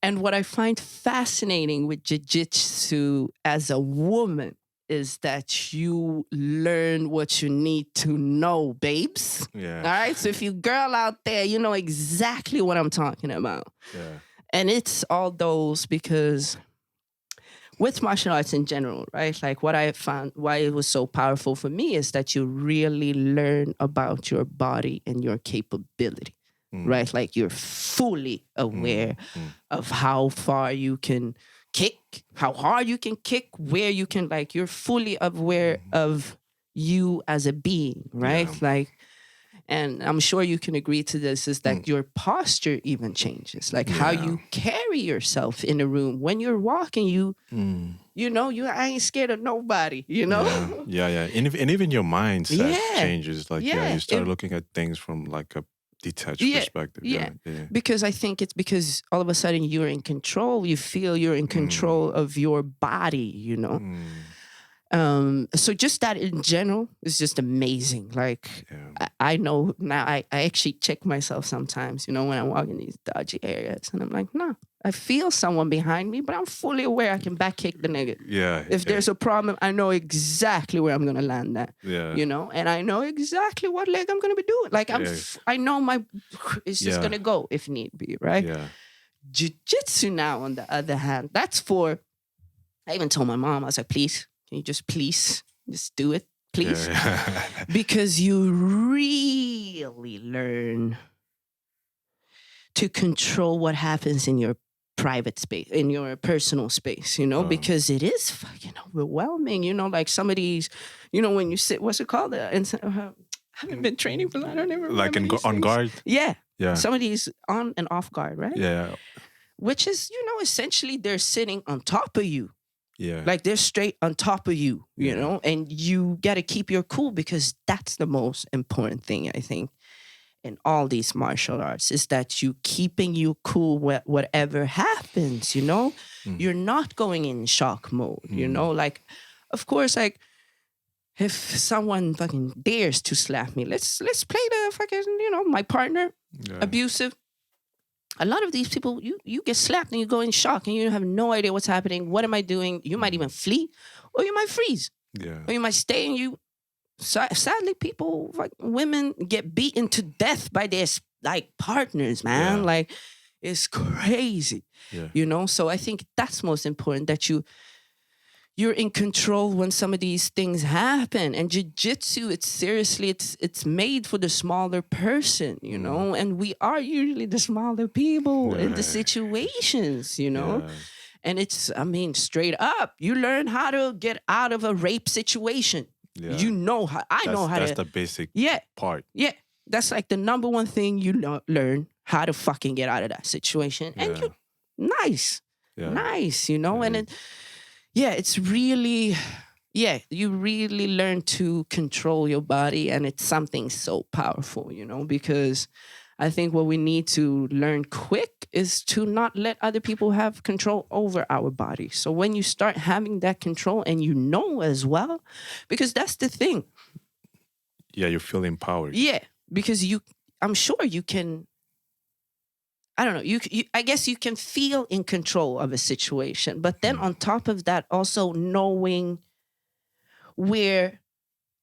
what I find fascinating with jiu-jitsu as a woman is that you learn what you need to know, babes. Yeah. All right? So if you girl out there, you know exactly what I'm talking about. Yeah. And it's all those because with martial arts in general, right? Like, what I found, why it was so powerful for me is that you really learn about your body and your capability, right? Like, you're fully aware of how far you can kick, how hard you can kick, where you can, like, you're fully aware of you as a being, right? Yeah. Like, and I'm sure you can agree to this, is that your posture even changes. Like, how you carry yourself in a room. When you're walking, I ain't scared of nobody, Yeah. And even your mindset changes. Like, you start looking at things from, like, a detached perspective. Yeah. Because I think it's because all of a sudden you're in control. You feel you're in control of your body, So just that in general is just amazing. Like I know now I actually check myself sometimes, when I walk in these dodgy areas and I'm like, no, I feel someone behind me, but I'm fully aware I can back kick the nigga. Yeah. If there's a problem, I know exactly where I'm going to land at, Yeah. and I know exactly what leg I'm going to be doing. Like I know it's just going to go if need be, right? Yeah. Jiu-jitsu now, on the other hand, that's for, I even told my mom, I was like, please, can you just do it, please? Yeah. Because you really learn to control what happens in your private space, in your personal space, because it is fucking overwhelming. Like some of these, when you sit, what's it called? I haven't been training for that. I don't even like remember on guard? Yeah. Yeah. Some of these on and off guard, right? Yeah. Which is, essentially they're sitting on top of you. Yeah. Like they're straight on top of you, and you got to keep your cool, because that's the most important thing, I think, in all these martial arts, is that you keeping you cool whatever happens, You're not going in shock mode, Like, of course, like, if someone fucking dares to slap me, let's play the fucking, my partner, abusive. A lot of these people, you get slapped and you go in shock and you have no idea what's happening. What am I doing? You might even flee, or you might freeze. Yeah. Or you might stay and you... Sadly, people, like women, get beaten to death by their partners, man. Yeah. Like, it's crazy, So I think that's most important, that you're in control when some of these things happen. And jiu-jitsu, it's made for the smaller person, and we are usually the smaller people in the situations, Yeah. And it's, straight up, you learn how to get out of a rape situation. Yeah. You know how, That's the basic part. Yeah. That's like the number one thing you learn, how to fucking get out of that situation. And you, nice, and it's really, you really learn to control your body, and it's something so powerful, because I think what we need to learn quick is to not let other people have control over our body. So when you start having that control, and as well, because that's the thing. Yeah, you feel empowered. Yeah, because I'm sure you can, I don't know, I guess you can feel in control of a situation. But then on top of that, also knowing where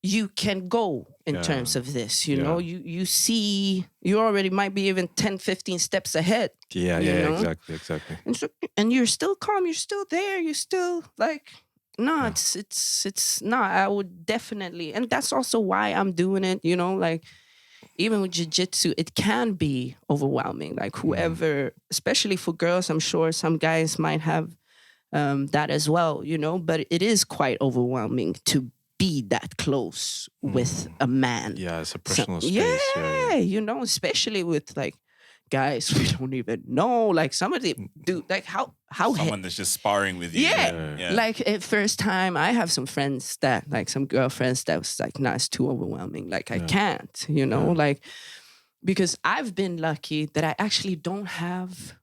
you can go in terms of this, you see, you already might be even 10, 15 steps ahead. Yeah, exactly. And you're still calm, you're still there, you're still like, no, it's not, I would definitely, and that's also why I'm doing it, like, even with jiu-jitsu, it can be overwhelming. Like whoever, especially for girls, I'm sure some guys might have that as well, but it is quite overwhelming to be that close with a man. Yeah, it's a personal space. Yeah, especially with like guys we don't even know. Like some of the dude, like how someone that's just sparring with you. Yeah. Like at first time, I have some friends that, like some girlfriends that was like, nah, it's too overwhelming. Like I can't, like, because I've been lucky that I actually don't have,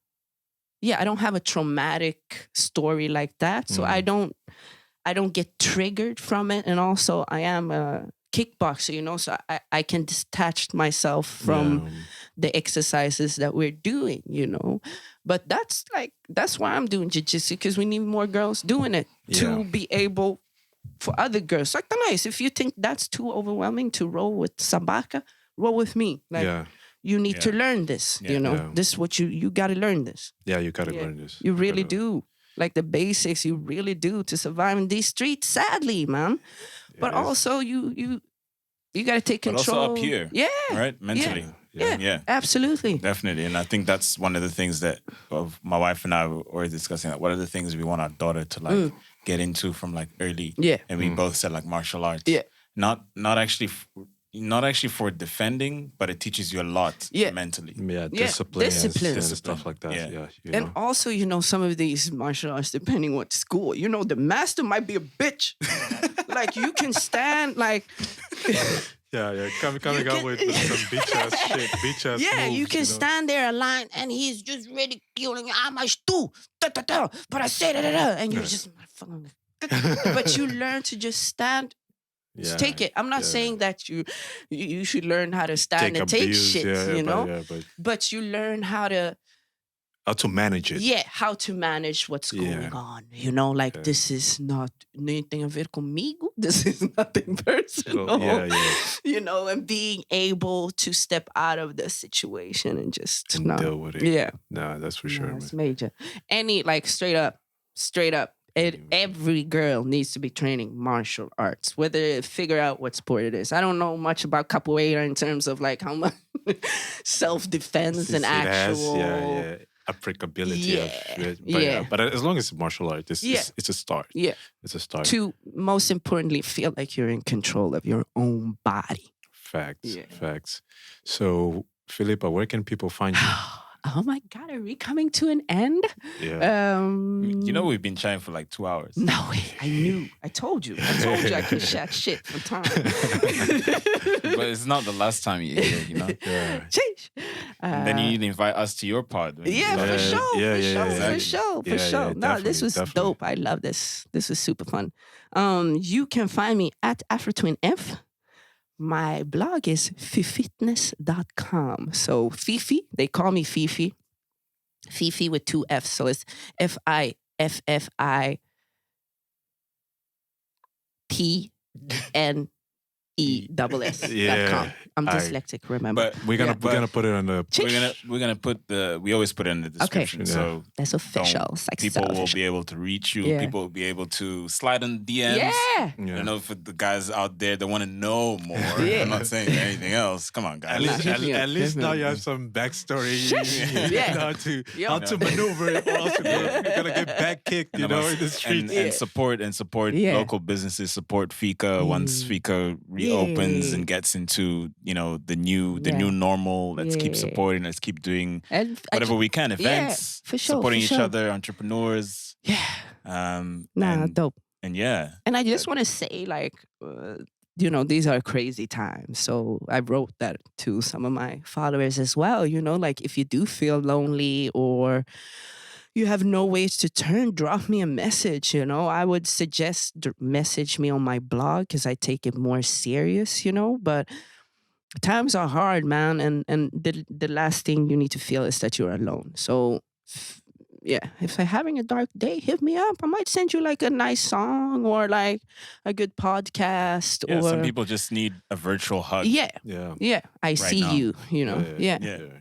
I don't have a traumatic story like that. So I don't get triggered from it. And also I am a kickboxer, so I can detach myself from the exercises that we're doing, But that's why I'm doing jiu-jitsu, because we need more girls doing it to be able, for other girls. Like, nice, if you think that's too overwhelming to roll with Sabaka, roll with me. Like, you need to learn this, This is what you got to learn this. Yeah, you got to learn this. You really do. Like the basics, you really do to survive in these streets, sadly, man. But also you got to take control. But also up here, right? Mentally. Yeah, absolutely. Definitely. And I think that's one of the things that my wife and I were discussing. Like, what are the things we want our daughter to like get into from like early? Yeah. And we both said like martial arts. Yeah. Not actually for defending, but it teaches you a lot mentally. Yeah, discipline and stuff like that. Yeah. And also, some of these martial arts, depending what school, the master might be a bitch. Like you can stand like... coming up with some bitch-ass shit, bitch-ass moves, you can stand there aligned and he's just ridiculing you. I'm a stew, but I say da-da-da. And you're just, but you learn to just stand. Just take it. I'm not saying that you should learn how to stand and take shit, but you learn how to manage it. Yeah, how to manage what's going on. This is not anything a ver comigo. This is nothing personal. And being able to step out of the situation and just deal with it. Yeah. No, that's for sure. It's major. Straight up. Every girl needs to be training martial arts, whether figure out what sport it is. I don't know much about capoeira in terms of how much self-defense and actual applicability of it. But as long as it's martial art, it's a start. Yeah. It's a start. To most importantly, feel like you're in control of your own body. Facts. So, Filippa, where can people find you? Oh my God, are we coming to an end? Yeah. We've been chatting for 2 hours. No way. I knew. I told you I could chat shit for time. But it's not the last time you hear, Yeah. And then you need to invite us to your pod. For sure. No, this was dope. I love this. This was super fun. You can find me at AfroTwinF. My blog is fifitness.com. So Fifi, they call me Fifi. Fifi with 2 F's. So it's FIFFITNESS.com. I'm dyslexic, remember. But we're gonna put it on the. We're gonna put we always put it in the description, Okay. so that's official. People will be able to reach you. Yeah. People will be able to slide on DMs. Yeah. I know for the guys out there that want to know more. Yeah. I'm not saying anything else. Come on, guys. At least now you have some backstory. How to maneuver it, or else you're gonna get back kicked. In the streets. And support local businesses. Support Fika once Fika reopens and gets into the new normal. Let's keep supporting. Let's keep doing whatever we can. Events, for sure, supporting for each sure. other, entrepreneurs. Dope. And And I just want to say, these are crazy times. So I wrote that to some of my followers as well. If you do feel lonely or you have no ways to turn, drop me a message. I would suggest message me on my blog because I take it more serious, but times are hard, man. And the last thing you need to feel is that you're alone. So if you're having a dark day, hit me up. I might send you a nice song or a good podcast. Yeah, or some people just need a virtual hug. Yeah. I Right see now. you.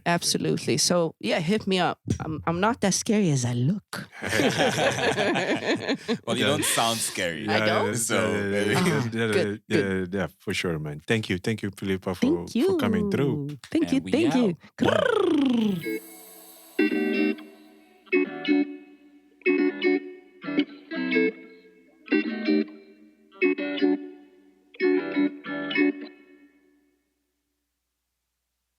Absolutely. So hit me up. I'm not that scary as I look. Well, you don't sound scary. I don't? Yeah, for sure, man. Thank you, Filippa, for Thank you coming through. Thank And you. we out.